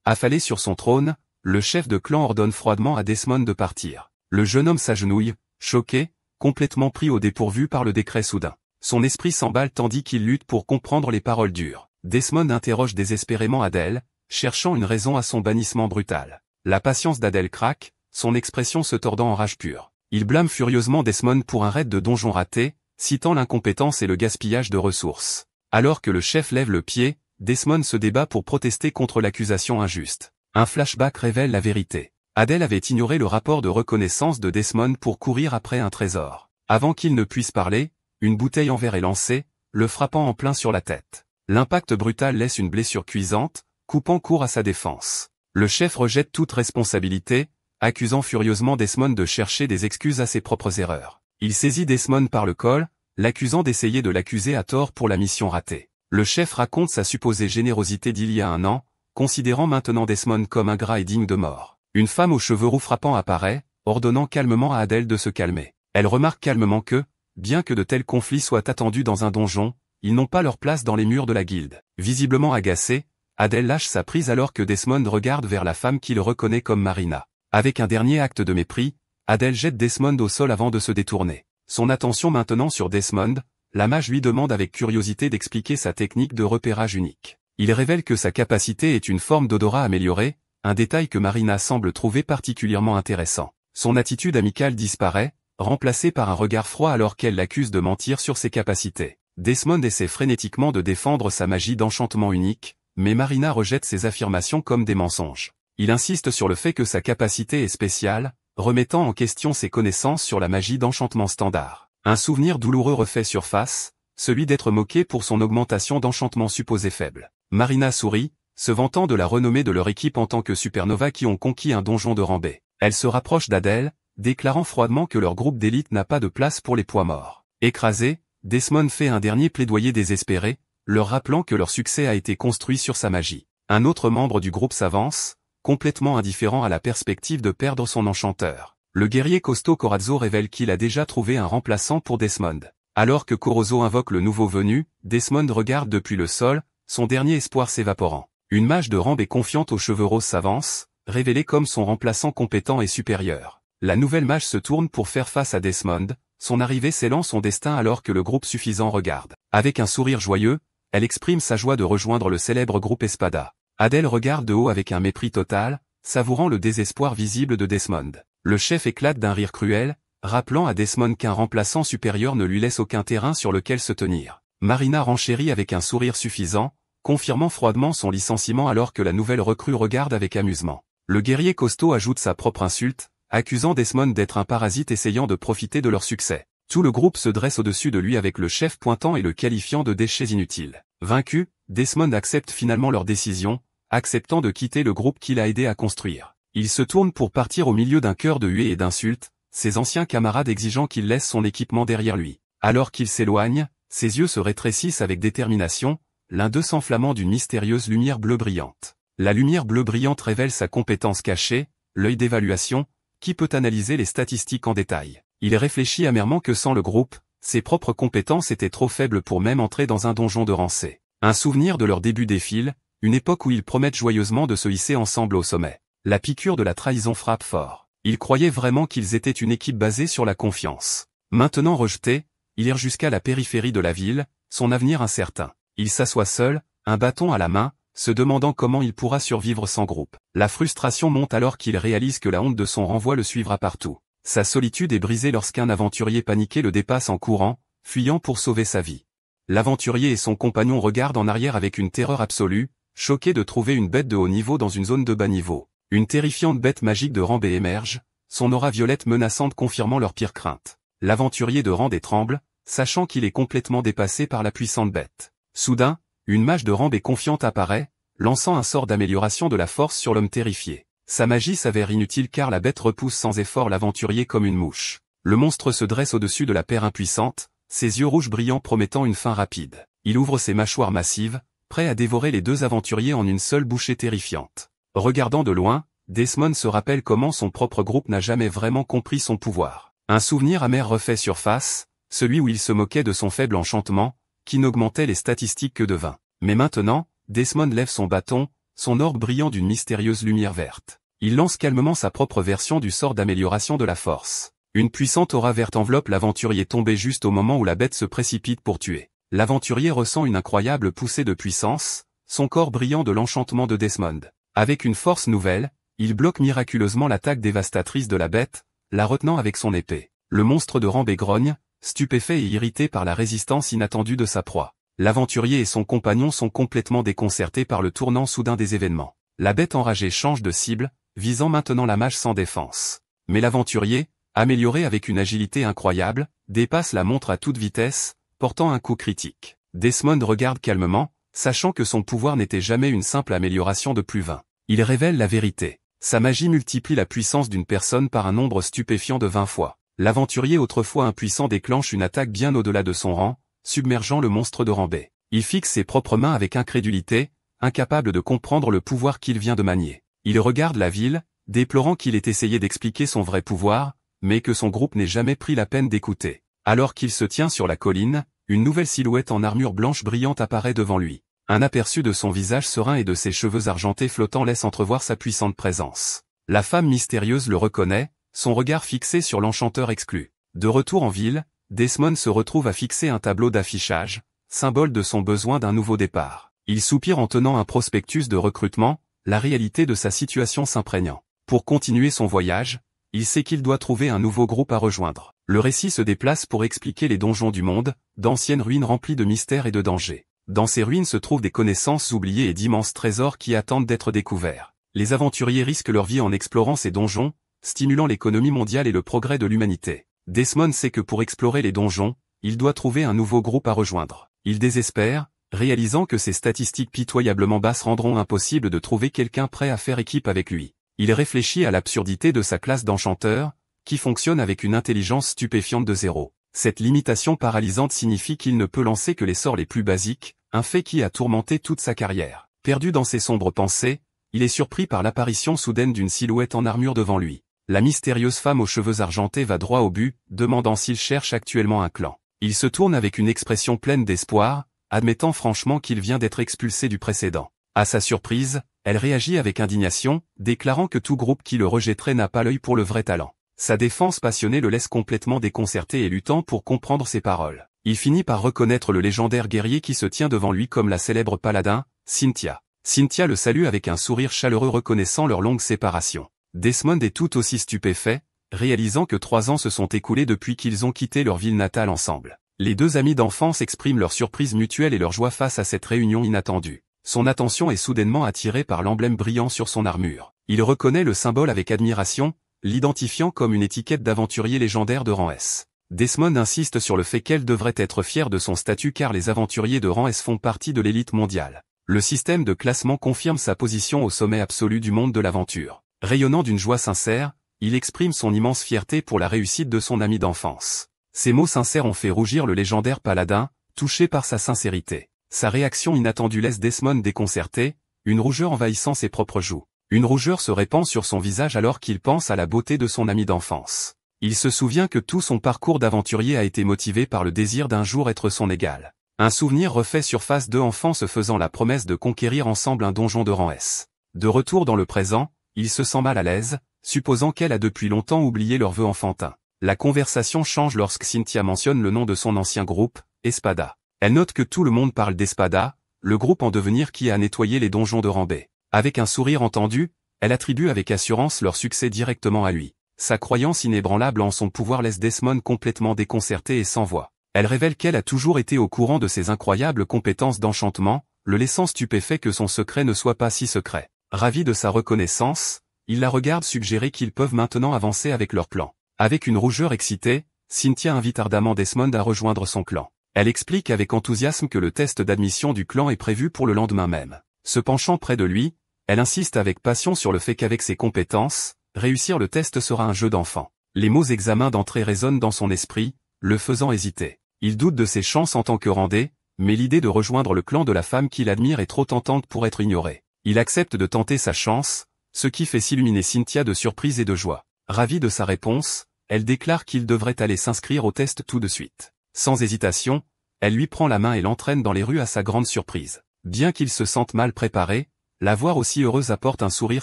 Affalé sur son trône, le chef de clan ordonne froidement à Desmond de partir. Le jeune homme s'agenouille, choqué, complètement pris au dépourvu par le décret soudain. Son esprit s'emballe tandis qu'il lutte pour comprendre les paroles dures. Desmond interroge désespérément Adèle, cherchant une raison à son bannissement brutal. La patience d'Adèle craque, son expression se tordant en rage pure. Il blâme furieusement Desmond pour un raid de donjon raté, citant l'incompétence et le gaspillage de ressources. Alors que le chef lève le pied, Desmond se débat pour protester contre l'accusation injuste. Un flashback révèle la vérité. Adèle avait ignoré le rapport de reconnaissance de Desmond pour courir après un trésor. Avant qu'il ne puisse parler, une bouteille en verre est lancée, le frappant en plein sur la tête. L'impact brutal laisse une blessure cuisante, coupant court à sa défense. Le chef rejette toute responsabilité, accusant furieusement Desmond de chercher des excuses à ses propres erreurs. Il saisit Desmond par le col, l'accusant d'essayer de l'accuser à tort pour la mission ratée. Le chef raconte sa supposée générosité d'il y a un an, considérant maintenant Desmond comme ingrat et digne de mort. Une femme aux cheveux roux frappants apparaît, ordonnant calmement à Adèle de se calmer. Elle remarque calmement que, bien que de tels conflits soient attendus dans un donjon, ils n'ont pas leur place dans les murs de la guilde. Visiblement agacée, Adèle lâche sa prise alors que Desmond regarde vers la femme qu'il reconnaît comme Marina. Avec un dernier acte de mépris, Adèle jette Desmond au sol avant de se détourner. Son attention maintenant sur Desmond, la mage lui demande avec curiosité d'expliquer sa technique de repérage unique. Il révèle que sa capacité est une forme d'odorat améliorée, un détail que Marina semble trouver particulièrement intéressant. Son attitude amicale disparaît, remplacée par un regard froid alors qu'elle l'accuse de mentir sur ses capacités. Desmond essaie frénétiquement de défendre sa magie d'enchantement unique, mais Marina rejette ses affirmations comme des mensonges. Il insiste sur le fait que sa capacité est spéciale, remettant en question ses connaissances sur la magie d'enchantement standard. Un souvenir douloureux refait surface, celui d'être moqué pour son augmentation d'enchantement supposée faible. Marina sourit, se vantant de la renommée de leur équipe en tant que supernova qui ont conquis un donjon de rang B. Elle se rapproche d'Adèle, déclarant froidement que leur groupe d'élite n'a pas de place pour les poids morts. Écrasé, Desmond fait un dernier plaidoyer désespéré, leur rappelant que leur succès a été construit sur sa magie. Un autre membre du groupe s'avance, complètement indifférent à la perspective de perdre son enchanteur. Le guerrier costaud Corazzo révèle qu'il a déjà trouvé un remplaçant pour Desmond. Alors que Corazzo invoque le nouveau venu, Desmond regarde depuis le sol, son dernier espoir s'évaporant. Une mage de rambe et confiante aux cheveux roses s'avance, révélée comme son remplaçant compétent et supérieur. La nouvelle mage se tourne pour faire face à Desmond, son arrivée scellant son destin alors que le groupe suffisant regarde. Avec un sourire joyeux, elle exprime sa joie de rejoindre le célèbre groupe Espada. Adèle regarde de haut avec un mépris total, savourant le désespoir visible de Desmond. Le chef éclate d'un rire cruel, rappelant à Desmond qu'un remplaçant supérieur ne lui laisse aucun terrain sur lequel se tenir. Marina renchérit avec un sourire suffisant, confirmant froidement son licenciement alors que la nouvelle recrue regarde avec amusement. Le guerrier costaud ajoute sa propre insulte, accusant Desmond d'être un parasite essayant de profiter de leur succès. Tout le groupe se dresse au-dessus de lui avec le chef pointant et le qualifiant de déchets inutiles. Vaincu, Desmond accepte finalement leur décision, acceptant de quitter le groupe qu'il a aidé à construire. Il se tourne pour partir au milieu d'un chœur de huées et d'insultes, ses anciens camarades exigeant qu'il laisse son équipement derrière lui. Alors qu'il s'éloigne, ses yeux se rétrécissent avec détermination, l'un d'eux s'enflammant d'une mystérieuse lumière bleue brillante. La lumière bleue brillante révèle sa compétence cachée, l'œil d'évaluation, qui peut analyser les statistiques en détail. Il réfléchit amèrement que sans le groupe, ses propres compétences étaient trop faibles pour même entrer dans un donjon de rang C. Un souvenir de leur début défile, une époque où ils promettent joyeusement de se hisser ensemble au sommet. La piqûre de la trahison frappe fort. Ils croyaient vraiment qu'ils étaient une équipe basée sur la confiance. Maintenant rejeté, il erre jusqu'à la périphérie de la ville, son avenir incertain. Il s'assoit seul, un bâton à la main, se demandant comment il pourra survivre sans groupe. La frustration monte alors qu'il réalise que la honte de son renvoi le suivra partout. Sa solitude est brisée lorsqu'un aventurier paniqué le dépasse en courant, fuyant pour sauver sa vie. L'aventurier et son compagnon regardent en arrière avec une terreur absolue, choqués de trouver une bête de haut niveau dans une zone de bas niveau. Une terrifiante bête magique de rang B émerge, son aura violette menaçante confirmant leur pire crainte. L'aventurier de rang D tremble, sachant qu'il est complètement dépassé par la puissante bête. Soudain, une mage de rang B confiante apparaît, lançant un sort d'amélioration de la force sur l'homme terrifié. Sa magie s'avère inutile car la bête repousse sans effort l'aventurier comme une mouche. Le monstre se dresse au-dessus de la paire impuissante, ses yeux rouges brillants promettant une fin rapide. Il ouvre ses mâchoires massives, prêt à dévorer les deux aventuriers en une seule bouchée terrifiante. Regardant de loin, Desmond se rappelle comment son propre groupe n'a jamais vraiment compris son pouvoir. Un souvenir amer refait surface, celui où il se moquait de son faible enchantement, qui n'augmentait les statistiques que de 20. Mais maintenant, Desmond lève son bâton, son orbe brillant d'une mystérieuse lumière verte. Il lance calmement sa propre version du sort d'amélioration de la force. Une puissante aura verte enveloppe l'aventurier tombé juste au moment où la bête se précipite pour tuer. L'aventurier ressent une incroyable poussée de puissance, son corps brillant de l'enchantement de Desmond. Avec une force nouvelle, il bloque miraculeusement l'attaque dévastatrice de la bête, la retenant avec son épée. Le monstre de Rambé grogne, stupéfait et irrité par la résistance inattendue de sa proie. L'aventurier et son compagnon sont complètement déconcertés par le tournant soudain des événements. La bête enragée change de cible, visant maintenant la mage sans défense. Mais l'aventurier, amélioré avec une agilité incroyable, dépasse la montre à toute vitesse, portant un coup critique. Desmond regarde calmement, sachant que son pouvoir n'était jamais une simple amélioration de +20. Il révèle la vérité. Sa magie multiplie la puissance d'une personne par un nombre stupéfiant de 20 fois. L'aventurier autrefois impuissant déclenche une attaque bien au-delà de son rang, submergeant le monstre de Rambé. Il fixe ses propres mains avec incrédulité, incapable de comprendre le pouvoir qu'il vient de manier. Il regarde la ville, déplorant qu'il ait essayé d'expliquer son vrai pouvoir, mais que son groupe n'ait jamais pris la peine d'écouter. Alors qu'il se tient sur la colline, une nouvelle silhouette en armure blanche brillante apparaît devant lui. Un aperçu de son visage serein et de ses cheveux argentés flottants laisse entrevoir sa puissante présence. La femme mystérieuse le reconnaît, son regard fixé sur l'enchanteur exclu. De retour en ville, Desmond se retrouve à fixer un tableau d'affichage, symbole de son besoin d'un nouveau départ. Il soupire en tenant un prospectus de recrutement, la réalité de sa situation s'imprégnant. Pour continuer son voyage, il sait qu'il doit trouver un nouveau groupe à rejoindre. Le récit se déplace pour expliquer les donjons du monde, d'anciennes ruines remplies de mystères et de dangers. Dans ces ruines se trouvent des connaissances oubliées et d'immenses trésors qui attendent d'être découverts. Les aventuriers risquent leur vie en explorant ces donjons, stimulant l'économie mondiale et le progrès de l'humanité. Desmond sait que pour explorer les donjons, il doit trouver un nouveau groupe à rejoindre. Il désespère, réalisant que ses statistiques pitoyablement basses rendront impossible de trouver quelqu'un prêt à faire équipe avec lui. Il réfléchit à l'absurdité de sa classe d'enchanteur, qui fonctionne avec une intelligence stupéfiante de 0. Cette limitation paralysante signifie qu'il ne peut lancer que les sorts les plus basiques, un fait qui a tourmenté toute sa carrière. Perdu dans ses sombres pensées, il est surpris par l'apparition soudaine d'une silhouette en armure devant lui. La mystérieuse femme aux cheveux argentés va droit au but, demandant s'il cherche actuellement un clan. Il se tourne avec une expression pleine d'espoir, admettant franchement qu'il vient d'être expulsé du précédent. À sa surprise, elle réagit avec indignation, déclarant que tout groupe qui le rejetterait n'a pas l'œil pour le vrai talent. Sa défense passionnée le laisse complètement déconcerté et luttant pour comprendre ses paroles. Il finit par reconnaître le légendaire guerrier qui se tient devant lui comme la célèbre paladin, Cynthia. Cynthia le salue avec un sourire chaleureux reconnaissant leur longue séparation. Desmond est tout aussi stupéfait, réalisant que 3 ans se sont écoulés depuis qu'ils ont quitté leur ville natale ensemble. Les deux amis d'enfance expriment leur surprise mutuelle et leur joie face à cette réunion inattendue. Son attention est soudainement attirée par l'emblème brillant sur son armure. Il reconnaît le symbole avec admiration, l'identifiant comme une étiquette d'aventurier légendaire de rang S. Desmond insiste sur le fait qu'elle devrait être fière de son statut car les aventuriers de rang S font partie de l'élite mondiale. Le système de classement confirme sa position au sommet absolu du monde de l'aventure. Rayonnant d'une joie sincère, il exprime son immense fierté pour la réussite de son ami d'enfance. Ces mots sincères ont fait rougir le légendaire paladin, touché par sa sincérité. Sa réaction inattendue laisse Desmond déconcerté, une rougeur envahissant ses propres joues. Une rougeur se répand sur son visage alors qu'il pense à la beauté de son ami d'enfance. Il se souvient que tout son parcours d'aventurier a été motivé par le désir d'un jour être son égal. Un souvenir refait surface deux enfants se faisant la promesse de conquérir ensemble un donjon de rang S. De retour dans le présent, il se sent mal à l'aise, supposant qu'elle a depuis longtemps oublié leur vœu enfantin. La conversation change lorsque Cynthia mentionne le nom de son ancien groupe, Espada. Elle note que tout le monde parle d'Espada, le groupe en devenir qui a nettoyé les donjons de Rambé. Avec un sourire entendu, elle attribue avec assurance leur succès directement à lui. Sa croyance inébranlable en son pouvoir laisse Desmond complètement déconcerté et sans voix. Elle révèle qu'elle a toujours été au courant de ses incroyables compétences d'enchantement, le laissant stupéfait que son secret ne soit pas si secret. Ravi de sa reconnaissance, il la regarde suggérer qu'ils peuvent maintenant avancer avec leur plan. Avec une rougeur excitée, Cynthia invite ardemment Desmond à rejoindre son clan. Elle explique avec enthousiasme que le test d'admission du clan est prévu pour le lendemain même. Se penchant près de lui, elle insiste avec passion sur le fait qu'avec ses compétences, réussir le test sera un jeu d'enfant. Les mots examen d'entrée résonnent dans son esprit, le faisant hésiter. Il doute de ses chances en tant que Randé, mais l'idée de rejoindre le clan de la femme qu'il admire est trop tentante pour être ignorée. Il accepte de tenter sa chance, ce qui fait s'illuminer Cynthia de surprise et de joie. Ravie de sa réponse, elle déclare qu'il devrait aller s'inscrire au test tout de suite. Sans hésitation, elle lui prend la main et l'entraîne dans les rues à sa grande surprise. Bien qu'il se sente mal préparé, La voir aussi heureuse apporte un sourire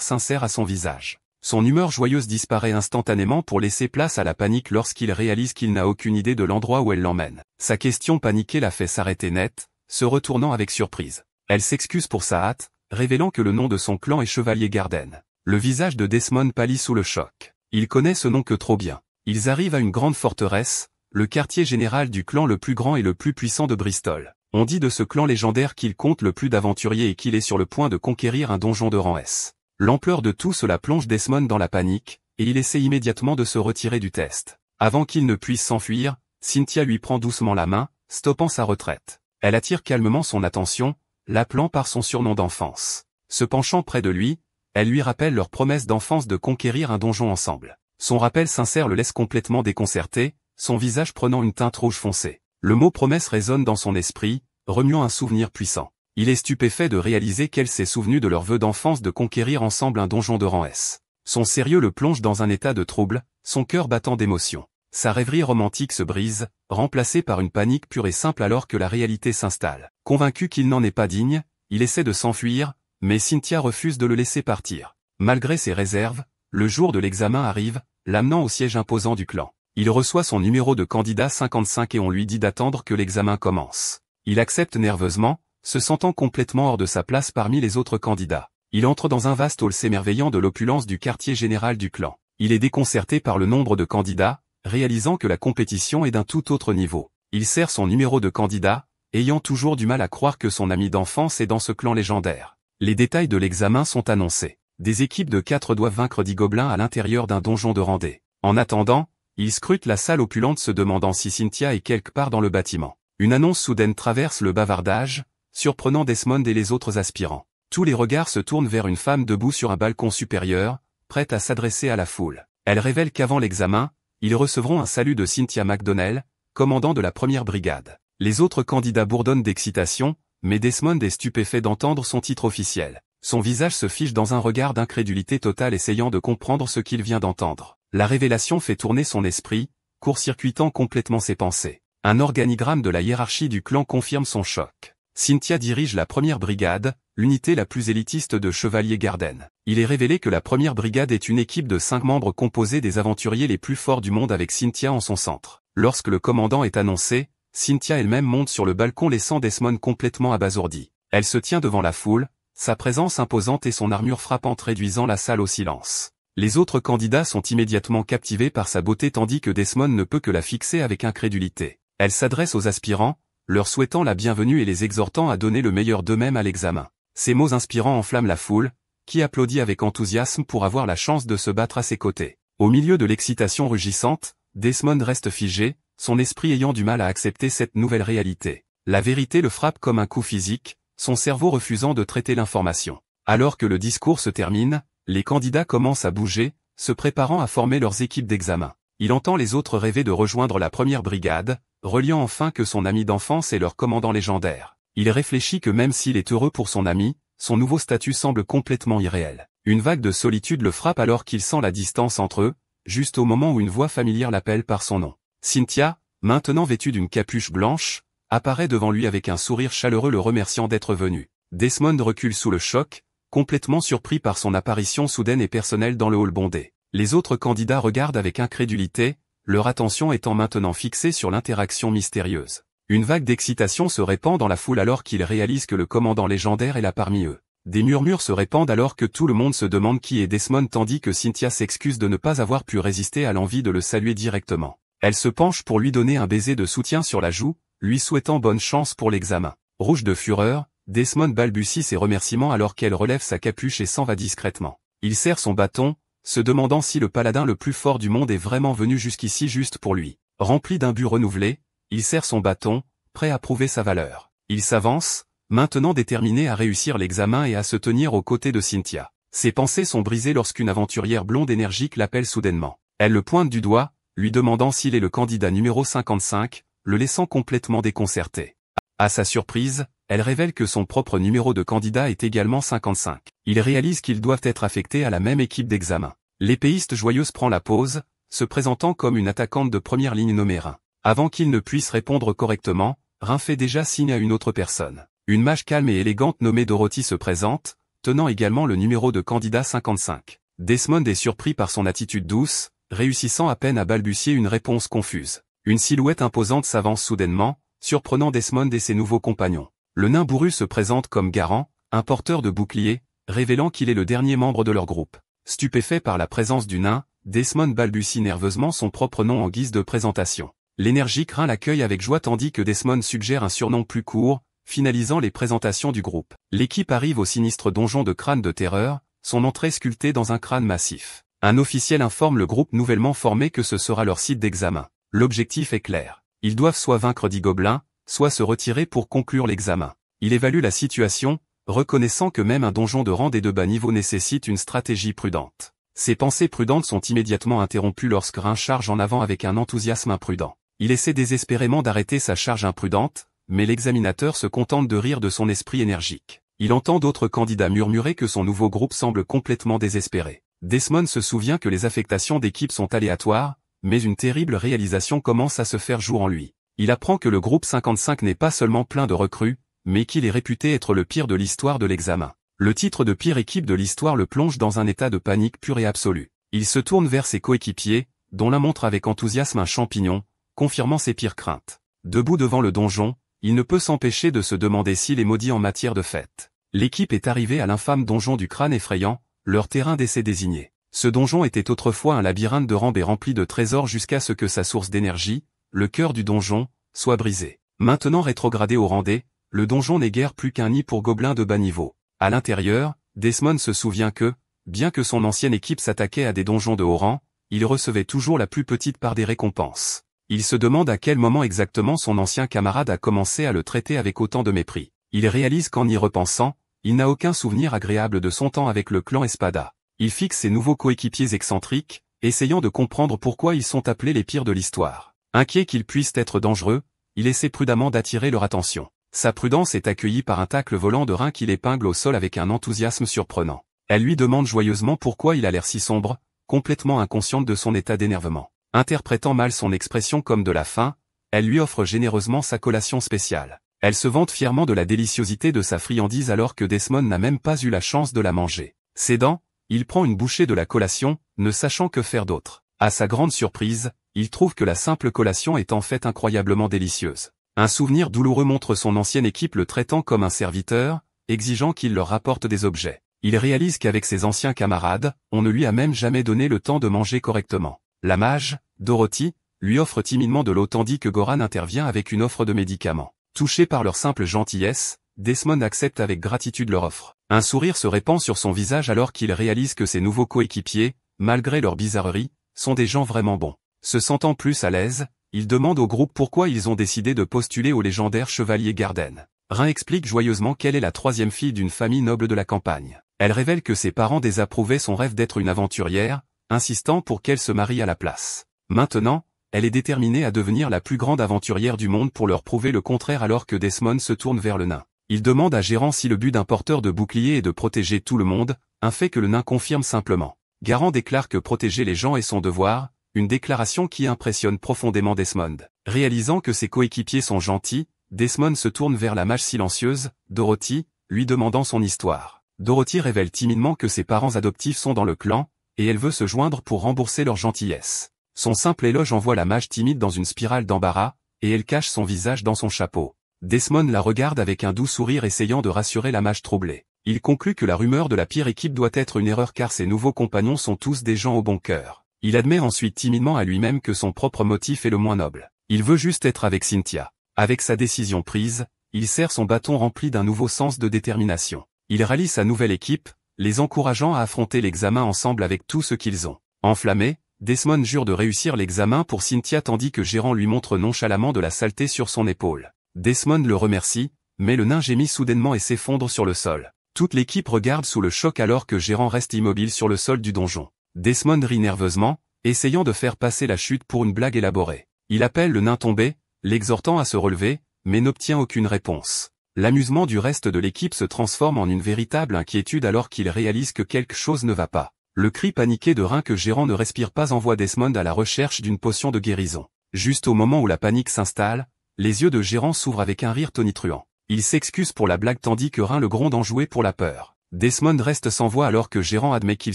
sincère à son visage. Son humeur joyeuse disparaît instantanément pour laisser place à la panique lorsqu'il réalise qu'il n'a aucune idée de l'endroit où elle l'emmène. Sa question paniquée la fait s'arrêter net, se retournant avec surprise. Elle s'excuse pour sa hâte, révélant que le nom de son clan est Chevalier Garden. Le visage de Desmond pâlit sous le choc. Il connaît ce nom que trop bien. Ils arrivent à une grande forteresse, le quartier général du clan le plus grand et le plus puissant de Bristol. On dit de ce clan légendaire qu'il compte le plus d'aventuriers et qu'il est sur le point de conquérir un donjon de rang S. L'ampleur de tout cela plonge Desmond dans la panique, et il essaie immédiatement de se retirer du test. Avant qu'il ne puisse s'enfuir, Cynthia lui prend doucement la main, stoppant sa retraite. Elle attire calmement son attention, l'appelant par son surnom d'enfance. Se penchant près de lui, elle lui rappelle leur promesse d'enfance de conquérir un donjon ensemble. Son rappel sincère le laisse complètement déconcerté, son visage prenant une teinte rouge foncé. Le mot promesse résonne dans son esprit, remuant un souvenir puissant. Il est stupéfait de réaliser qu'elle s'est souvenue de leur vœu d'enfance de conquérir ensemble un donjon de rang S. Son sérieux le plonge dans un état de trouble, son cœur battant d'émotion. Sa rêverie romantique se brise, remplacée par une panique pure et simple alors que la réalité s'installe. Convaincu qu'il n'en est pas digne, il essaie de s'enfuir, mais Cynthia refuse de le laisser partir. Malgré ses réserves, le jour de l'examen arrive, l'amenant au siège imposant du clan. Il reçoit son numéro de candidat 55 et on lui dit d'attendre que l'examen commence. Il accepte nerveusement, se sentant complètement hors de sa place parmi les autres candidats. Il entre dans un vaste hall s'émerveillant de l'opulence du quartier général du clan. Il est déconcerté par le nombre de candidats, réalisant que la compétition est d'un tout autre niveau. Il serre son numéro de candidat, ayant toujours du mal à croire que son ami d'enfance est dans ce clan légendaire. Les détails de l'examen sont annoncés. Des équipes de 4 doivent vaincre 10 gobelins à l'intérieur d'un donjon de randée. En attendant, il scrute la salle opulente se demandant si Cynthia est quelque part dans le bâtiment. Une annonce soudaine traverse le bavardage, surprenant Desmond et les autres aspirants. Tous les regards se tournent vers une femme debout sur un balcon supérieur, prête à s'adresser à la foule. Elle révèle qu'avant l'examen, ils recevront un salut de Cynthia McDonnell, commandant de la première brigade. Les autres candidats bourdonnent d'excitation, mais Desmond est stupéfait d'entendre son titre officiel. Son visage se fige dans un regard d'incrédulité totale essayant de comprendre ce qu'il vient d'entendre. La révélation fait tourner son esprit, court-circuitant complètement ses pensées. Un organigramme de la hiérarchie du clan confirme son choc. Cynthia dirige la première brigade, l'unité la plus élitiste de Chevalier Garden. Il est révélé que la première brigade est une équipe de 5 membres composée des aventuriers les plus forts du monde avec Cynthia en son centre. Lorsque le commandant est annoncé, Cynthia elle-même monte sur le balcon laissant Desmond complètement abasourdi. Elle se tient devant la foule, sa présence imposante et son armure frappante réduisant la salle au silence. Les autres candidats sont immédiatement captivés par sa beauté tandis que Desmond ne peut que la fixer avec incrédulité. Elle s'adresse aux aspirants, leur souhaitant la bienvenue et les exhortant à donner le meilleur d'eux-mêmes à l'examen. Ces mots inspirants enflamment la foule, qui applaudit avec enthousiasme pour avoir la chance de se battre à ses côtés. Au milieu de l'excitation rugissante, Desmond reste figé, son esprit ayant du mal à accepter cette nouvelle réalité. La vérité le frappe comme un coup physique, son cerveau refusant de traiter l'information. Alors que le discours se termine, les candidats commencent à bouger, se préparant à former leurs équipes d'examen. Il entend les autres rêver de rejoindre la première brigade, reliant enfin que son ami d'enfance est leur commandant légendaire. Il réfléchit que même s'il est heureux pour son ami, son nouveau statut semble complètement irréel. Une vague de solitude le frappe alors qu'il sent la distance entre eux, juste au moment où une voix familière l'appelle par son nom. Cynthia, maintenant vêtue d'une capuche blanche, apparaît devant lui avec un sourire chaleureux le remerciant d'être venu. Desmond recule sous le choc, complètement surpris par son apparition soudaine et personnelle dans le hall bondé. Les autres candidats regardent avec incrédulité, leur attention étant maintenant fixée sur l'interaction mystérieuse. Une vague d'excitation se répand dans la foule alors qu'ils réalisent que le commandant légendaire est là parmi eux. Des murmures se répandent alors que tout le monde se demande qui est Desmond tandis que Cynthia s'excuse de ne pas avoir pu résister à l'envie de le saluer directement. Elle se penche pour lui donner un baiser de soutien sur la joue, lui souhaitant bonne chance pour l'examen. Rouge de fureur, Desmond balbutie ses remerciements alors qu'elle relève sa capuche et s'en va discrètement. Il serre son bâton, se demandant si le paladin le plus fort du monde est vraiment venu jusqu'ici juste pour lui. Rempli d'un but renouvelé, il serre son bâton, prêt à prouver sa valeur. Il s'avance, maintenant déterminé à réussir l'examen et à se tenir aux côtés de Cynthia. Ses pensées sont brisées lorsqu'une aventurière blonde énergique l'appelle soudainement. Elle le pointe du doigt, lui demandant s'il est le candidat numéro 55, le laissant complètement déconcerté. À sa surprise, elle révèle que son propre numéro de candidat est également 55. Il réalise qu'ils doivent être affectés à la même équipe d'examen. L'épéiste joyeuse prend la pose, se présentant comme une attaquante de première ligne nommée Rin. Avant qu'il ne puisse répondre correctement, Rin fait déjà signe à une autre personne. Une mage calme et élégante nommée Dorothy se présente, tenant également le numéro de candidat 55. Desmond est surpris par son attitude douce, réussissant à peine à balbutier une réponse confuse. Une silhouette imposante s'avance soudainement, surprenant Desmond et ses nouveaux compagnons. Le nain bourru se présente comme garant, un porteur de bouclier, révélant qu'il est le dernier membre de leur groupe. Stupéfait par la présence du nain, Desmond balbutie nerveusement son propre nom en guise de présentation. L'énergique Rin l'accueille avec joie tandis que Desmond suggère un surnom plus court, finalisant les présentations du groupe. L'équipe arrive au sinistre donjon de crâne de terreur, son entrée sculptée dans un crâne massif. Un officiel informe le groupe nouvellement formé que ce sera leur site d'examen. L'objectif est clair. Ils doivent soit vaincre 10 gobelins, soit se retirer pour conclure l'examen. Il évalue la situation, reconnaissant que même un donjon de rang des de bas niveau nécessite une stratégie prudente. Ses pensées prudentes sont immédiatement interrompues lorsque Rin charge en avant avec un enthousiasme imprudent. Il essaie désespérément d'arrêter sa charge imprudente, mais l'examinateur se contente de rire de son esprit énergique. Il entend d'autres candidats murmurer que son nouveau groupe semble complètement désespéré. Desmond se souvient que les affectations d'équipe sont aléatoires, mais une terrible réalisation commence à se faire jour en lui. Il apprend que le groupe 55 n'est pas seulement plein de recrues, mais qu'il est réputé être le pire de l'histoire de l'examen. Le titre de pire équipe de l'histoire le plonge dans un état de panique pure et absolue. Il se tourne vers ses coéquipiers, dont l'un montre avec enthousiasme un champignon, confirmant ses pires craintes. Debout devant le donjon, il ne peut s'empêcher de se demander s'il est maudit en matière de fête. L'équipe est arrivée à l'infâme donjon du crâne effrayant, leur terrain d'essai désigné. Ce donjon était autrefois un labyrinthe de rambes et rempli de trésors jusqu'à ce que sa source d'énergie, le cœur du donjon, soit brisée. Maintenant rétrogradé au randé, le donjon n'est guère plus qu'un nid pour gobelins de bas niveau. À l'intérieur, Desmond se souvient que, bien que son ancienne équipe s'attaquait à des donjons de haut rang, il recevait toujours la plus petite part des récompenses. Il se demande à quel moment exactement son ancien camarade a commencé à le traiter avec autant de mépris. Il réalise qu'en y repensant, il n'a aucun souvenir agréable de son temps avec le clan Espada. Il fixe ses nouveaux coéquipiers excentriques, essayant de comprendre pourquoi ils sont appelés les pires de l'histoire. Inquiet qu'ils puissent être dangereux, il essaie prudemment d'attirer leur attention. Sa prudence est accueillie par un tacle volant de Rin qui l'épingle au sol avec un enthousiasme surprenant. Elle lui demande joyeusement pourquoi il a l'air si sombre, complètement inconsciente de son état d'énervement. Interprétant mal son expression comme de la faim, elle lui offre généreusement sa collation spéciale. Elle se vante fièrement de la déliciosité de sa friandise alors que Desmond n'a même pas eu la chance de la manger. Cédant, il prend une bouchée de la collation, ne sachant que faire d'autre. À sa grande surprise, il trouve que la simple collation est en fait incroyablement délicieuse. Un souvenir douloureux montre son ancienne équipe le traitant comme un serviteur, exigeant qu'il leur rapporte des objets. Il réalise qu'avec ses anciens camarades, on ne lui a même jamais donné le temps de manger correctement. La mage, Dorothy, lui offre timidement de l'eau tandis que Goran intervient avec une offre de médicaments. Touché par leur simple gentillesse, Desmond accepte avec gratitude leur offre. Un sourire se répand sur son visage alors qu'il réalise que ses nouveaux coéquipiers, malgré leur bizarrerie, sont des gens vraiment bons. Se sentant plus à l'aise, il demande au groupe pourquoi ils ont décidé de postuler au légendaire chevalier Garden. Rin explique joyeusement qu'elle est la troisième fille d'une famille noble de la campagne. Elle révèle que ses parents désapprouvaient son rêve d'être une aventurière, insistant pour qu'elle se marie à la place. Maintenant, elle est déterminée à devenir la plus grande aventurière du monde pour leur prouver le contraire alors que Desmond se tourne vers le nain. Il demande à Gérant si le but d'un porteur de bouclier est de protéger tout le monde, un fait que le nain confirme simplement. Garant déclare que protéger les gens est son devoir, une déclaration qui impressionne profondément Desmond. Réalisant que ses coéquipiers sont gentils, Desmond se tourne vers la mage silencieuse, Dorothy, lui demandant son histoire. Dorothy révèle timidement que ses parents adoptifs sont dans le clan, et elle veut se joindre pour rembourser leur gentillesse. Son simple éloge envoie la mage timide dans une spirale d'embarras, et elle cache son visage dans son chapeau. Desmond la regarde avec un doux sourire essayant de rassurer la mage troublée. Il conclut que la rumeur de la pire équipe doit être une erreur car ses nouveaux compagnons sont tous des gens au bon cœur. Il admet ensuite timidement à lui-même que son propre motif est le moins noble. Il veut juste être avec Cynthia. Avec sa décision prise, il serre son bâton rempli d'un nouveau sens de détermination. Il rallie sa nouvelle équipe, les encourageant à affronter l'examen ensemble avec tout ce qu'ils ont. Enflammé, Desmond jure de réussir l'examen pour Cynthia tandis que Gérant lui montre nonchalamment de la saleté sur son épaule. Desmond le remercie, mais le nain gémit soudainement et s'effondre sur le sol. Toute l'équipe regarde sous le choc alors que Gérant reste immobile sur le sol du donjon. Desmond rit nerveusement, essayant de faire passer la chute pour une blague élaborée. Il appelle le nain tombé, l'exhortant à se relever, mais n'obtient aucune réponse. L'amusement du reste de l'équipe se transforme en une véritable inquiétude alors qu'il réalise que quelque chose ne va pas. Le cri paniqué de Rin que Gérant ne respire pas envoie Desmond à la recherche d'une potion de guérison. Juste au moment où la panique s'installe, les yeux de Gérant s'ouvrent avec un rire tonitruant. Il s'excuse pour la blague tandis que Rin le gronde enjoué pour la peur. Desmond reste sans voix alors que Gérant admet qu'il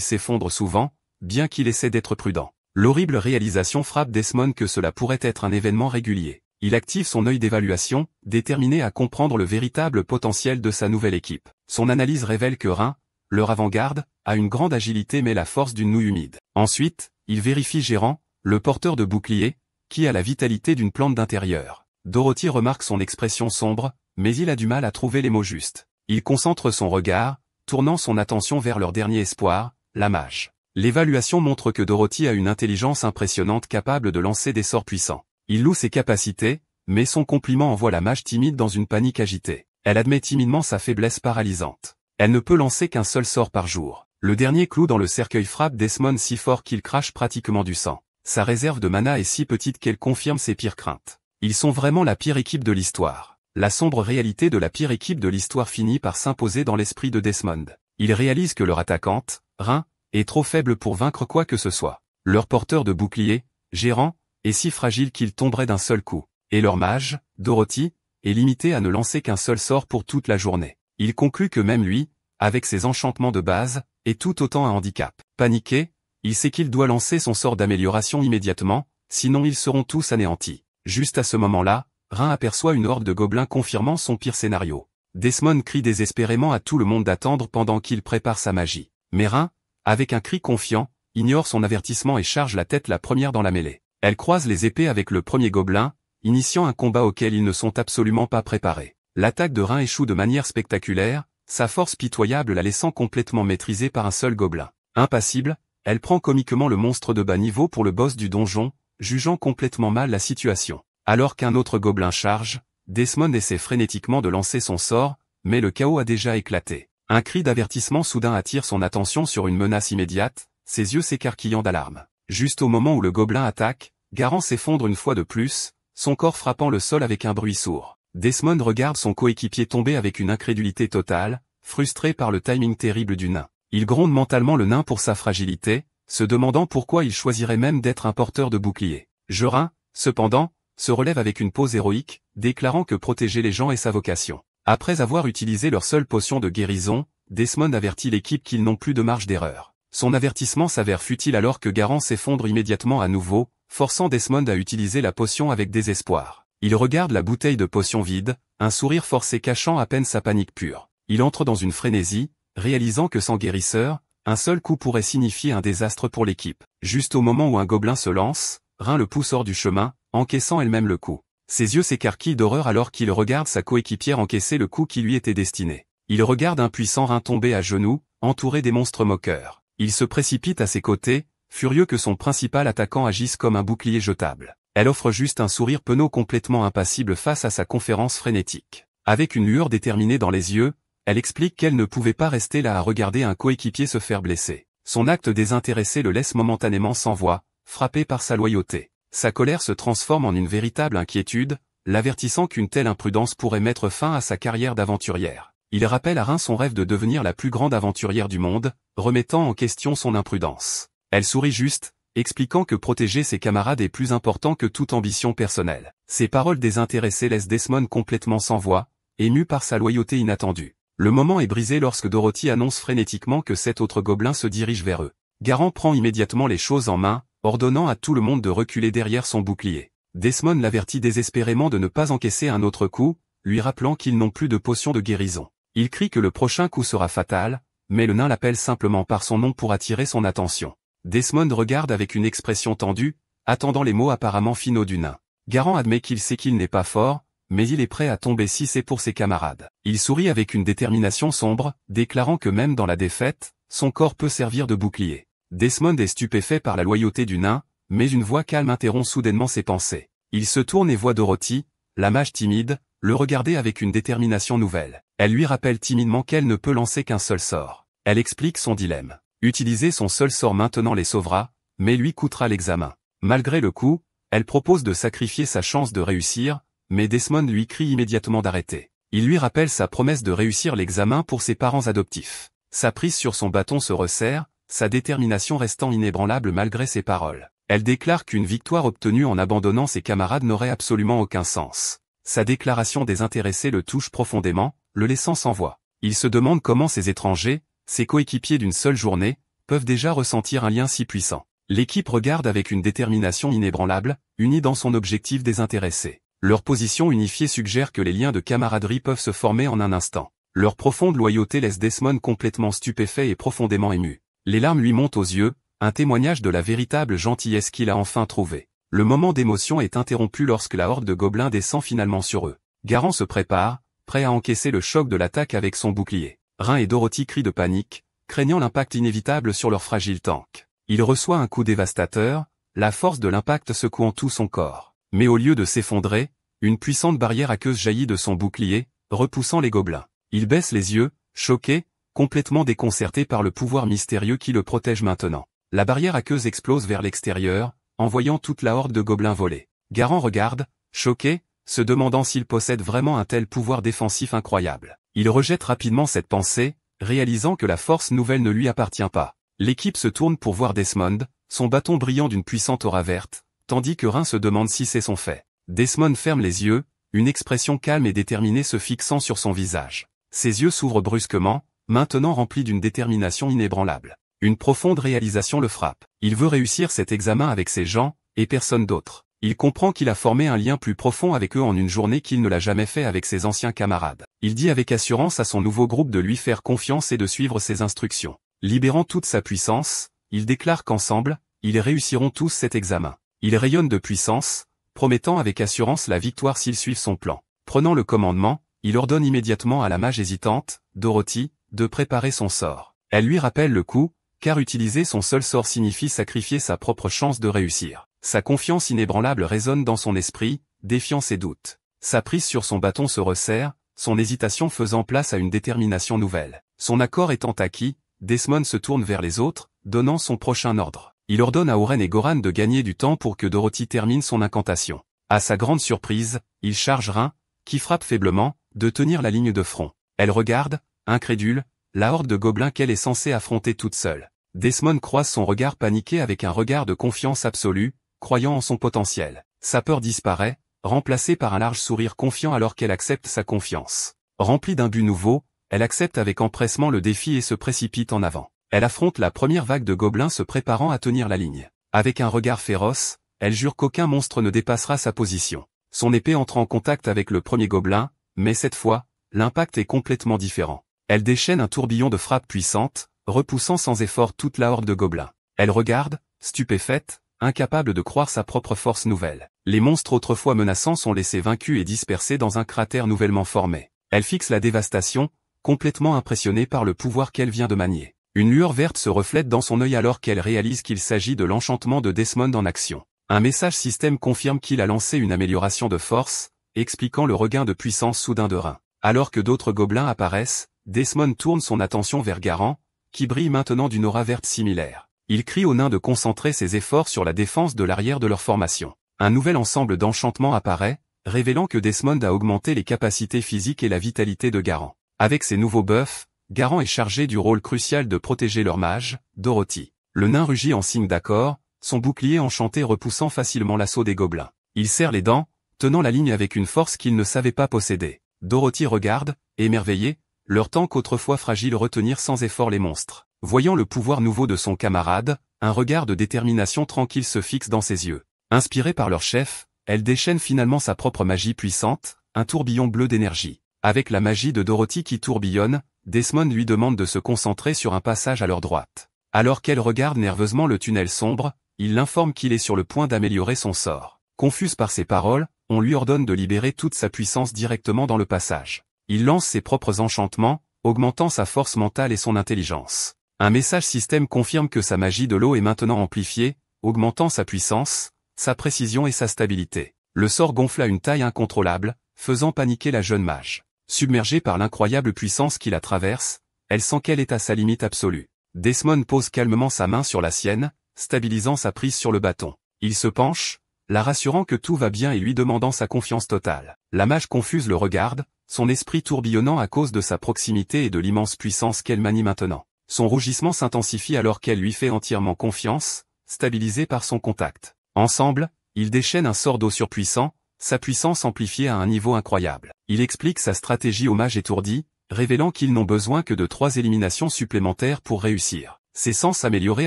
s'effondre souvent, bien qu'il essaie d'être prudent. L'horrible réalisation frappe Desmond que cela pourrait être un événement régulier. Il active son œil d'évaluation, déterminé à comprendre le véritable potentiel de sa nouvelle équipe. Son analyse révèle que Rhin, leur avant-garde, a une grande agilité mais la force d'une nouille humide. Ensuite, il vérifie Gérant, le porteur de bouclier, qui a la vitalité d'une plante d'intérieur. Dorothy remarque son expression sombre, mais il a du mal à trouver les mots justes. Il concentre son regard, tournant son attention vers leur dernier espoir, la mage. L'évaluation montre que Dorothy a une intelligence impressionnante capable de lancer des sorts puissants. Il loue ses capacités, mais son compliment envoie la mage timide dans une panique agitée. Elle admet timidement sa faiblesse paralysante. Elle ne peut lancer qu'un seul sort par jour. Le dernier clou dans le cercueil frappe Desmond si fort qu'il crache pratiquement du sang. Sa réserve de mana est si petite qu'elle confirme ses pires craintes. Ils sont vraiment la pire équipe de l'histoire. La sombre réalité de la pire équipe de l'histoire finit par s'imposer dans l'esprit de Desmond. Il réalise que leur attaquante, Rhin, est trop faible pour vaincre quoi que ce soit. Leur porteur de bouclier, Gérant, est si fragile qu'il tomberait d'un seul coup. Et leur mage, Dorothy, est limitée à ne lancer qu'un seul sort pour toute la journée. Il conclut que même lui, avec ses enchantements de base, est tout autant un handicap. Paniqué, il sait qu'il doit lancer son sort d'amélioration immédiatement, sinon ils seront tous anéantis. Juste à ce moment-là, Rhin aperçoit une horde de gobelins confirmant son pire scénario. Desmond crie désespérément à tout le monde d'attendre pendant qu'il prépare sa magie. Mais Rhin, avec un cri confiant, ignore son avertissement et charge la tête la première dans la mêlée. Elle croise les épées avec le premier gobelin, initiant un combat auquel ils ne sont absolument pas préparés. L'attaque de Rhin échoue de manière spectaculaire, sa force pitoyable la laissant complètement maîtrisée par un seul gobelin. Impassible, elle prend comiquement le monstre de bas niveau pour le boss du donjon, jugeant complètement mal la situation. Alors qu'un autre gobelin charge, Desmond essaie frénétiquement de lancer son sort, mais le chaos a déjà éclaté. Un cri d'avertissement soudain attire son attention sur une menace immédiate, ses yeux s'écarquillant d'alarme. Juste au moment où le gobelin attaque, Garant s'effondre une fois de plus, son corps frappant le sol avec un bruit sourd. Desmond regarde son coéquipier tomber avec une incrédulité totale, frustré par le timing terrible du nain. Il gronde mentalement le nain pour sa fragilité, se demandant pourquoi il choisirait même d'être un porteur de bouclier. Gerin, cependant, se relève avec une pose héroïque, déclarant que protéger les gens est sa vocation. Après avoir utilisé leur seule potion de guérison, Desmond avertit l'équipe qu'ils n'ont plus de marge d'erreur. Son avertissement s'avère futile alors que Garant s'effondre immédiatement à nouveau, forçant Desmond à utiliser la potion avec désespoir. Il regarde la bouteille de potion vide, un sourire forcé cachant à peine sa panique pure. Il entre dans une frénésie, réalisant que sans guérisseur, un seul coup pourrait signifier un désastre pour l'équipe. Juste au moment où un gobelin se lance, Rhin le pousse hors du chemin, encaissant elle-même le coup. Ses yeux s'écarquillent d'horreur alors qu'il regarde sa coéquipière encaisser le coup qui lui était destiné. Il regarde un puissant Rhin tomber à genoux, entouré des monstres moqueurs. Il se précipite à ses côtés, furieux que son principal attaquant agisse comme un bouclier jetable. Elle offre juste un sourire penaud complètement impassible face à sa conférence frénétique. Avec une lueur déterminée dans les yeux, elle explique qu'elle ne pouvait pas rester là à regarder un coéquipier se faire blesser. Son acte désintéressé le laisse momentanément sans voix, frappé par sa loyauté. Sa colère se transforme en une véritable inquiétude, l'avertissant qu'une telle imprudence pourrait mettre fin à sa carrière d'aventurière. Il rappelle à Rhin son rêve de devenir la plus grande aventurière du monde, remettant en question son imprudence. Elle sourit juste, expliquant que protéger ses camarades est plus important que toute ambition personnelle. Ces paroles désintéressées laissent Desmond complètement sans voix, ému par sa loyauté inattendue. Le moment est brisé lorsque Dorothy annonce frénétiquement que 7 autres gobelins se dirigent vers eux. Garant prend immédiatement les choses en main, ordonnant à tout le monde de reculer derrière son bouclier. Desmond l'avertit désespérément de ne pas encaisser un autre coup, lui rappelant qu'ils n'ont plus de potion de guérison. Il crie que le prochain coup sera fatal, mais le nain l'appelle simplement par son nom pour attirer son attention. Desmond regarde avec une expression tendue, attendant les mots apparemment finaux du nain. Garant admet qu'il sait qu'il n'est pas fort, mais il est prêt à tomber si c'est pour ses camarades. Il sourit avec une détermination sombre, déclarant que même dans la défaite, son corps peut servir de bouclier. Desmond est stupéfait par la loyauté du nain, mais une voix calme interrompt soudainement ses pensées. Il se tourne et voit Dorothy, la mage timide, le regarder avec une détermination nouvelle. Elle lui rappelle timidement qu'elle ne peut lancer qu'un seul sort. Elle explique son dilemme. Utiliser son seul sort maintenant les sauvera, mais lui coûtera l'examen. Malgré le coup, elle propose de sacrifier sa chance de réussir, mais Desmond lui crie immédiatement d'arrêter. Il lui rappelle sa promesse de réussir l'examen pour ses parents adoptifs. Sa prise sur son bâton se resserre, sa détermination restant inébranlable malgré ses paroles. Elle déclare qu'une victoire obtenue en abandonnant ses camarades n'aurait absolument aucun sens. Sa déclaration désintéressée le touche profondément, le laissant sans voix. Il se demande comment ces étrangers, ses coéquipiers d'une seule journée, peuvent déjà ressentir un lien si puissant. L'équipe regarde avec une détermination inébranlable, unie dans son objectif désintéressé. Leur position unifiée suggère que les liens de camaraderie peuvent se former en un instant. Leur profonde loyauté laisse Desmond complètement stupéfait et profondément ému. Les larmes lui montent aux yeux, un témoignage de la véritable gentillesse qu'il a enfin trouvée. Le moment d'émotion est interrompu lorsque la horde de gobelins descend finalement sur eux. Garand se prépare, prêt à encaisser le choc de l'attaque avec son bouclier. Rin et Dorothy crient de panique, craignant l'impact inévitable sur leur fragile tank. Il reçoit un coup dévastateur, la force de l'impact secouant tout son corps. Mais au lieu de s'effondrer, une puissante barrière aqueuse jaillit de son bouclier, repoussant les gobelins. Il baisse les yeux, choqué, complètement déconcerté par le pouvoir mystérieux qui le protège maintenant. La barrière aqueuse explose vers l'extérieur, envoyant toute la horde de gobelins voler. Garand regarde, choqué, se demandant s'il possède vraiment un tel pouvoir défensif incroyable. Il rejette rapidement cette pensée, réalisant que la force nouvelle ne lui appartient pas. L'équipe se tourne pour voir Desmond, son bâton brillant d'une puissante aura verte, tandis que Rin se demande si c'est son fait. Desmond ferme les yeux, une expression calme et déterminée se fixant sur son visage. Ses yeux s'ouvrent brusquement, maintenant remplis d'une détermination inébranlable. Une profonde réalisation le frappe. Il veut réussir cet examen avec ses gens, et personne d'autre. Il comprend qu'il a formé un lien plus profond avec eux en une journée qu'il ne l'a jamais fait avec ses anciens camarades. Il dit avec assurance à son nouveau groupe de lui faire confiance et de suivre ses instructions. Libérant toute sa puissance, il déclare qu'ensemble, ils réussiront tous cet examen. Il rayonne de puissance, promettant avec assurance la victoire s'ils suivent son plan. Prenant le commandement, il ordonne immédiatement à la mage hésitante, Dorothy, de préparer son sort. Elle lui rappelle le coup, car utiliser son seul sort signifie sacrifier sa propre chance de réussir. Sa confiance inébranlable résonne dans son esprit, défiant ses doutes. Sa prise sur son bâton se resserre, son hésitation faisant place à une détermination nouvelle. Son accord étant acquis, Desmond se tourne vers les autres, donnant son prochain ordre. Il ordonne à Oren et Goran de gagner du temps pour que Dorothy termine son incantation. À sa grande surprise, il charge Rin, qui frappe faiblement, de tenir la ligne de front. Elle regarde, incrédule, la horde de gobelins qu'elle est censée affronter toute seule. Desmond croise son regard paniqué avec un regard de confiance absolue, croyant en son potentiel. Sa peur disparaît, remplacée par un large sourire confiant alors qu'elle accepte sa confiance. Remplie d'un but nouveau, elle accepte avec empressement le défi et se précipite en avant. Elle affronte la première vague de gobelins se préparant à tenir la ligne. Avec un regard féroce, elle jure qu'aucun monstre ne dépassera sa position. Son épée entre en contact avec le premier gobelin, mais cette fois, l'impact est complètement différent. Elle déchaîne un tourbillon de frappes puissantes, repoussant sans effort toute la horde de gobelins. Elle regarde, stupéfaite, incapable de croire sa propre force nouvelle. Les monstres autrefois menaçants sont laissés vaincus et dispersés dans un cratère nouvellement formé. Elle fixe la dévastation, complètement impressionnée par le pouvoir qu'elle vient de manier. Une lueur verte se reflète dans son œil alors qu'elle réalise qu'il s'agit de l'enchantement de Desmond en action. Un message système confirme qu'il a lancé une amélioration de force, expliquant le regain de puissance soudain de Rin. Alors que d'autres gobelins apparaissent, Desmond tourne son attention vers Garand, qui brille maintenant d'une aura verte similaire. Il crie aux nains de concentrer ses efforts sur la défense de l'arrière de leur formation. Un nouvel ensemble d'enchantements apparaît, révélant que Desmond a augmenté les capacités physiques et la vitalité de Garand. Avec ses nouveaux buffs, Garand est chargé du rôle crucial de protéger leur mage, Dorothy. Le nain rugit en signe d'accord, son bouclier enchanté repoussant facilement l'assaut des gobelins. Il serre les dents, tenant la ligne avec une force qu'il ne savait pas posséder. Dorothy regarde, émerveillée, leur tank autrefois fragile retenir sans effort les monstres. Voyant le pouvoir nouveau de son camarade, un regard de détermination tranquille se fixe dans ses yeux. Inspirée par leur chef, elle déchaîne finalement sa propre magie puissante, un tourbillon bleu d'énergie. Avec la magie de Dorothy qui tourbillonne, Desmond lui demande de se concentrer sur un passage à leur droite. Alors qu'elle regarde nerveusement le tunnel sombre, il l'informe qu'il est sur le point d'améliorer son sort. Confuse par ces paroles, on lui ordonne de libérer toute sa puissance directement dans le passage. Il lance ses propres enchantements, augmentant sa force mentale et son intelligence. Un message système confirme que sa magie de l'eau est maintenant amplifiée, augmentant sa puissance, sa précision et sa stabilité. Le sort gonfle à une taille incontrôlable, faisant paniquer la jeune mage. Submergée par l'incroyable puissance qui la traverse, elle sent qu'elle est à sa limite absolue. Desmond pose calmement sa main sur la sienne, stabilisant sa prise sur le bâton. Il se penche, la rassurant que tout va bien et lui demandant sa confiance totale. La mage confuse le regarde, son esprit tourbillonnant à cause de sa proximité et de l'immense puissance qu'elle manie maintenant. Son rougissement s'intensifie alors qu'elle lui fait entièrement confiance, stabilisée par son contact. Ensemble, ils déchaînent un sort d'eau surpuissant, sa puissance amplifiée à un niveau incroyable. Il explique sa stratégie au mage étourdi, révélant qu'ils n'ont besoin que de 3 éliminations supplémentaires pour réussir. Ses sens améliorés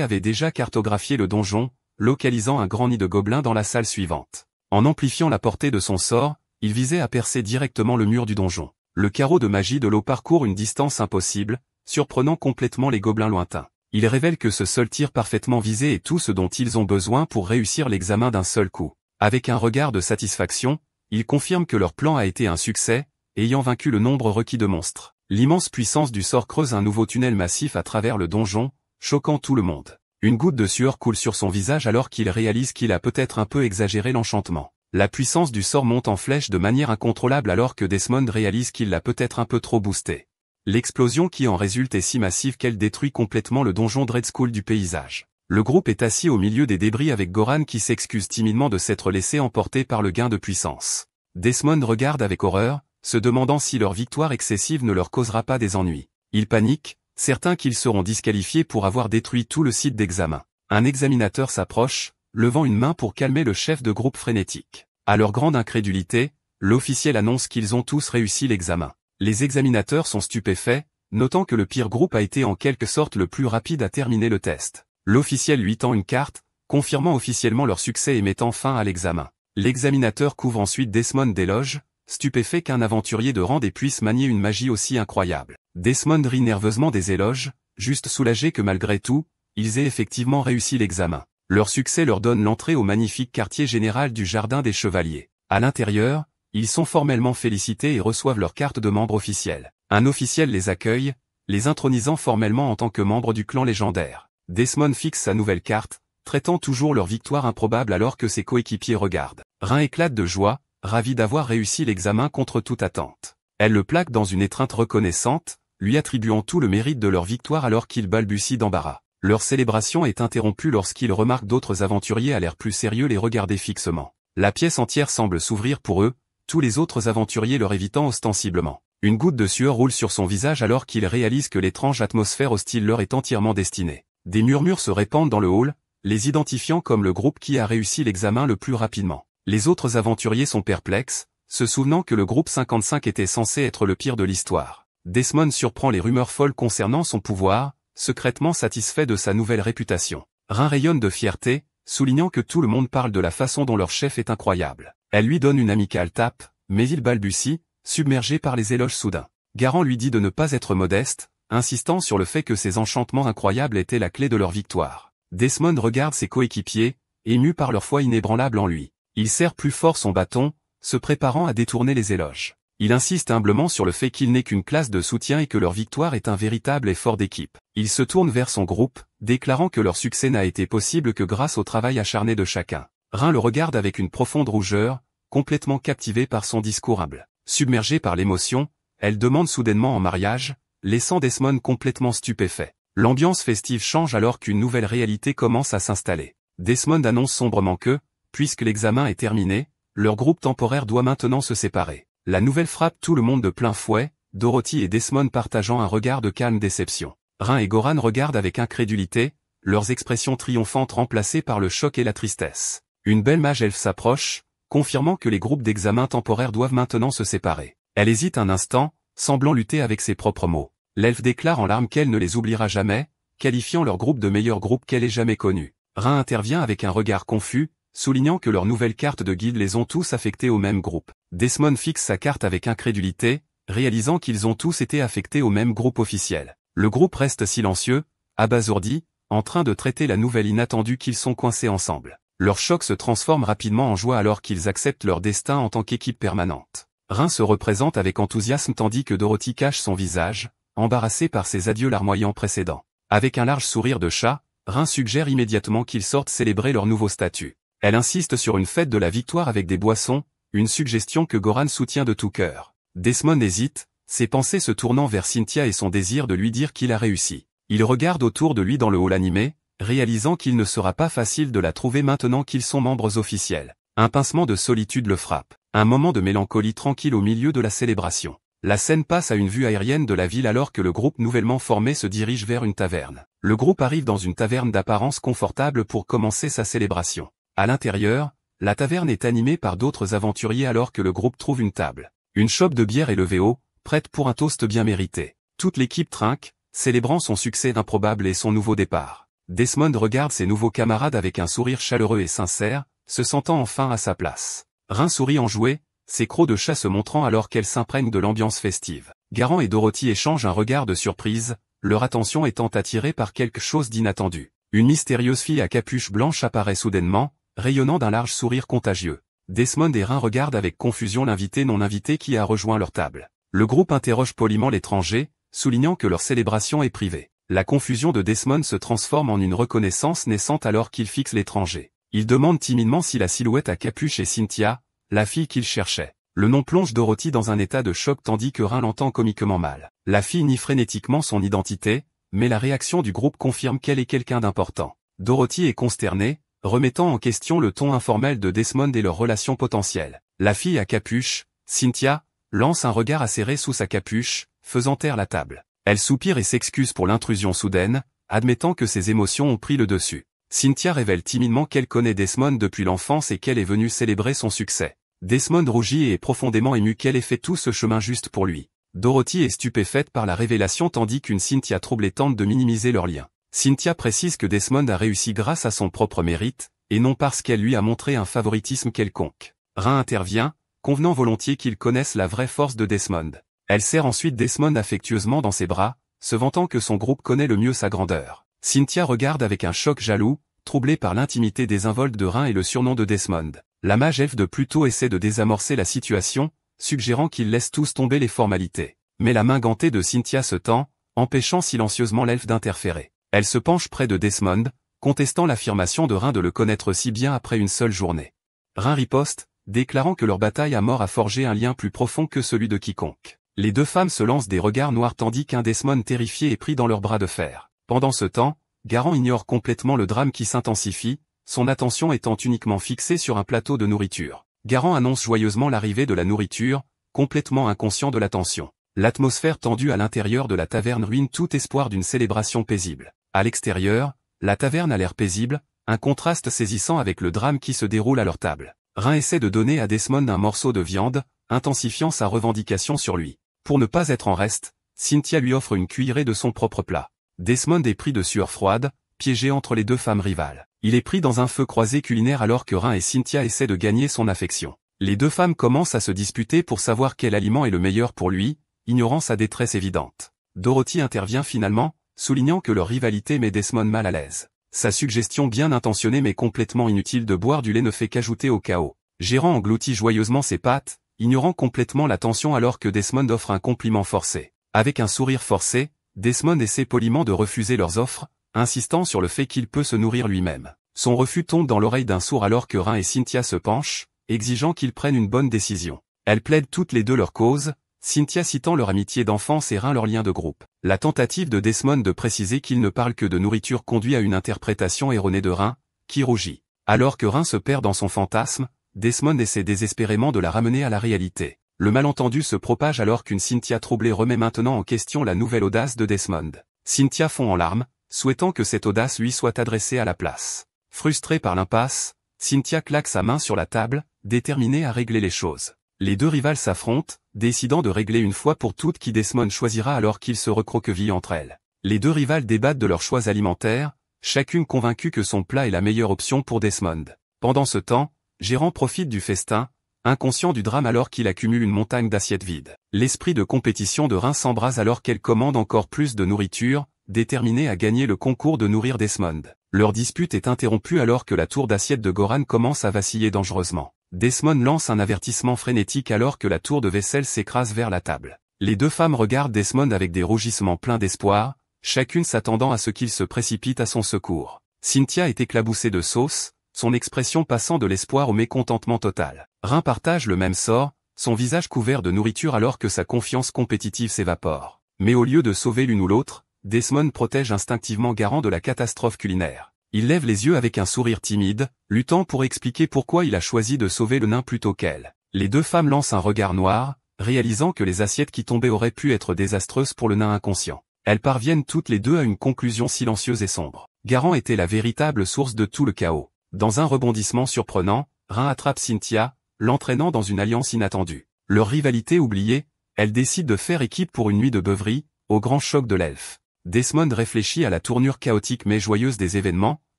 avaient déjà cartographié le donjon, localisant un grand nid de gobelins dans la salle suivante. En amplifiant la portée de son sort, il visait à percer directement le mur du donjon. Le carreau de magie de l'eau parcourt une distance impossible, surprenant complètement les gobelins lointains. Il révèle que ce seul tir parfaitement visé est tout ce dont ils ont besoin pour réussir l'examen d'un seul coup. Avec un regard de satisfaction, il confirme que leur plan a été un succès, ayant vaincu le nombre requis de monstres. L'immense puissance du sort creuse un nouveau tunnel massif à travers le donjon, choquant tout le monde. Une goutte de sueur coule sur son visage alors qu'il réalise qu'il a peut-être un peu exagéré l'enchantement. La puissance du sort monte en flèche de manière incontrôlable alors que Desmond réalise qu'il l'a peut-être un peu trop boosté. L'explosion qui en résulte est si massive qu'elle détruit complètement le donjon Dreadskull du paysage. Le groupe est assis au milieu des débris avec Goran qui s'excuse timidement de s'être laissé emporter par le gain de puissance. Desmond regarde avec horreur, se demandant si leur victoire excessive ne leur causera pas des ennuis. Il panique, certain qu'ils seront disqualifiés pour avoir détruit tout le site d'examen. Un examinateur s'approche, levant une main pour calmer le chef de groupe frénétique. À leur grande incrédulité, l'officiel annonce qu'ils ont tous réussi l'examen. Les examinateurs sont stupéfaits, notant que le pire groupe a été en quelque sorte le plus rapide à terminer le test. L'officiel lui tend une carte, confirmant officiellement leur succès et mettant fin à l'examen. L'examinateur couvre ensuite Desmond d'éloges, stupéfait qu'un aventurier de rang D puisse manier une magie aussi incroyable. Desmond rit nerveusement des éloges, juste soulagé que malgré tout, ils aient effectivement réussi l'examen. Leur succès leur donne l'entrée au magnifique quartier général du Jardin des Chevaliers. À l'intérieur, ils sont formellement félicités et reçoivent leur carte de membre officiel. Un officiel les accueille, les intronisant formellement en tant que membres du clan légendaire. Desmond fixe sa nouvelle carte, traitant toujours leur victoire improbable alors que ses coéquipiers regardent. Rin éclate de joie, ravi d'avoir réussi l'examen contre toute attente. Elle le plaque dans une étreinte reconnaissante, lui attribuant tout le mérite de leur victoire alors qu'il balbutie d'embarras. Leur célébration est interrompue lorsqu'ils remarquent d'autres aventuriers à l'air plus sérieux les regarder fixement. La pièce entière semble s'ouvrir pour eux, tous les autres aventuriers leur évitant ostensiblement. Une goutte de sueur roule sur son visage alors qu'il réalise que l'étrange atmosphère hostile leur est entièrement destinée. Des murmures se répandent dans le hall, les identifiant comme le groupe qui a réussi l'examen le plus rapidement. Les autres aventuriers sont perplexes, se souvenant que le groupe 55 était censé être le pire de l'histoire. Desmond surprend les rumeurs folles concernant son pouvoir, secrètement satisfait de sa nouvelle réputation. Rin rayonne de fierté, soulignant que tout le monde parle de la façon dont leur chef est incroyable. Elle lui donne une amicale tape, mais il balbutie, submergé par les éloges soudains. Garan lui dit de ne pas être modeste, insistant sur le fait que ces enchantements incroyables étaient la clé de leur victoire. Desmond regarde ses coéquipiers, ému par leur foi inébranlable en lui. Il serre plus fort son bâton, se préparant à détourner les éloges. Il insiste humblement sur le fait qu'il n'est qu'une classe de soutien et que leur victoire est un véritable effort d'équipe. Il se tourne vers son groupe, déclarant que leur succès n'a été possible que grâce au travail acharné de chacun. Rin le regarde avec une profonde rougeur, complètement captivée par son discours humble. Submergée par l'émotion, elle demande soudainement en mariage, laissant Desmond complètement stupéfait. L'ambiance festive change alors qu'une nouvelle réalité commence à s'installer. Desmond annonce sombrement que, puisque l'examen est terminé, leur groupe temporaire doit maintenant se séparer. La nouvelle frappe tout le monde de plein fouet, Dorothy et Desmond partageant un regard de calme déception. Rin et Goran regardent avec incrédulité, leurs expressions triomphantes remplacées par le choc et la tristesse. Une belle mage elfe s'approche, confirmant que les groupes d'examen temporaires doivent maintenant se séparer. Elle hésite un instant, semblant lutter avec ses propres mots. L'elfe déclare en larmes qu'elle ne les oubliera jamais, qualifiant leur groupe de meilleur groupe qu'elle ait jamais connu. Rin intervient avec un regard confus, soulignant que leurs nouvelles cartes de guide les ont tous affectés au même groupe. Desmond fixe sa carte avec incrédulité, réalisant qu'ils ont tous été affectés au même groupe officiel. Le groupe reste silencieux, abasourdi, en train de traiter la nouvelle inattendue qu'ils sont coincés ensemble. Leur choc se transforme rapidement en joie alors qu'ils acceptent leur destin en tant qu'équipe permanente. Rin se représente avec enthousiasme tandis que Dorothy cache son visage, embarrassée par ses adieux larmoyants précédents. Avec un large sourire de chat, Rin suggère immédiatement qu'ils sortent célébrer leur nouveau statut. Elle insiste sur une fête de la victoire avec des boissons, une suggestion que Goran soutient de tout cœur. Desmond hésite, ses pensées se tournant vers Cynthia et son désir de lui dire qu'il a réussi. Il regarde autour de lui dans le hall animé, réalisant qu'il ne sera pas facile de la trouver maintenant qu'ils sont membres officiels. Un pincement de solitude le frappe. Un moment de mélancolie tranquille au milieu de la célébration. La scène passe à une vue aérienne de la ville alors que le groupe nouvellement formé se dirige vers une taverne. Le groupe arrive dans une taverne d'apparence confortable pour commencer sa célébration. À l'intérieur, la taverne est animée par d'autres aventuriers alors que le groupe trouve une table. Une chope de bière est levée haut, prête pour un toast bien mérité. Toute l'équipe trinque, célébrant son succès improbable et son nouveau départ. Desmond regarde ses nouveaux camarades avec un sourire chaleureux et sincère, se sentant enfin à sa place. Rin sourit enjoué, ses crocs de chat se montrant alors qu'elle s'imprègne de l'ambiance festive. Garant et Dorothy échangent un regard de surprise, leur attention étant attirée par quelque chose d'inattendu. Une mystérieuse fille à capuche blanche apparaît soudainement, rayonnant d'un large sourire contagieux. Desmond et Rin regardent avec confusion l'invité non invité qui a rejoint leur table. Le groupe interroge poliment l'étranger, soulignant que leur célébration est privée. La confusion de Desmond se transforme en une reconnaissance naissante alors qu'il fixe l'étranger. Il demande timidement si la silhouette à capuche est Cynthia, la fille qu'il cherchait. Le nom plonge Dorothy dans un état de choc tandis que Rin l'entend comiquement mal. La fille nie frénétiquement son identité, mais la réaction du groupe confirme qu'elle est quelqu'un d'important. Dorothy est consternée, remettant en question le ton informel de Desmond et leur relation potentielle. La fille à capuche, Cynthia, lance un regard acéré sous sa capuche, faisant taire la table. Elle soupire et s'excuse pour l'intrusion soudaine, admettant que ses émotions ont pris le dessus. Cynthia révèle timidement qu'elle connaît Desmond depuis l'enfance et qu'elle est venue célébrer son succès. Desmond rougit et est profondément ému qu'elle ait fait tout ce chemin juste pour lui. Dorothy est stupéfaite par la révélation tandis qu'une Cynthia troublée tente de minimiser leur lien. Cynthia précise que Desmond a réussi grâce à son propre mérite, et non parce qu'elle lui a montré un favoritisme quelconque. Rin intervient, convenant volontiers qu'ils connaissent la vraie force de Desmond. Elle serre ensuite Desmond affectueusement dans ses bras, se vantant que son groupe connaît le mieux sa grandeur. Cynthia regarde avec un choc jaloux, troublée par l'intimité désinvolte de Rin et le surnom de Desmond. La mage elfe de Pluto essaie de désamorcer la situation, suggérant qu'ils laissent tous tomber les formalités. Mais la main gantée de Cynthia se tend, empêchant silencieusement l'elfe d'interférer. Elle se penche près de Desmond, contestant l'affirmation de Rin de le connaître si bien après une seule journée. Rin riposte, déclarant que leur bataille à mort a forgé un lien plus profond que celui de quiconque. Les deux femmes se lancent des regards noirs tandis qu'un Desmond terrifié est pris dans leurs bras de fer. Pendant ce temps, Garant ignore complètement le drame qui s'intensifie, son attention étant uniquement fixée sur un plateau de nourriture. Garant annonce joyeusement l'arrivée de la nourriture, complètement inconscient de la tension. L'atmosphère tendue à l'intérieur de la taverne ruine tout espoir d'une célébration paisible. À l'extérieur, la taverne a l'air paisible, un contraste saisissant avec le drame qui se déroule à leur table. Rin essaie de donner à Desmond un morceau de viande, intensifiant sa revendication sur lui. Pour ne pas être en reste, Cynthia lui offre une cuillerée de son propre plat. Desmond est pris de sueur froide, piégé entre les deux femmes rivales. Il est pris dans un feu croisé culinaire alors que Rin et Cynthia essaient de gagner son affection. Les deux femmes commencent à se disputer pour savoir quel aliment est le meilleur pour lui, ignorant sa détresse évidente. Dorothy intervient finalement, soulignant que leur rivalité met Desmond mal à l'aise. Sa suggestion bien intentionnée mais complètement inutile de boire du lait ne fait qu'ajouter au chaos. Gérant engloutit joyeusement ses pâtes, ignorant complètement la tension alors que Desmond offre un compliment forcé. Avec un sourire forcé, Desmond essaie poliment de refuser leurs offres, insistant sur le fait qu'il peut se nourrir lui-même. Son refus tombe dans l'oreille d'un sourd alors que Rin et Cynthia se penchent, exigeant qu'ils prennent une bonne décision. Elles plaident toutes les deux leur cause, Cynthia citant leur amitié d'enfance et Rin leur lien de groupe. La tentative de Desmond de préciser qu'il ne parle que de nourriture conduit à une interprétation erronée de Rin, qui rougit. Alors que Rin se perd dans son fantasme, Desmond essaie désespérément de la ramener à la réalité. Le malentendu se propage alors qu'une Cynthia troublée remet maintenant en question la nouvelle audace de Desmond. Cynthia fond en larmes, souhaitant que cette audace lui soit adressée à la place. Frustrée par l'impasse, Cynthia claque sa main sur la table, déterminée à régler les choses. Les deux rivales s'affrontent, décidant de régler une fois pour toutes qui Desmond choisira alors qu'ils se recroquevillent entre elles. Les deux rivales débattent de leurs choix alimentaires, chacune convaincue que son plat est la meilleure option pour Desmond. Pendant ce temps, Gérant profite du festin, inconscient du drame alors qu'il accumule une montagne d'assiettes vides. L'esprit de compétition de Rin s'embrase alors qu'elle commande encore plus de nourriture, déterminée à gagner le concours de nourrir Desmond. Leur dispute est interrompue alors que la tour d'assiette de Goran commence à vaciller dangereusement. Desmond lance un avertissement frénétique alors que la tour de vaisselle s'écrase vers la table. Les deux femmes regardent Desmond avec des rougissements pleins d'espoir, chacune s'attendant à ce qu'il se précipite à son secours. Cynthia est éclaboussée de sauce, son expression passant de l'espoir au mécontentement total. Rin partage le même sort, son visage couvert de nourriture alors que sa confiance compétitive s'évapore. Mais au lieu de sauver l'une ou l'autre, Desmond protège instinctivement Garant de la catastrophe culinaire. Il lève les yeux avec un sourire timide, luttant pour expliquer pourquoi il a choisi de sauver le nain plutôt qu'elle. Les deux femmes lancent un regard noir, réalisant que les assiettes qui tombaient auraient pu être désastreuses pour le nain inconscient. Elles parviennent toutes les deux à une conclusion silencieuse et sombre. Garant était la véritable source de tout le chaos. Dans un rebondissement surprenant, Rin attrape Cynthia, l'entraînant dans une alliance inattendue. Leur rivalité oubliée, Elle décide de faire équipe pour une nuit de beuverie, au grand choc de l'elfe. Desmond réfléchit à la tournure chaotique mais joyeuse des événements,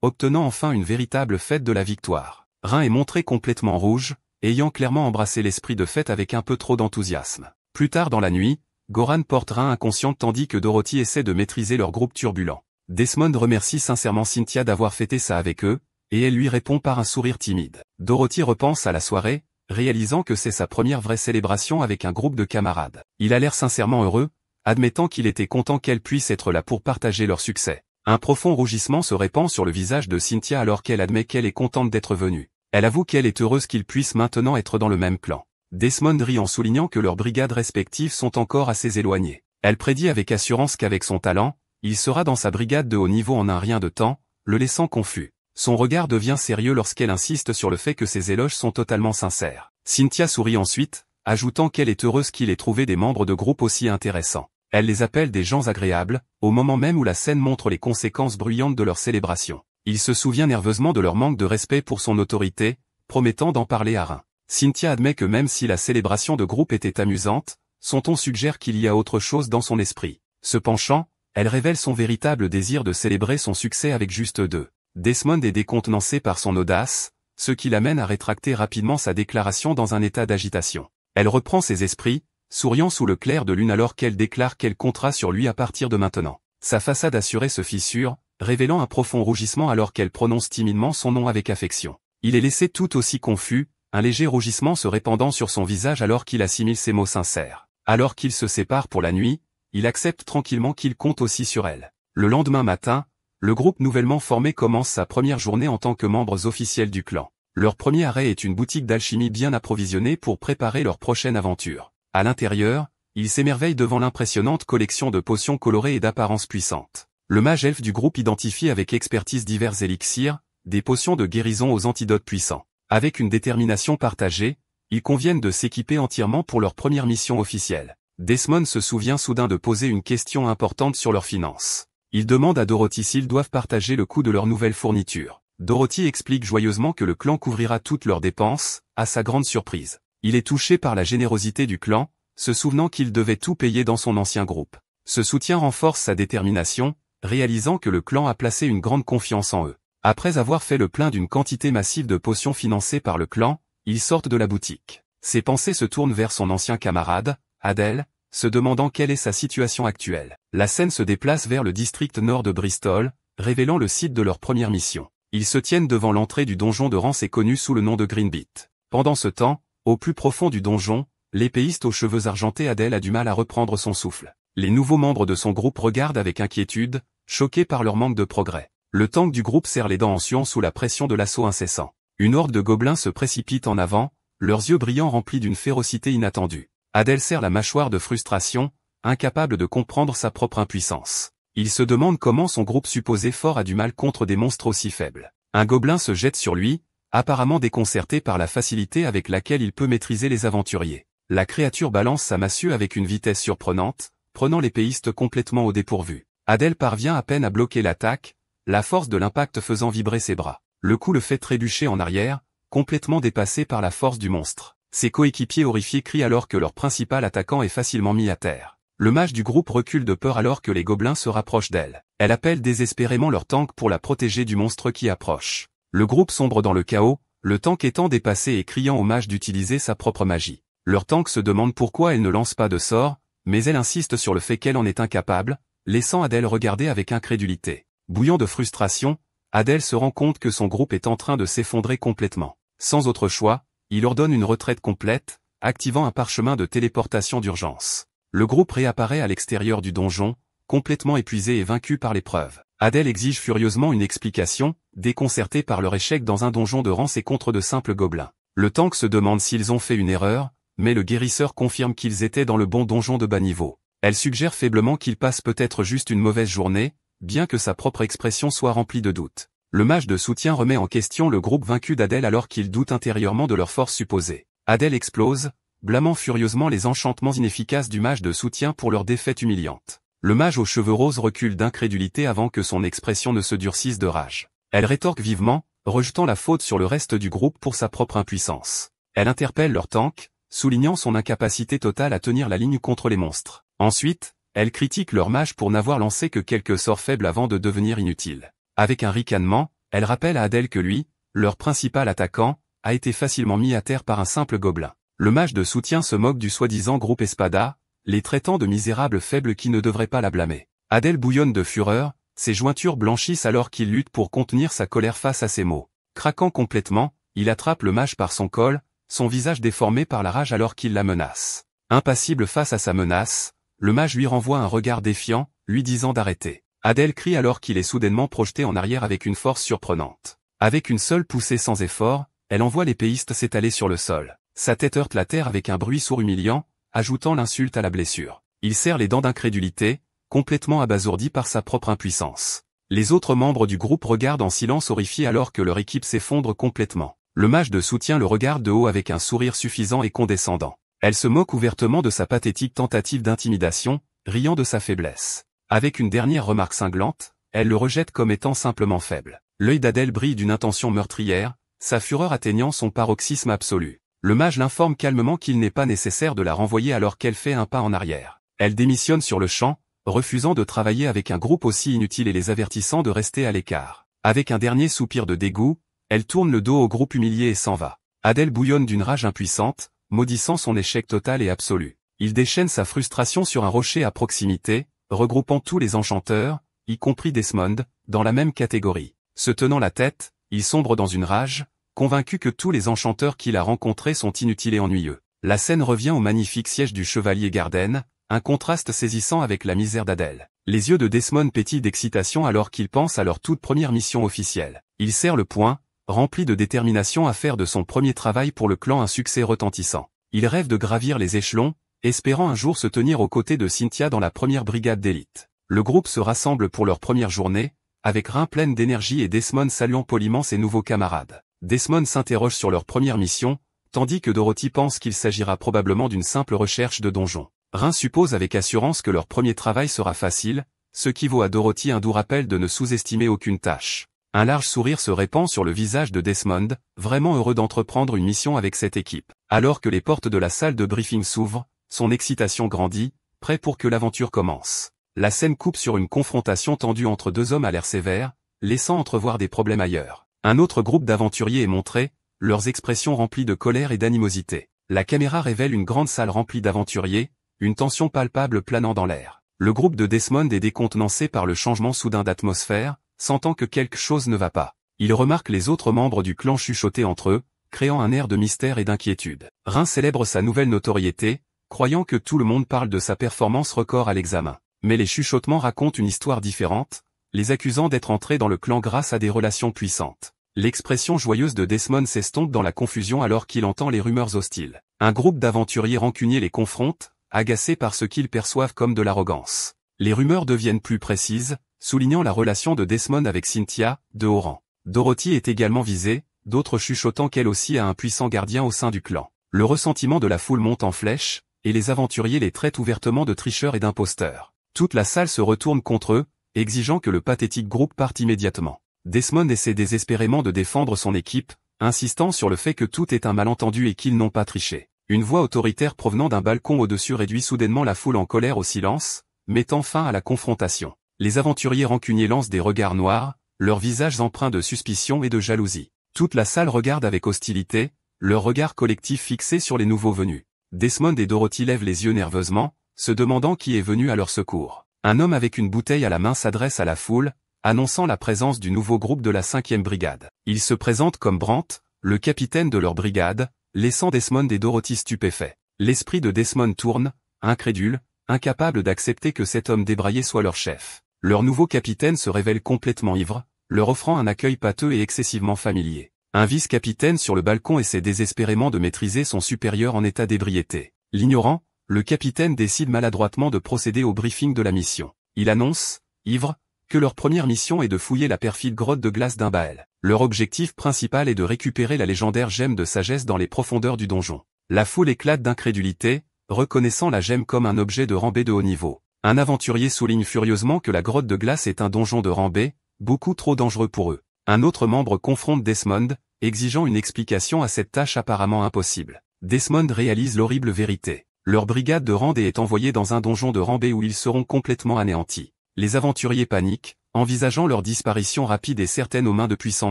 obtenant enfin une véritable fête de la victoire. Rhin est montré complètement rouge, ayant clairement embrassé l'esprit de fête avec un peu trop d'enthousiasme. Plus tard dans la nuit, Goran porte Rhin inconsciente tandis que Dorothy essaie de maîtriser leur groupe turbulent. Desmond remercie sincèrement Cynthia d'avoir fêté ça avec eux, et elle lui répond par un sourire timide. Dorothy repense à la soirée, réalisant que c'est sa première vraie célébration avec un groupe de camarades. Il a l'air sincèrement heureux, admettant qu'il était content qu'elle puisse être là pour partager leur succès. Un profond rougissement se répand sur le visage de Cynthia alors qu'elle admet qu'elle est contente d'être venue. Elle avoue qu'elle est heureuse qu'ils puissent maintenant être dans le même clan. Desmond rit en soulignant que leurs brigades respectives sont encore assez éloignées. Elle prédit avec assurance qu'avec son talent, il sera dans sa brigade de haut niveau en un rien de temps, le laissant confus. Son regard devient sérieux lorsqu'elle insiste sur le fait que ses éloges sont totalement sincères. Cynthia sourit ensuite, ajoutant qu'elle est heureuse qu'il ait trouvé des membres de groupe aussi intéressants. Elle les appelle des gens agréables, au moment même où la scène montre les conséquences bruyantes de leur célébration. Il se souvient nerveusement de leur manque de respect pour son autorité, promettant d'en parler à Rhin. Cynthia admet que même si la célébration de groupe était amusante, son ton suggère qu'il y a autre chose dans son esprit. Se penchant, elle révèle son véritable désir de célébrer son succès avec juste deux. Desmond est décontenancé par son audace, ce qui l'amène à rétracter rapidement sa déclaration dans un état d'agitation. Elle reprend ses esprits, souriant sous le clair de lune alors qu'elle déclare qu'elle comptera sur lui à partir de maintenant. Sa façade assurée se fissure, révélant un profond rougissement alors qu'elle prononce timidement son nom avec affection. Il est laissé tout aussi confus, un léger rougissement se répandant sur son visage alors qu'il assimile ses mots sincères. Alors qu'ils se séparent pour la nuit, il accepte tranquillement qu'il compte aussi sur elle. Le lendemain matin, le groupe nouvellement formé commence sa première journée en tant que membres officiels du clan. Leur premier arrêt est une boutique d'alchimie bien approvisionnée pour préparer leur prochaine aventure. À l'intérieur, ils s'émerveillent devant l'impressionnante collection de potions colorées et d'apparence puissante. Le mage elfe du groupe identifie avec expertise divers élixirs, des potions de guérison aux antidotes puissants. Avec une détermination partagée, ils conviennent de s'équiper entièrement pour leur première mission officielle. Desmond se souvient soudain de poser une question importante sur leurs finances. Il demande à Dorothy s'ils doivent partager le coût de leur nouvelle fourniture. Dorothy explique joyeusement que le clan couvrira toutes leurs dépenses, à sa grande surprise. Il est touché par la générosité du clan, se souvenant qu'il devait tout payer dans son ancien groupe. Ce soutien renforce sa détermination, réalisant que le clan a placé une grande confiance en eux. Après avoir fait le plein d'une quantité massive de potions financées par le clan, ils sortent de la boutique. Ses pensées se tournent vers son ancien camarade, Adèle, se demandant quelle est sa situation actuelle. La scène se déplace vers le district nord de Bristol, révélant le site de leur première mission. Ils se tiennent devant l'entrée du donjon de Rance connu sous le nom de Greenbeat. Pendant ce temps, au plus profond du donjon, l'épéiste aux cheveux argentés Adèle a du mal à reprendre son souffle. Les nouveaux membres de son groupe regardent avec inquiétude, choqués par leur manque de progrès. Le tank du groupe serre les dents en suant sous la pression de l'assaut incessant. Une horde de gobelins se précipite en avant, leurs yeux brillants remplis d'une férocité inattendue. Adèle serre la mâchoire de frustration, incapable de comprendre sa propre impuissance. Il se demande comment son groupe supposé fort a du mal contre des monstres aussi faibles. Un gobelin se jette sur lui, apparemment déconcerté par la facilité avec laquelle il peut maîtriser les aventuriers. La créature balance sa massue avec une vitesse surprenante, prenant l'épéiste complètement au dépourvu. Adèle parvient à peine à bloquer l'attaque, la force de l'impact faisant vibrer ses bras. Le coup le fait trébucher en arrière, complètement dépassé par la force du monstre. Ses coéquipiers horrifiés crient alors que leur principal attaquant est facilement mis à terre. Le mage du groupe recule de peur alors que les gobelins se rapprochent d'elle. Elle appelle désespérément leur tank pour la protéger du monstre qui approche. Le groupe sombre dans le chaos, le tank étant dépassé et criant au mage d'utiliser sa propre magie. Leur tank se demande pourquoi elle ne lance pas de sort, mais elle insiste sur le fait qu'elle en est incapable, laissant Adèle regarder avec incrédulité. Bouillant de frustration, Adèle se rend compte que son groupe est en train de s'effondrer complètement. Sans autre choix, il ordonne une retraite complète, activant un parchemin de téléportation d'urgence. Le groupe réapparaît à l'extérieur du donjon, complètement épuisé et vaincu par l'épreuve. Adèle exige furieusement une explication, déconcertée par leur échec dans un donjon de Rance et contre de simples gobelins. Le tank se demande s'ils ont fait une erreur, mais le guérisseur confirme qu'ils étaient dans le bon donjon de bas niveau. Elle suggère faiblement qu'ils passent peut-être juste une mauvaise journée, bien que sa propre expression soit remplie de doutes. Le mage de soutien remet en question le groupe vaincu d'Adèle alors qu'il doute intérieurement de leur force supposée. Adèle explose, blâmant furieusement les enchantements inefficaces du mage de soutien pour leur défaite humiliante. Le mage aux cheveux roses recule d'incrédulité avant que son expression ne se durcisse de rage. Elle rétorque vivement, rejetant la faute sur le reste du groupe pour sa propre impuissance. Elle interpelle leur tank, soulignant son incapacité totale à tenir la ligne contre les monstres. Ensuite, elle critique leur mage pour n'avoir lancé que quelques sorts faibles avant de devenir inutile. Avec un ricanement, elle rappelle à Adèle que lui, leur principal attaquant, a été facilement mis à terre par un simple gobelin. Le mage de soutien se moque du soi-disant groupe Espada, les traitant de misérables faibles qui ne devraient pas la blâmer. Adèle bouillonne de fureur, ses jointures blanchissent alors qu'il lutte pour contenir sa colère face à ces mots. Craquant complètement, il attrape le mage par son col, son visage déformé par la rage alors qu'il la menace. Impassible face à sa menace, le mage lui renvoie un regard défiant, lui disant d'arrêter. Adèle crie alors qu'il est soudainement projeté en arrière avec une force surprenante. Avec une seule poussée sans effort, elle envoie l'épéiste s'étaler sur le sol. Sa tête heurte la terre avec un bruit sourd humiliant, ajoutant l'insulte à la blessure. Il serre les dents d'incrédulité, complètement abasourdi par sa propre impuissance. Les autres membres du groupe regardent en silence horrifiés alors que leur équipe s'effondre complètement. Le mage de soutien le regarde de haut avec un sourire suffisant et condescendant. Elle se moque ouvertement de sa pathétique tentative d'intimidation, riant de sa faiblesse. Avec une dernière remarque cinglante, elle le rejette comme étant simplement faible. L'œil d'Adèle brille d'une intention meurtrière, sa fureur atteignant son paroxysme absolu. Le mage l'informe calmement qu'il n'est pas nécessaire de la renvoyer alors qu'elle fait un pas en arrière. Elle démissionne sur le champ, refusant de travailler avec un groupe aussi inutile et les avertissant de rester à l'écart. Avec un dernier soupir de dégoût, elle tourne le dos au groupe humilié et s'en va. Adèle bouillonne d'une rage impuissante, maudissant son échec total et absolu. Il déchaîne sa frustration sur un rocher à proximité, regroupant tous les enchanteurs, y compris Desmond, dans la même catégorie. Se tenant la tête, il sombre dans une rage, convaincu que tous les enchanteurs qu'il a rencontrés sont inutiles et ennuyeux. La scène revient au magnifique siège du chevalier Garden, un contraste saisissant avec la misère d'Adèle. Les yeux de Desmond pétillent d'excitation alors qu'il pense à leur toute première mission officielle. Il serre le poing, rempli de détermination à faire de son premier travail pour le clan un succès retentissant. Il rêve de gravir les échelons, espérant un jour se tenir aux côtés de Cynthia dans la première brigade d'élite. Le groupe se rassemble pour leur première journée, avec reins pleines d'énergie et Desmond saluant poliment ses nouveaux camarades. Desmond s'interroge sur leur première mission, tandis que Dorothy pense qu'il s'agira probablement d'une simple recherche de donjon. Rein suppose avec assurance que leur premier travail sera facile, ce qui vaut à Dorothy un doux rappel de ne sous-estimer aucune tâche. Un large sourire se répand sur le visage de Desmond, vraiment heureux d'entreprendre une mission avec cette équipe. Alors que les portes de la salle de briefing s'ouvrent, son excitation grandit, prêt pour que l'aventure commence. La scène coupe sur une confrontation tendue entre deux hommes à l'air sévère, laissant entrevoir des problèmes ailleurs. Un autre groupe d'aventuriers est montré, leurs expressions remplies de colère et d'animosité. La caméra révèle une grande salle remplie d'aventuriers, une tension palpable planant dans l'air. Le groupe de Desmond est décontenancé par le changement soudain d'atmosphère, sentant que quelque chose ne va pas. Il remarque les autres membres du clan chuchoter entre eux, créant un air de mystère et d'inquiétude. Rein célèbre sa nouvelle notoriété, croyant que tout le monde parle de sa performance record à l'examen. Mais les chuchotements racontent une histoire différente, les accusant d'être entrés dans le clan grâce à des relations puissantes. L'expression joyeuse de Desmond s'estompe dans la confusion alors qu'il entend les rumeurs hostiles. Un groupe d'aventuriers rancuniers les confronte, agacés par ce qu'ils perçoivent comme de l'arrogance. Les rumeurs deviennent plus précises, soulignant la relation de Desmond avec Cynthia, de haut rang. Dorothy est également visée, d'autres chuchotant qu'elle aussi a un puissant gardien au sein du clan. Le ressentiment de la foule monte en flèche, et les aventuriers les traitent ouvertement de tricheurs et d'imposteurs. Toute la salle se retourne contre eux, exigeant que le pathétique groupe parte immédiatement. Desmond essaie désespérément de défendre son équipe, insistant sur le fait que tout est un malentendu et qu'ils n'ont pas triché. Une voix autoritaire provenant d'un balcon au-dessus réduit soudainement la foule en colère au silence, mettant fin à la confrontation. Les aventuriers rancuniers lancent des regards noirs, leurs visages empreints de suspicion et de jalousie. Toute la salle regarde avec hostilité, leur regard collectif fixé sur les nouveaux venus. Desmond et Dorothy lèvent les yeux nerveusement, se demandant qui est venu à leur secours. Un homme avec une bouteille à la main s'adresse à la foule, annonçant la présence du nouveau groupe de la 5e brigade. Il se présente comme Brandt, le capitaine de leur brigade, laissant Desmond et Dorothy stupéfaits. L'esprit de Desmond tourne, incrédule, incapable d'accepter que cet homme débraillé soit leur chef. Leur nouveau capitaine se révèle complètement ivre, leur offrant un accueil pâteux et excessivement familier. Un vice-capitaine sur le balcon essaie désespérément de maîtriser son supérieur en état d'ébriété. L'ignorant, le capitaine décide maladroitement de procéder au briefing de la mission. Il annonce, ivre, que leur première mission est de fouiller la perfide grotte de glace d'Imbael. Leur objectif principal est de récupérer la légendaire gemme de sagesse dans les profondeurs du donjon. La foule éclate d'incrédulité, reconnaissant la gemme comme un objet de rang B de haut niveau. Un aventurier souligne furieusement que la grotte de glace est un donjon de rang B, beaucoup trop dangereux pour eux. Un autre membre confronte Desmond, exigeant une explication à cette tâche apparemment impossible. Desmond réalise l'horrible vérité. Leur brigade de rang D est envoyée dans un donjon de rang B où ils seront complètement anéantis. Les aventuriers paniquent, envisageant leur disparition rapide et certaine aux mains de puissants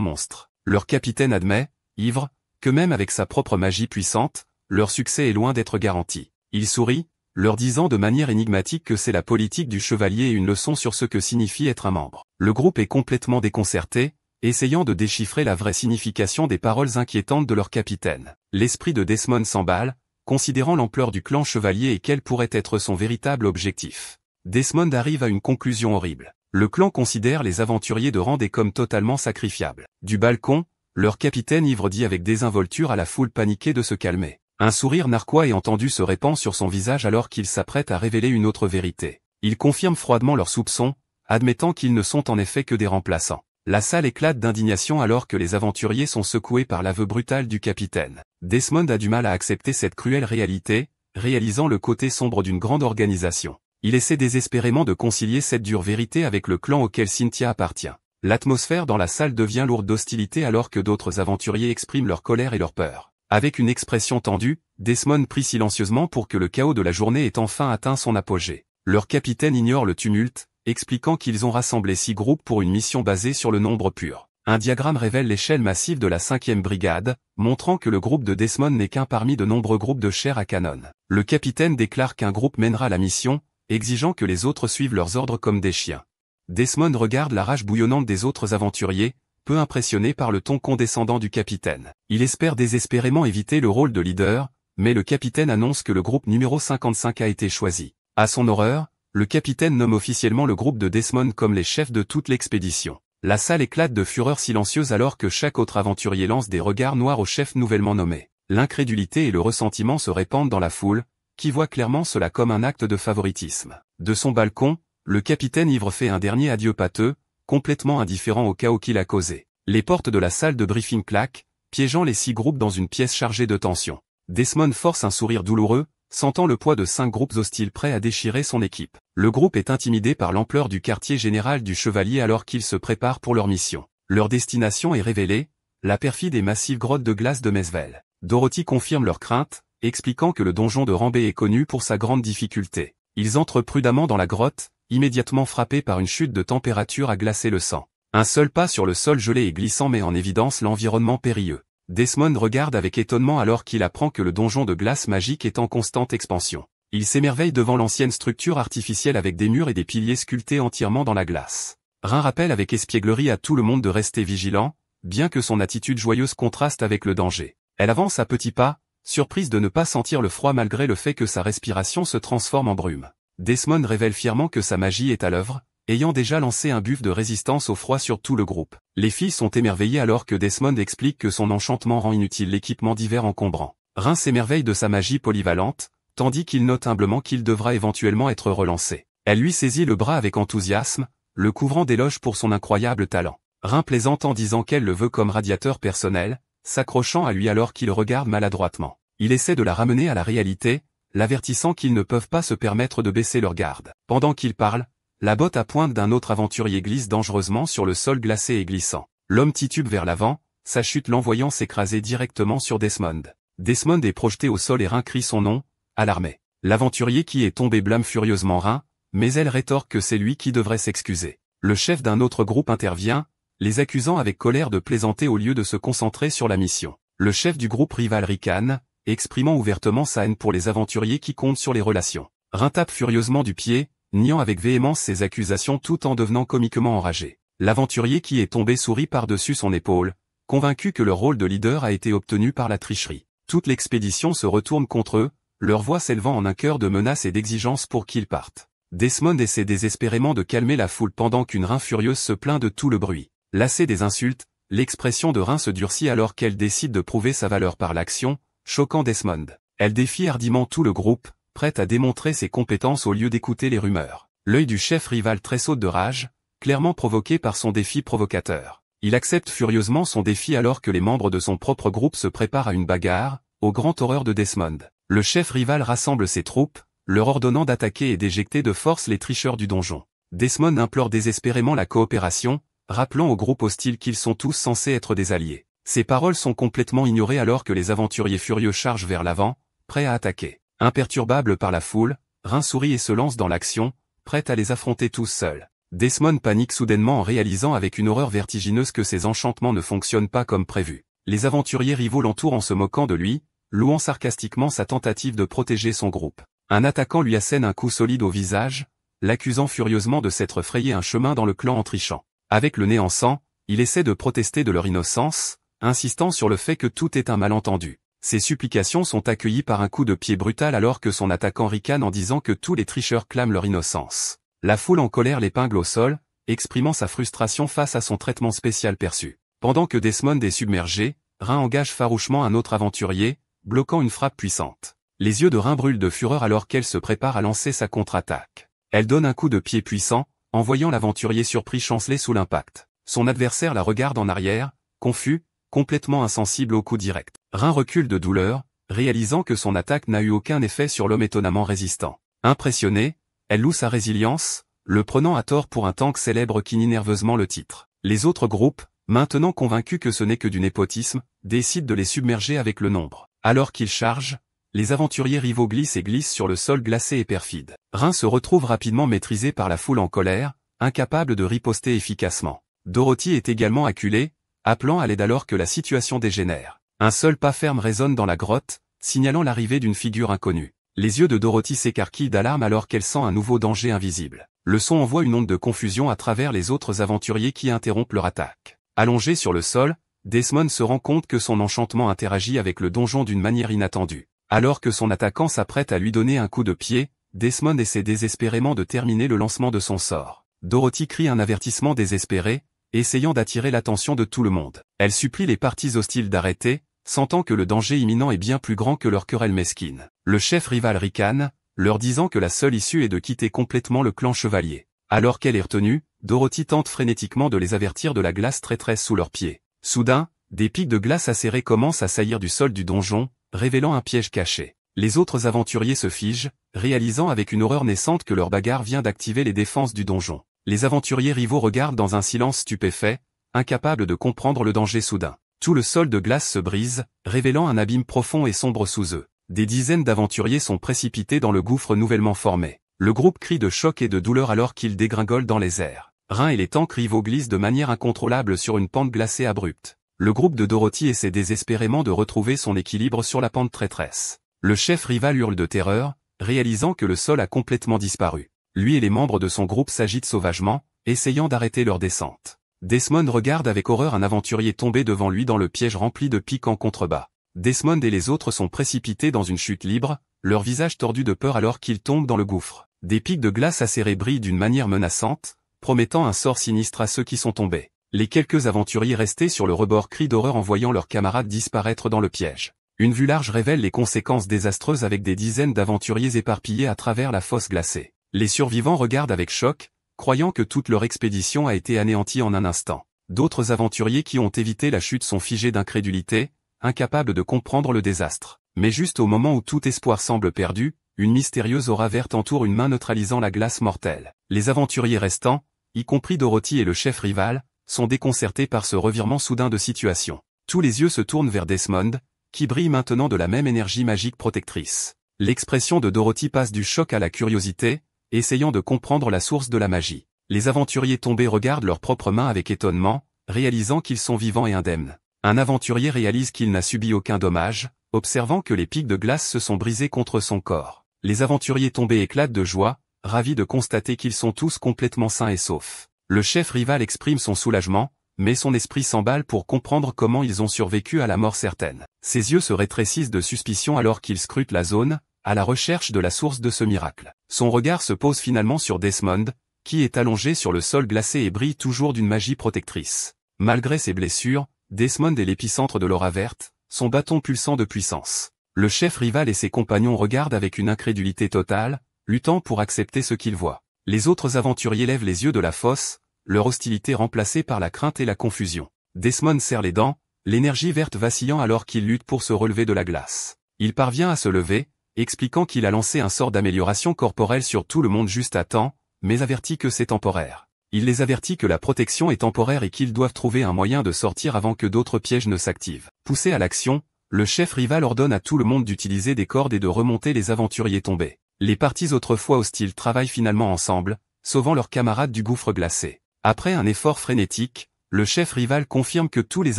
monstres. Leur capitaine admet, ivre, que même avec sa propre magie puissante, leur succès est loin d'être garanti. Il sourit, leur disant de manière énigmatique que c'est la politique du chevalier et une leçon sur ce que signifie être un membre. Le groupe est complètement déconcerté, essayant de déchiffrer la vraie signification des paroles inquiétantes de leur capitaine. L'esprit de Desmond s'emballe, considérant l'ampleur du clan chevalier et quel pourrait être son véritable objectif. Desmond arrive à une conclusion horrible. Le clan considère les aventuriers de rang D comme totalement sacrifiables. Du balcon, leur capitaine ivre dit avec désinvolture à la foule paniquée de se calmer. Un sourire narquois et entendu se répand sur son visage alors qu'il s'apprête à révéler une autre vérité. Il confirme froidement leurs soupçons, admettant qu'ils ne sont en effet que des remplaçants. La salle éclate d'indignation alors que les aventuriers sont secoués par l'aveu brutal du capitaine. Desmond a du mal à accepter cette cruelle réalité, réalisant le côté sombre d'une grande organisation. Il essaie désespérément de concilier cette dure vérité avec le clan auquel Cynthia appartient. L'atmosphère dans la salle devient lourde d'hostilité alors que d'autres aventuriers expriment leur colère et leur peur. Avec une expression tendue, Desmond prie silencieusement pour que le chaos de la journée ait enfin atteint son apogée. Leur capitaine ignore le tumulte, expliquant qu'ils ont rassemblé 6 groupes pour une mission basée sur le nombre pur. Un diagramme révèle l'échelle massive de la 5e brigade, montrant que le groupe de Desmond n'est qu'un parmi de nombreux groupes de chair à canon. Le capitaine déclare qu'un groupe mènera la mission, exigeant que les autres suivent leurs ordres comme des chiens. Desmond regarde la rage bouillonnante des autres aventuriers, peu impressionné par le ton condescendant du capitaine. Il espère désespérément éviter le rôle de leader, mais le capitaine annonce que le groupe numéro 55 a été choisi. À son horreur, le capitaine nomme officiellement le groupe de Desmond comme les chefs de toute l'expédition. La salle éclate de fureur silencieuse alors que chaque autre aventurier lance des regards noirs au chef nouvellement nommé. L'incrédulité et le ressentiment se répandent dans la foule, qui voit clairement cela comme un acte de favoritisme. De son balcon, le capitaine ivre fait un dernier adieu pâteux, complètement indifférent au chaos qu'il a causé. Les portes de la salle de briefing claquent, piégeant les 6 groupes dans une pièce chargée de tension. Desmond force un sourire douloureux, sentant le poids de 5 groupes hostiles prêts à déchirer son équipe. Le groupe est intimidé par l'ampleur du quartier général du Chevalier alors qu'ils se préparent pour leur mission. Leur destination est révélée, la perfide et massive grotte de glace de Mesvel. Dorothy confirme leurs craintes, expliquant que le donjon de Rambé est connu pour sa grande difficulté. Ils entrent prudemment dans la grotte, immédiatement frappés par une chute de température à glacer le sang. Un seul pas sur le sol gelé et glissant met en évidence l'environnement périlleux. Desmond regarde avec étonnement alors qu'il apprend que le donjon de glace magique est en constante expansion. Il s'émerveille devant l'ancienne structure artificielle avec des murs et des piliers sculptés entièrement dans la glace. Rin rappelle avec espièglerie à tout le monde de rester vigilant, bien que son attitude joyeuse contraste avec le danger. Elle avance à petits pas, surprise de ne pas sentir le froid malgré le fait que sa respiration se transforme en brume. Desmond révèle fièrement que sa magie est à l'œuvre, ayant déjà lancé un buff de résistance au froid sur tout le groupe. Les filles sont émerveillées alors que Desmond explique que son enchantement rend inutile l'équipement d'hiver encombrant. Rin s'émerveille de sa magie polyvalente, tandis qu'il note humblement qu'il devra éventuellement être relancé. Elle lui saisit le bras avec enthousiasme, le couvrant d'éloges pour son incroyable talent. Rin plaisante en disant qu'elle le veut comme radiateur personnel, s'accrochant à lui alors qu'il regarde maladroitement. Il essaie de la ramener à la réalité, l'avertissant qu'ils ne peuvent pas se permettre de baisser leur garde. Pendant qu'il parle, la botte à pointe d'un autre aventurier glisse dangereusement sur le sol glacé et glissant. L'homme titube vers l'avant, sa chute l'envoyant s'écraser directement sur Desmond. Desmond est projeté au sol et Rin crie son nom, alarmé. L'aventurier qui est tombé blâme furieusement Rin, mais elle rétorque que c'est lui qui devrait s'excuser. Le chef d'un autre groupe intervient, les accusant avec colère de plaisanter au lieu de se concentrer sur la mission. Le chef du groupe rival ricane, exprimant ouvertement sa haine pour les aventuriers qui comptent sur les relations. Rin tape furieusement du pied, niant avec véhémence ses accusations tout en devenant comiquement enragé. L'aventurier qui est tombé sourit par-dessus son épaule, convaincu que leur rôle de leader a été obtenu par la tricherie. Toute l'expédition se retourne contre eux, leur voix s'élevant en un chœur de menaces et d'exigences pour qu'ils partent. Desmond essaie désespérément de calmer la foule pendant qu'une Rin furieuse se plaint de tout le bruit. Lassée des insultes, l'expression de Rin se durcit alors qu'elle décide de prouver sa valeur par l'action, choquant Desmond. Elle défie hardiment tout le groupe, prête à démontrer ses compétences au lieu d'écouter les rumeurs. L'œil du chef rival tressaute de rage, clairement provoqué par son défi provocateur. Il accepte furieusement son défi alors que les membres de son propre groupe se préparent à une bagarre, au grand horreur de Desmond. Le chef rival rassemble ses troupes, leur ordonnant d'attaquer et d'éjecter de force les tricheurs du donjon. Desmond implore désespérément la coopération, rappelant au groupe hostile qu'ils sont tous censés être des alliés. Ces paroles sont complètement ignorées alors que les aventuriers furieux chargent vers l'avant, prêts à attaquer. Imperturbable par la foule, Rin sourit et se lance dans l'action, prêt à les affronter tous seuls. Desmond panique soudainement en réalisant avec une horreur vertigineuse que ses enchantements ne fonctionnent pas comme prévu. Les aventuriers rivaux l'entourent en se moquant de lui, louant sarcastiquement sa tentative de protéger son groupe. Un attaquant lui assène un coup solide au visage, l'accusant furieusement de s'être frayé un chemin dans le clan en trichant. Avec le nez en sang, il essaie de protester de leur innocence, insistant sur le fait que tout est un malentendu. Ses supplications sont accueillies par un coup de pied brutal alors que son attaquant ricane en disant que tous les tricheurs clament leur innocence. La foule en colère l'épingle au sol, exprimant sa frustration face à son traitement spécial perçu. Pendant que Desmond est submergé, Rin engage farouchement un autre aventurier, bloquant une frappe puissante. Les yeux de Rin brûlent de fureur alors qu'elle se prépare à lancer sa contre-attaque. Elle donne un coup de pied puissant, envoyant l'aventurier surpris chanceler sous l'impact. Son adversaire la regarde en arrière, confus, complètement insensible au coup direct. Rin recule de douleur, réalisant que son attaque n'a eu aucun effet sur l'homme étonnamment résistant. Impressionnée, elle loue sa résilience, le prenant à tort pour un tank célèbre qui nie nerveusement le titre. Les autres groupes, maintenant convaincus que ce n'est que du népotisme, décident de les submerger avec le nombre. Alors qu'ils chargent, les aventuriers rivaux glissent et glissent sur le sol glacé et perfide. Rin se retrouve rapidement maîtrisé par la foule en colère, incapable de riposter efficacement. Dorothy est également acculée, appelant à l'aide alors que la situation dégénère. Un seul pas ferme résonne dans la grotte, signalant l'arrivée d'une figure inconnue. Les yeux de Dorothy s'écarquillent d'alarme alors qu'elle sent un nouveau danger invisible. Le son envoie une onde de confusion à travers les autres aventuriers qui interrompent leur attaque. Allongé sur le sol, Desmond se rend compte que son enchantement interagit avec le donjon d'une manière inattendue. Alors que son attaquant s'apprête à lui donner un coup de pied, Desmond essaie désespérément de terminer le lancement de son sort. Dorothy crie un avertissement désespéré, essayant d'attirer l'attention de tout le monde. Elle supplie les parties hostiles d'arrêter, sentant que le danger imminent est bien plus grand que leur querelle mesquine. Le chef rival ricane, leur disant que la seule issue est de quitter complètement le clan chevalier. Alors qu'elle est retenue, Dorothy tente frénétiquement de les avertir de la glace traîtresse sous leurs pieds. Soudain, des pics de glace acérés commencent à saillir du sol du donjon, révélant un piège caché. Les autres aventuriers se figent, réalisant avec une horreur naissante que leur bagarre vient d'activer les défenses du donjon. Les aventuriers rivaux regardent dans un silence stupéfait, incapables de comprendre le danger soudain. Tout le sol de glace se brise, révélant un abîme profond et sombre sous eux. Des dizaines d'aventuriers sont précipités dans le gouffre nouvellement formé. Le groupe crie de choc et de douleur alors qu'ils dégringolent dans les airs. Rin et les tanks rivaux glissent de manière incontrôlable sur une pente glacée abrupte. Le groupe de Dorothy essaie désespérément de retrouver son équilibre sur la pente traîtresse. Le chef rival hurle de terreur, réalisant que le sol a complètement disparu. Lui et les membres de son groupe s'agitent sauvagement, essayant d'arrêter leur descente. Desmond regarde avec horreur un aventurier tomber devant lui dans le piège rempli de pics en contrebas. Desmond et les autres sont précipités dans une chute libre, leur visage tordu de peur alors qu'ils tombent dans le gouffre. Des pics de glace acérés brillent d'une manière menaçante, promettant un sort sinistre à ceux qui sont tombés. Les quelques aventuriers restés sur le rebord crient d'horreur en voyant leurs camarades disparaître dans le piège. Une vue large révèle les conséquences désastreuses avec des dizaines d'aventuriers éparpillés à travers la fosse glacée. Les survivants regardent avec choc, croyant que toute leur expédition a été anéantie en un instant. D'autres aventuriers qui ont évité la chute sont figés d'incrédulité, incapables de comprendre le désastre. Mais juste au moment où tout espoir semble perdu, une mystérieuse aura verte entoure une main neutralisant la glace mortelle. Les aventuriers restants, y compris Dorothy et le chef rival, sont déconcertés par ce revirement soudain de situation. Tous les yeux se tournent vers Desmond, qui brille maintenant de la même énergie magique protectrice. L'expression de Dorothy passe du choc à la curiosité, essayant de comprendre la source de la magie. Les aventuriers tombés regardent leurs propres mains avec étonnement, réalisant qu'ils sont vivants et indemnes. Un aventurier réalise qu'il n'a subi aucun dommage, observant que les pics de glace se sont brisés contre son corps. Les aventuriers tombés éclatent de joie, ravis de constater qu'ils sont tous complètement sains et saufs. Le chef rival exprime son soulagement, mais son esprit s'emballe pour comprendre comment ils ont survécu à la mort certaine. Ses yeux se rétrécissent de suspicion alors qu'il scrute la zone, à la recherche de la source de ce miracle. Son regard se pose finalement sur Desmond, qui est allongé sur le sol glacé et brille toujours d'une magie protectrice. Malgré ses blessures, Desmond est l'épicentre de l'aura verte, son bâton pulsant de puissance. Le chef rival et ses compagnons regardent avec une incrédulité totale, luttant pour accepter ce qu'ils voient. Les autres aventuriers lèvent les yeux de la fosse, leur hostilité remplacée par la crainte et la confusion. Desmond serre les dents, l'énergie verte vacillant alors qu'il lutte pour se relever de la glace. Il parvient à se lever, expliquant qu'il a lancé un sort d'amélioration corporelle sur tout le monde juste à temps, mais avertit que c'est temporaire. Il les avertit que la protection est temporaire et qu'ils doivent trouver un moyen de sortir avant que d'autres pièges ne s'activent. Poussé à l'action, le chef rival ordonne à tout le monde d'utiliser des cordes et de remonter les aventuriers tombés. Les parties autrefois hostiles travaillent finalement ensemble, sauvant leurs camarades du gouffre glacé. Après un effort frénétique, le chef rival confirme que tous les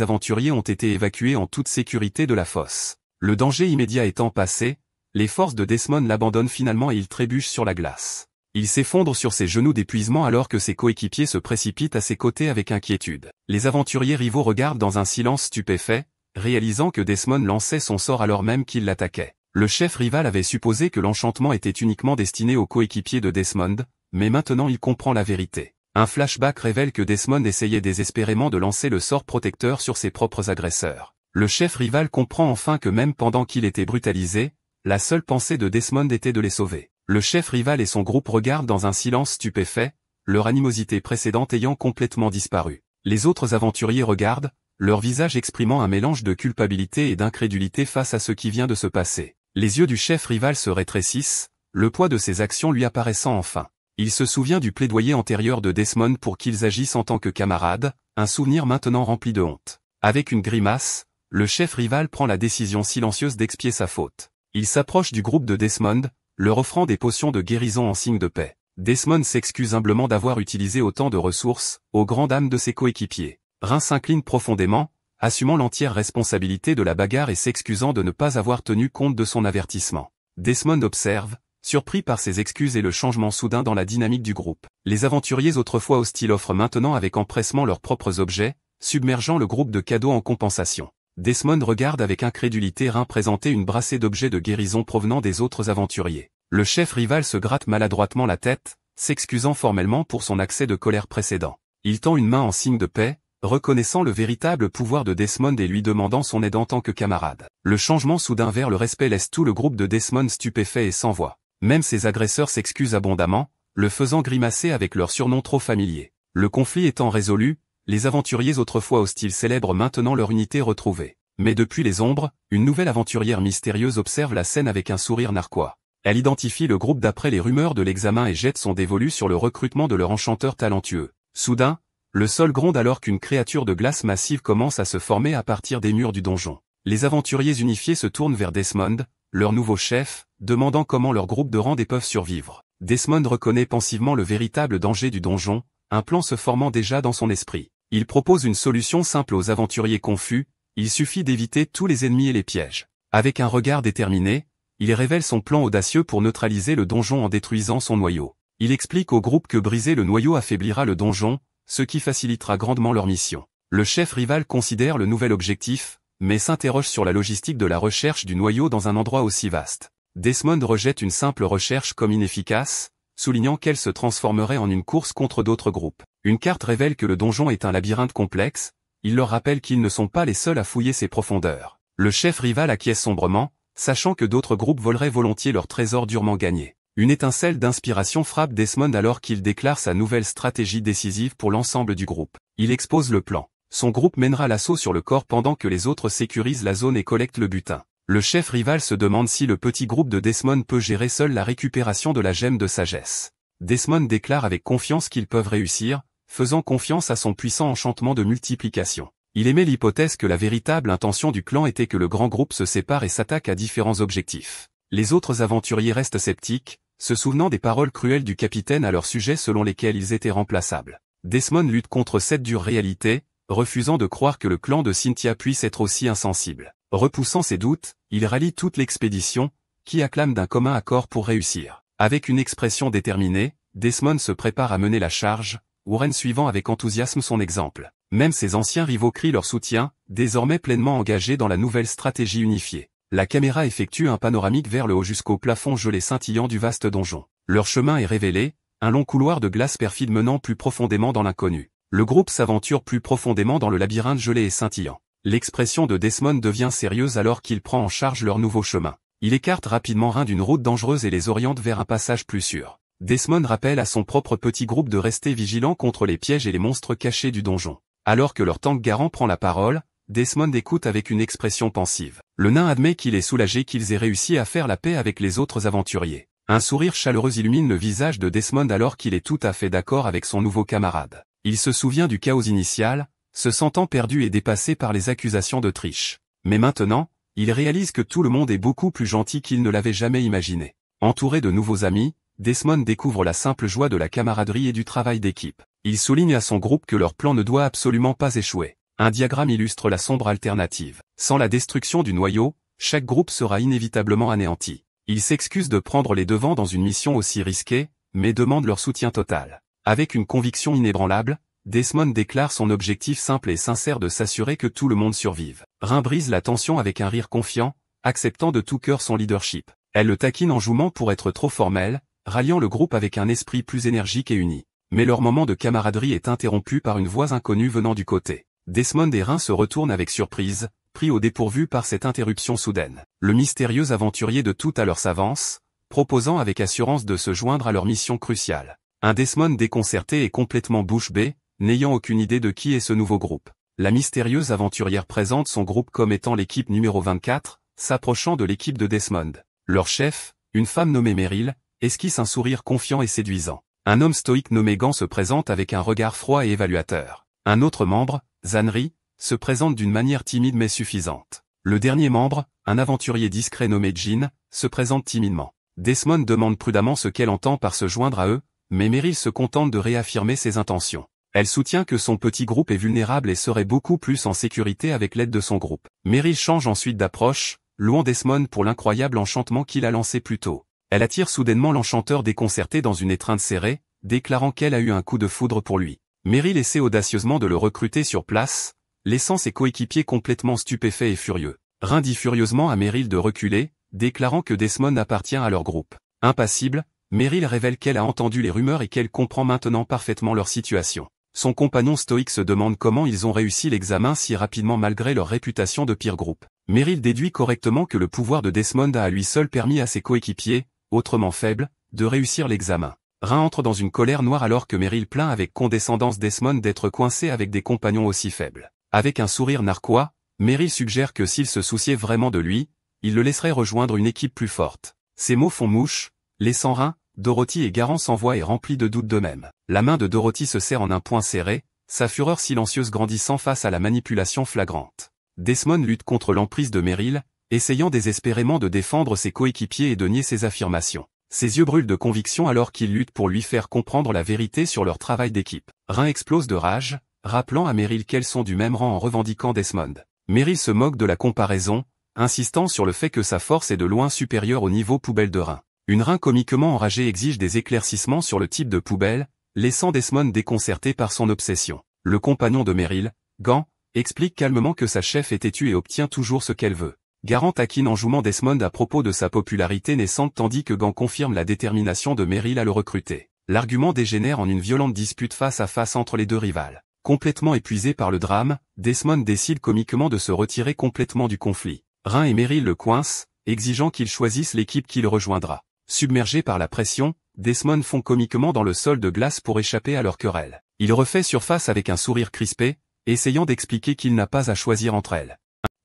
aventuriers ont été évacués en toute sécurité de la fosse. Le danger immédiat étant passé, les forces de Desmond l'abandonnent finalement et il trébuche sur la glace. Il s'effondre sur ses genoux d'épuisement alors que ses coéquipiers se précipitent à ses côtés avec inquiétude. Les aventuriers rivaux regardent dans un silence stupéfait, réalisant que Desmond lançait son sort alors même qu'il l'attaquait. Le chef rival avait supposé que l'enchantement était uniquement destiné aux coéquipiers de Desmond, mais maintenant il comprend la vérité. Un flashback révèle que Desmond essayait désespérément de lancer le sort protecteur sur ses propres agresseurs. Le chef rival comprend enfin que même pendant qu'il était brutalisé, la seule pensée de Desmond était de les sauver. Le chef rival et son groupe regardent dans un silence stupéfait, leur animosité précédente ayant complètement disparu. Les autres aventuriers regardent, leur visage exprimant un mélange de culpabilité et d'incrédulité face à ce qui vient de se passer. Les yeux du chef rival se rétrécissent, le poids de ses actions lui apparaissant enfin. Il se souvient du plaidoyer antérieur de Desmond pour qu'ils agissent en tant que camarades, un souvenir maintenant rempli de honte. Avec une grimace, le chef rival prend la décision silencieuse d'expier sa faute. Il s'approche du groupe de Desmond, leur offrant des potions de guérison en signe de paix. Desmond s'excuse humblement d'avoir utilisé autant de ressources, aux grandes dames de ses coéquipiers. Rin s'incline profondément, assumant l'entière responsabilité de la bagarre et s'excusant de ne pas avoir tenu compte de son avertissement. Desmond observe, surpris par ses excuses et le changement soudain dans la dynamique du groupe. Les aventuriers autrefois hostiles offrent maintenant avec empressement leurs propres objets, submergeant le groupe de cadeaux en compensation. Desmond regarde avec incrédulité Rin présenter une brassée d'objets de guérison provenant des autres aventuriers. Le chef rival se gratte maladroitement la tête, s'excusant formellement pour son accès de colère précédent. Il tend une main en signe de paix, reconnaissant le véritable pouvoir de Desmond et lui demandant son aide en tant que camarade. Le changement soudain vers le respect laisse tout le groupe de Desmond stupéfait et sans voix. Même ses agresseurs s'excusent abondamment, le faisant grimacer avec leur surnom trop familier. Le conflit étant résolu, les aventuriers autrefois hostiles célèbrent maintenant leur unité retrouvée. Mais depuis les ombres, une nouvelle aventurière mystérieuse observe la scène avec un sourire narquois. Elle identifie le groupe d'après les rumeurs de l'examen et jette son dévolu sur le recrutement de leur enchanteur talentueux. Soudain, le sol gronde alors qu'une créature de glace massive commence à se former à partir des murs du donjon. Les aventuriers unifiés se tournent vers Desmond, leur nouveau chef, demandant comment leur groupe de Randés peuvent survivre. Desmond reconnaît pensivement le véritable danger du donjon, un plan se formant déjà dans son esprit. Il propose une solution simple aux aventuriers confus, il suffit d'éviter tous les ennemis et les pièges. Avec un regard déterminé, il révèle son plan audacieux pour neutraliser le donjon en détruisant son noyau. Il explique au groupe que briser le noyau affaiblira le donjon, ce qui facilitera grandement leur mission. Le chef rival considère le nouvel objectif, mais s'interroge sur la logistique de la recherche du noyau dans un endroit aussi vaste. Desmond rejette une simple recherche comme inefficace, soulignant qu'elle se transformerait en une course contre d'autres groupes. Une carte révèle que le donjon est un labyrinthe complexe, il leur rappelle qu'ils ne sont pas les seuls à fouiller ses profondeurs. Le chef rival acquiesce sombrement, sachant que d'autres groupes voleraient volontiers leur trésor durement gagné. Une étincelle d'inspiration frappe Desmond alors qu'il déclare sa nouvelle stratégie décisive pour l'ensemble du groupe. Il expose le plan. Son groupe mènera l'assaut sur le corps pendant que les autres sécurisent la zone et collectent le butin. Le chef rival se demande si le petit groupe de Desmond peut gérer seul la récupération de la gemme de sagesse. Desmond déclare avec confiance qu'ils peuvent réussir, faisant confiance à son puissant enchantement de multiplication. Il émet l'hypothèse que la véritable intention du clan était que le grand groupe se sépare et s'attaque à différents objectifs. Les autres aventuriers restent sceptiques, se souvenant des paroles cruelles du capitaine à leur sujet selon lesquelles ils étaient remplaçables. Desmond lutte contre cette dure réalité, refusant de croire que le clan de Cynthia puisse être aussi insensible. Repoussant ses doutes, il rallie toute l'expédition, qui acclame d'un commun accord pour réussir. Avec une expression déterminée, Desmond se prépare à mener la charge, Warren suivant avec enthousiasme son exemple. Même ses anciens rivaux crient leur soutien, désormais pleinement engagés dans la nouvelle stratégie unifiée. La caméra effectue un panoramique vers le haut jusqu'au plafond gelé scintillant du vaste donjon. Leur chemin est révélé, un long couloir de glace perfide menant plus profondément dans l'inconnu. Le groupe s'aventure plus profondément dans le labyrinthe gelé et scintillant. L'expression de Desmond devient sérieuse alors qu'il prend en charge leur nouveau chemin. Il écarte rapidement Rin d'une route dangereuse et les oriente vers un passage plus sûr. Desmond rappelle à son propre petit groupe de rester vigilant contre les pièges et les monstres cachés du donjon. Alors que leur tank garant prend la parole, Desmond écoute avec une expression pensive. Le nain admet qu'il est soulagé qu'ils aient réussi à faire la paix avec les autres aventuriers. Un sourire chaleureux illumine le visage de Desmond alors qu'il est tout à fait d'accord avec son nouveau camarade. Il se souvient du chaos initial, se sentant perdu et dépassé par les accusations de triche. Mais maintenant, il réalise que tout le monde est beaucoup plus gentil qu'il ne l'avait jamais imaginé. Entouré de nouveaux amis, Desmond découvre la simple joie de la camaraderie et du travail d'équipe. Il souligne à son groupe que leur plan ne doit absolument pas échouer. Un diagramme illustre la sombre alternative. Sans la destruction du noyau, chaque groupe sera inévitablement anéanti. Il s'excuse de prendre les devants dans une mission aussi risquée, mais demande leur soutien total. Avec une conviction inébranlable, Desmond déclare son objectif simple et sincère de s'assurer que tout le monde survive. Rin brise la tension avec un rire confiant, acceptant de tout cœur son leadership. Elle le taquine en jouant pour être trop formelle, ralliant le groupe avec un esprit plus énergique et uni. Mais leur moment de camaraderie est interrompu par une voix inconnue venant du côté. Desmond et Rin se retournent avec surprise, pris au dépourvu par cette interruption soudaine. Le mystérieux aventurier de tout à leur s'avance, proposant avec assurance de se joindre à leur mission cruciale. Un Desmond déconcerté et complètement bouche bée, n'ayant aucune idée de qui est ce nouveau groupe. La mystérieuse aventurière présente son groupe comme étant l'équipe numéro 24, s'approchant de l'équipe de Desmond. Leur chef, une femme nommée Meryl, esquisse un sourire confiant et séduisant. Un homme stoïque nommé Gant se présente avec un regard froid et évaluateur. Un autre membre, Zanri, se présente d'une manière timide mais suffisante. Le dernier membre, un aventurier discret nommé Jean, se présente timidement. Desmond demande prudemment ce qu'elle entend par se joindre à eux, mais Meryl se contente de réaffirmer ses intentions. Elle soutient que son petit groupe est vulnérable et serait beaucoup plus en sécurité avec l'aide de son groupe. Meryl change ensuite d'approche, louant Desmond pour l'incroyable enchantement qu'il a lancé plus tôt. Elle attire soudainement l'enchanteur déconcerté dans une étreinte serrée, déclarant qu'elle a eu un coup de foudre pour lui. Meryl essaie audacieusement de le recruter sur place, laissant ses coéquipiers complètement stupéfaits et furieux. Rin dit furieusement à Meryl de reculer, déclarant que Desmond appartient à leur groupe. Impassible, Meryl révèle qu'elle a entendu les rumeurs et qu'elle comprend maintenant parfaitement leur situation. Son compagnon stoïque se demande comment ils ont réussi l'examen si rapidement malgré leur réputation de pire groupe. Meryl déduit correctement que le pouvoir de Desmond a à lui seul permis à ses coéquipiers, autrement faibles, de réussir l'examen. Rin entre dans une colère noire alors que Meryl plaint avec condescendance Desmond d'être coincé avec des compagnons aussi faibles. Avec un sourire narquois, Meryl suggère que s'il se souciait vraiment de lui, il le laisserait rejoindre une équipe plus forte. Ces mots font mouche, laissant Rin, Dorothy et Garant s'envoient et remplis de doutes d'eux-mêmes. La main de Dorothy se serre en un poing serré, sa fureur silencieuse grandissant face à la manipulation flagrante. Desmond lutte contre l'emprise de Meryl, essayant désespérément de défendre ses coéquipiers et de nier ses affirmations. Ses yeux brûlent de conviction alors qu'il lutte pour lui faire comprendre la vérité sur leur travail d'équipe. Rin explose de rage, rappelant à Meryl qu'elles sont du même rang en revendiquant Desmond. Meryl se moque de la comparaison, insistant sur le fait que sa force est de loin supérieure au niveau poubelle de Rin. Une Rin comiquement enragée exige des éclaircissements sur le type de poubelle, laissant Desmond déconcerté par son obsession. Le compagnon de Meryl, Gant, explique calmement que sa chef est têtue et obtient toujours ce qu'elle veut. Garant taquine en jouant Desmond à propos de sa popularité naissante tandis que Gant confirme la détermination de Meryl à le recruter. L'argument dégénère en une violente dispute face à face entre les deux rivales. Complètement épuisé par le drame, Desmond décide comiquement de se retirer complètement du conflit. Rin et Meryl le coincent, exigeant qu'il choisisse l'équipe qui le rejoindra. Submergé par la pression, Desmond fond comiquement dans le sol de glace pour échapper à leur querelle. Il refait surface avec un sourire crispé, essayant d'expliquer qu'il n'a pas à choisir entre elles.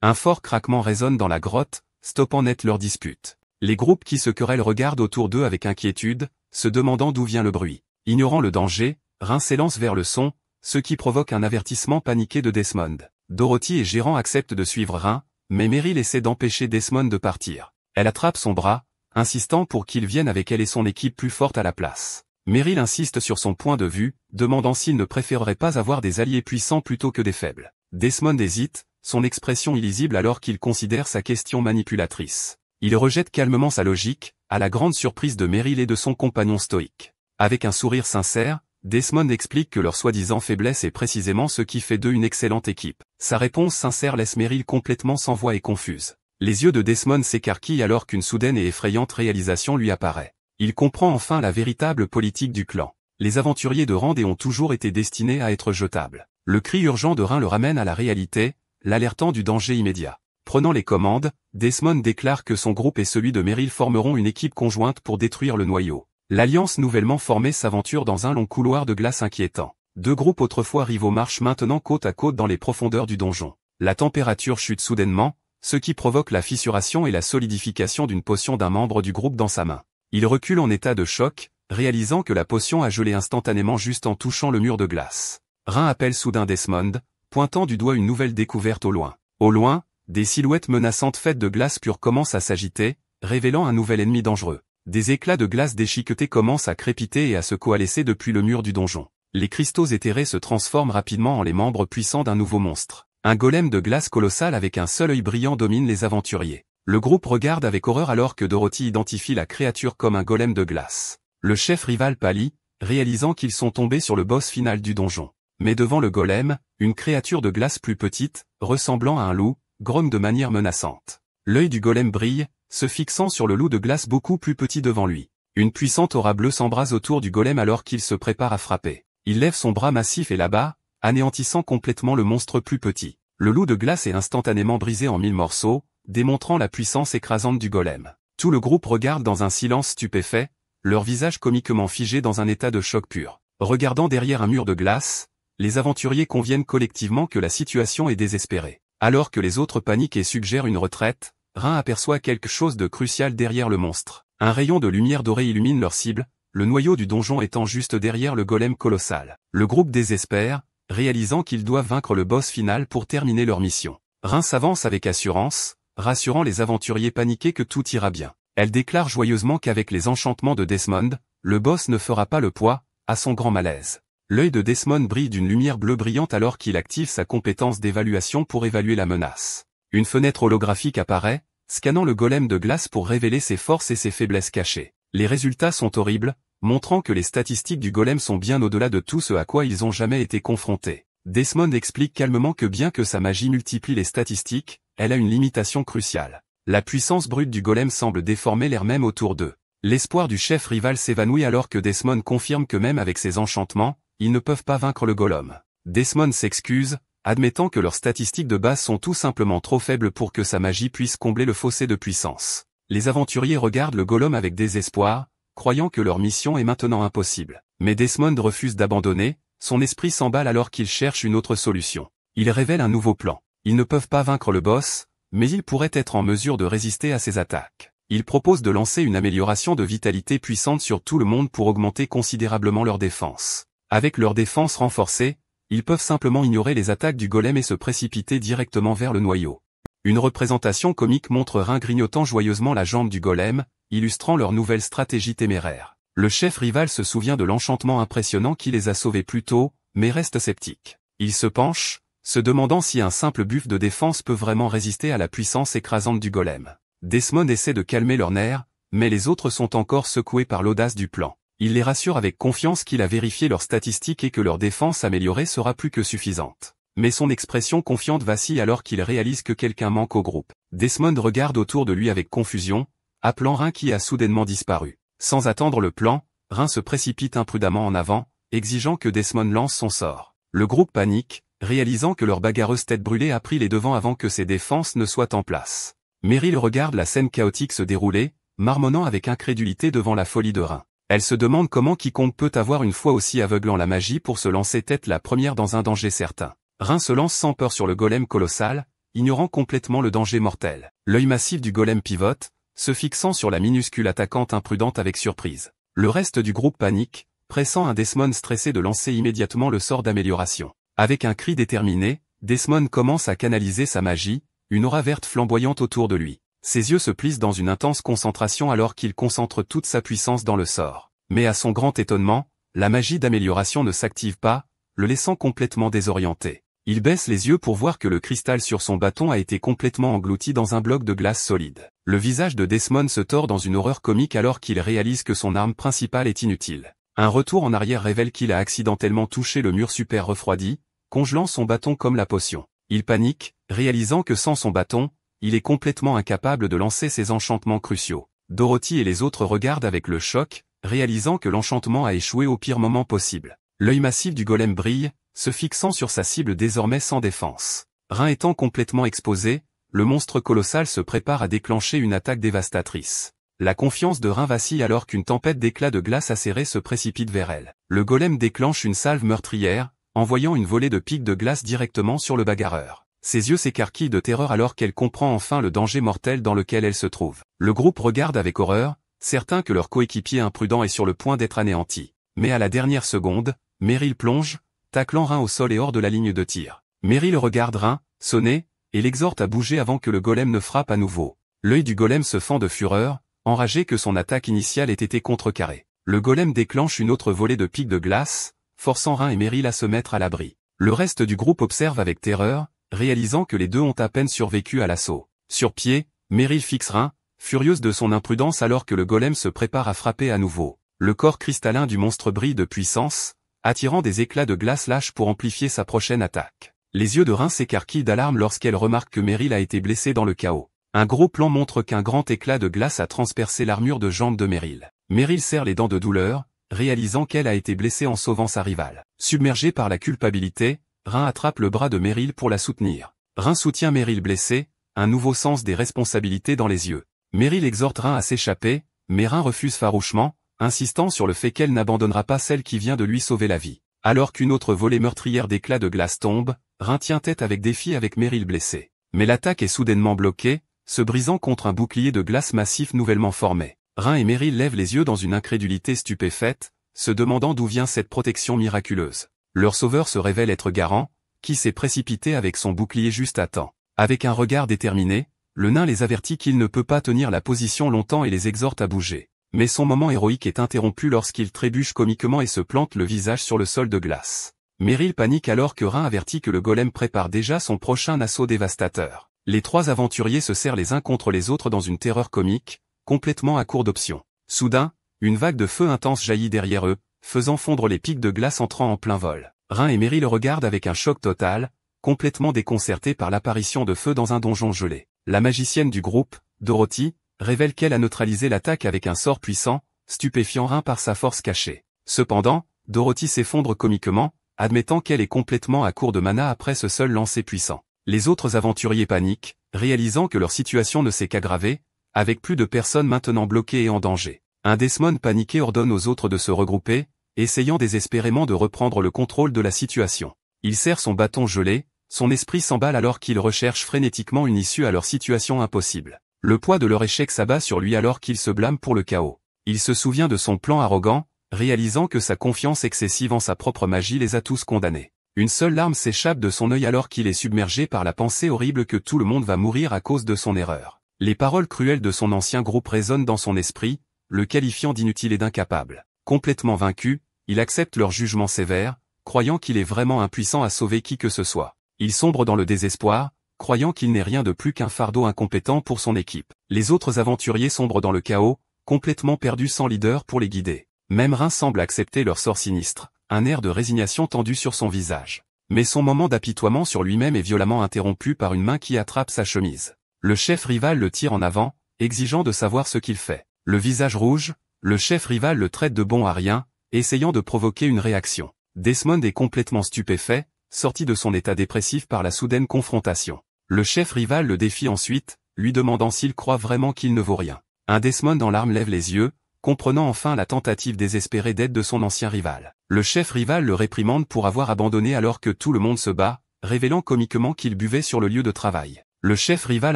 Un fort craquement résonne dans la grotte, stoppant net leur dispute. Les groupes qui se querellent regardent autour d'eux avec inquiétude, se demandant d'où vient le bruit. Ignorant le danger, Rin s'élance vers le son, ce qui provoque un avertissement paniqué de Desmond. Dorothy et Gérant acceptent de suivre Rin, mais Meryl essaie d'empêcher Desmond de partir. Elle attrape son bras, insistant pour qu'il vienne avec elle et son équipe plus forte à la place. Meryl insiste sur son point de vue, demandant s'il ne préférerait pas avoir des alliés puissants plutôt que des faibles. Desmond hésite, son expression illisible alors qu'il considère sa question manipulatrice. Il rejette calmement sa logique, à la grande surprise de Meryl et de son compagnon stoïque. Avec un sourire sincère, Desmond explique que leur soi-disant faiblesse est précisément ce qui fait d'eux une excellente équipe. Sa réponse sincère laisse Meryl complètement sans voix et confuse. Les yeux de Desmond s'écarquillent alors qu'une soudaine et effrayante réalisation lui apparaît. Il comprend enfin la véritable politique du clan. Les aventuriers de Rand ont toujours été destinés à être jetables. Le cri urgent de Rin le ramène à la réalité, l'alertant du danger immédiat. Prenant les commandes, Desmond déclare que son groupe et celui de Meryl formeront une équipe conjointe pour détruire le noyau. L'alliance nouvellement formée s'aventure dans un long couloir de glace inquiétant. Deux groupes autrefois rivaux marchent maintenant côte à côte dans les profondeurs du donjon. La température chute soudainement, ce qui provoque la fissuration et la solidification d'une potion d'un membre du groupe dans sa main. Il recule en état de choc, réalisant que la potion a gelé instantanément juste en touchant le mur de glace. Rin appelle soudain Desmond, pointant du doigt une nouvelle découverte au loin. Au loin, des silhouettes menaçantes faites de glace pure commencent à s'agiter, révélant un nouvel ennemi dangereux. Des éclats de glace déchiquetés commencent à crépiter et à se coalescer depuis le mur du donjon. Les cristaux éthérés se transforment rapidement en les membres puissants d'un nouveau monstre. Un golem de glace colossal avec un seul œil brillant domine les aventuriers. Le groupe regarde avec horreur alors que Dorothy identifie la créature comme un golem de glace. Le chef rival pâlit, réalisant qu'ils sont tombés sur le boss final du donjon. Mais devant le golem, une créature de glace plus petite, ressemblant à un loup, grogne de manière menaçante. L'œil du golem brille, se fixant sur le loup de glace beaucoup plus petit devant lui. Une puissante aura bleue s'embrase autour du golem alors qu'il se prépare à frapper. Il lève son bras massif et l'abat, anéantissant complètement le monstre plus petit. Le loup de glace est instantanément brisé en 1000 morceaux, démontrant la puissance écrasante du golem. Tout le groupe regarde dans un silence stupéfait, leur visage comiquement figé dans un état de choc pur. Regardant derrière un mur de glace, les aventuriers conviennent collectivement que la situation est désespérée. Alors que les autres paniquent et suggèrent une retraite, Rin aperçoit quelque chose de crucial derrière le monstre. Un rayon de lumière dorée illumine leur cible, le noyau du donjon étant juste derrière le golem colossal. Le groupe désespère, réalisant qu'ils doivent vaincre le boss final pour terminer leur mission. Rin s'avance avec assurance, rassurant les aventuriers paniqués que tout ira bien. Elle déclare joyeusement qu'avec les enchantements de Desmond, le boss ne fera pas le poids, à son grand malaise. L'œil de Desmond brille d'une lumière bleue brillante alors qu'il active sa compétence d'évaluation pour évaluer la menace. Une fenêtre holographique apparaît, scannant le golem de glace pour révéler ses forces et ses faiblesses cachées. Les résultats sont horribles, montrant que les statistiques du golem sont bien au-delà de tout ce à quoi ils ont jamais été confrontés. Desmond explique calmement que bien que sa magie multiplie les statistiques, elle a une limitation cruciale. La puissance brute du golem semble déformer l'air même autour d'eux. L'espoir du chef rival s'évanouit alors que Desmond confirme que même avec ses enchantements, ils ne peuvent pas vaincre le golem. Desmond s'excuse, admettant que leurs statistiques de base sont tout simplement trop faibles pour que sa magie puisse combler le fossé de puissance. Les aventuriers regardent le golem avec désespoir, croyant que leur mission est maintenant impossible. Mais Desmond refuse d'abandonner, son esprit s'emballe alors qu'il cherche une autre solution. Il révèle un nouveau plan. Ils ne peuvent pas vaincre le boss, mais ils pourraient être en mesure de résister à ses attaques. Il propose de lancer une amélioration de vitalité puissante sur tout le monde pour augmenter considérablement leur défense. Avec leur défense renforcée, ils peuvent simplement ignorer les attaques du golem et se précipiter directement vers le noyau. Une représentation comique montre Rin grignotant joyeusement la jambe du golem, illustrant leur nouvelle stratégie téméraire. Le chef rival se souvient de l'enchantement impressionnant qui les a sauvés plus tôt, mais reste sceptique. Il se penche, se demandant si un simple buff de défense peut vraiment résister à la puissance écrasante du golem. Desmond essaie de calmer leurs nerfs, mais les autres sont encore secoués par l'audace du plan. Il les rassure avec confiance qu'il a vérifié leurs statistiques et que leur défense améliorée sera plus que suffisante. Mais son expression confiante vacille alors qu'il réalise que quelqu'un manque au groupe. Desmond regarde autour de lui avec confusion, appelant Rin qui a soudainement disparu. Sans attendre le plan, Rin se précipite imprudemment en avant, exigeant que Desmond lance son sort. Le groupe panique, réalisant que leur bagarreuse tête brûlée a pris les devants avant que ses défenses ne soient en place. Meryl regarde la scène chaotique se dérouler, marmonnant avec incrédulité devant la folie de Rin. Elle se demande comment quiconque peut avoir une foi aussi aveuglant la magie pour se lancer tête la première dans un danger certain. Rin se lance sans peur sur le golem colossal, ignorant complètement le danger mortel. L'œil massif du golem pivote, se fixant sur la minuscule attaquante imprudente avec surprise. Le reste du groupe panique, pressant un Desmond stressé de lancer immédiatement le sort d'amélioration. Avec un cri déterminé, Desmond commence à canaliser sa magie, une aura verte flamboyante autour de lui. Ses yeux se plissent dans une intense concentration alors qu'il concentre toute sa puissance dans le sort. Mais à son grand étonnement, la magie d'amélioration ne s'active pas, le laissant complètement désorienté. Il baisse les yeux pour voir que le cristal sur son bâton a été complètement englouti dans un bloc de glace solide. Le visage de Desmond se tord dans une horreur comique alors qu'il réalise que son arme principale est inutile. Un retour en arrière révèle qu'il a accidentellement touché le mur super refroidi, congelant son bâton comme la potion. Il panique, réalisant que sans son bâton, il est complètement incapable de lancer ses enchantements cruciaux. Dorothy et les autres regardent avec le choc, réalisant que l'enchantement a échoué au pire moment possible. L'œil massif du golem brille, se fixant sur sa cible désormais sans défense. Rin étant complètement exposé, le monstre colossal se prépare à déclencher une attaque dévastatrice. La confiance de Rin vacille alors qu'une tempête d'éclats de glace acérée se précipite vers elle. Le golem déclenche une salve meurtrière, envoyant une volée de pics de glace directement sur le bagarreur. Ses yeux s'écarquillent de terreur alors qu'elle comprend enfin le danger mortel dans lequel elle se trouve. Le groupe regarde avec horreur, certains que leur coéquipier imprudent est sur le point d'être anéanti. Mais à la dernière seconde, Meryl plonge, taclant Rin au sol et hors de la ligne de tir. Meryl regarde Rin, sonner, et l'exhorte à bouger avant que le golem ne frappe à nouveau. L'œil du golem se fend de fureur, enragé que son attaque initiale ait été contrecarrée. Le golem déclenche une autre volée de pics de glace, forçant Rin et Meryl à se mettre à l'abri. Le reste du groupe observe avec terreur, réalisant que les deux ont à peine survécu à l'assaut. Sur pied, Meryl fixe Rin, furieuse de son imprudence alors que le golem se prépare à frapper à nouveau. Le corps cristallin du monstre brille de puissance, attirant des éclats de glace lâches pour amplifier sa prochaine attaque. Les yeux de Rin s'écarquillent d'alarme lorsqu'elle remarque que Meryl a été blessée dans le chaos. Un gros plan montre qu'un grand éclat de glace a transpercé l'armure de jambe de Meryl. Meryl serre les dents de douleur, réalisant qu'elle a été blessée en sauvant sa rivale. Submergée par la culpabilité, Rin attrape le bras de Meryl pour la soutenir. Rin soutient Meryl blessée, un nouveau sens des responsabilités dans les yeux. Meryl exhorte Rin à s'échapper, mais Rin refuse farouchement, insistant sur le fait qu'elle n'abandonnera pas celle qui vient de lui sauver la vie. Alors qu'une autre volée meurtrière d'éclats de glace tombe, Rin tient tête avec défi avec Meryl blessée. Mais l'attaque est soudainement bloquée, se brisant contre un bouclier de glace massif nouvellement formé. Rin et Meryl lèvent les yeux dans une incrédulité stupéfaite, se demandant d'où vient cette protection miraculeuse. Leur sauveur se révèle être Garant, qui s'est précipité avec son bouclier juste à temps. Avec un regard déterminé, le nain les avertit qu'il ne peut pas tenir la position longtemps et les exhorte à bouger. Mais son moment héroïque est interrompu lorsqu'il trébuche comiquement et se plante le visage sur le sol de glace. Meryl panique alors que Rin avertit que le golem prépare déjà son prochain assaut dévastateur. Les trois aventuriers se serrent les uns contre les autres dans une terreur comique, complètement à court d'options. Soudain, une vague de feu intense jaillit derrière eux, faisant fondre les pics de glace entrant en plein vol. Rin et Meryl regardent avec un choc total, complètement déconcertés par l'apparition de feu dans un donjon gelé. La magicienne du groupe, Dorothy, révèle qu'elle a neutralisé l'attaque avec un sort puissant, stupéfiant Rin par sa force cachée. Cependant, Dorothy s'effondre comiquement, admettant qu'elle est complètement à court de mana après ce seul lancer puissant. Les autres aventuriers paniquent, réalisant que leur situation ne s'est qu'aggravée, avec plus de personnes maintenant bloquées et en danger. Un Desmond paniqué ordonne aux autres de se regrouper, essayant désespérément de reprendre le contrôle de la situation. Il serre son bâton gelé, son esprit s'emballe alors qu'il recherche frénétiquement une issue à leur situation impossible. Le poids de leur échec s'abat sur lui alors qu'il se blâme pour le chaos. Il se souvient de son plan arrogant, réalisant que sa confiance excessive en sa propre magie les a tous condamnés. Une seule larme s'échappe de son œil alors qu'il est submergé par la pensée horrible que tout le monde va mourir à cause de son erreur. Les paroles cruelles de son ancien groupe résonnent dans son esprit, le qualifiant d'inutile et d'incapable. Complètement vaincu, il accepte leur jugement sévère, croyant qu'il est vraiment impuissant à sauver qui que ce soit. Il sombre dans le désespoir, croyant qu'il n'est rien de plus qu'un fardeau incompétent pour son équipe. Les autres aventuriers sombrent dans le chaos, complètement perdus sans leader pour les guider. Même Rin semble accepter leur sort sinistre, un air de résignation tendu sur son visage. Mais son moment d'apitoiement sur lui-même est violemment interrompu par une main qui attrape sa chemise. Le chef rival le tire en avant, exigeant de savoir ce qu'il fait. Le visage rouge, le chef rival le traite de bon à rien, essayant de provoquer une réaction. Desmond est complètement stupéfait, sorti de son état dépressif par la soudaine confrontation. Le chef rival le défie ensuite, lui demandant s'il croit vraiment qu'il ne vaut rien. Un Desmond en larmes lève les yeux, comprenant enfin la tentative désespérée d'aide de son ancien rival. Le chef rival le réprimande pour avoir abandonné alors que tout le monde se bat, révélant comiquement qu'il buvait sur le lieu de travail. Le chef rival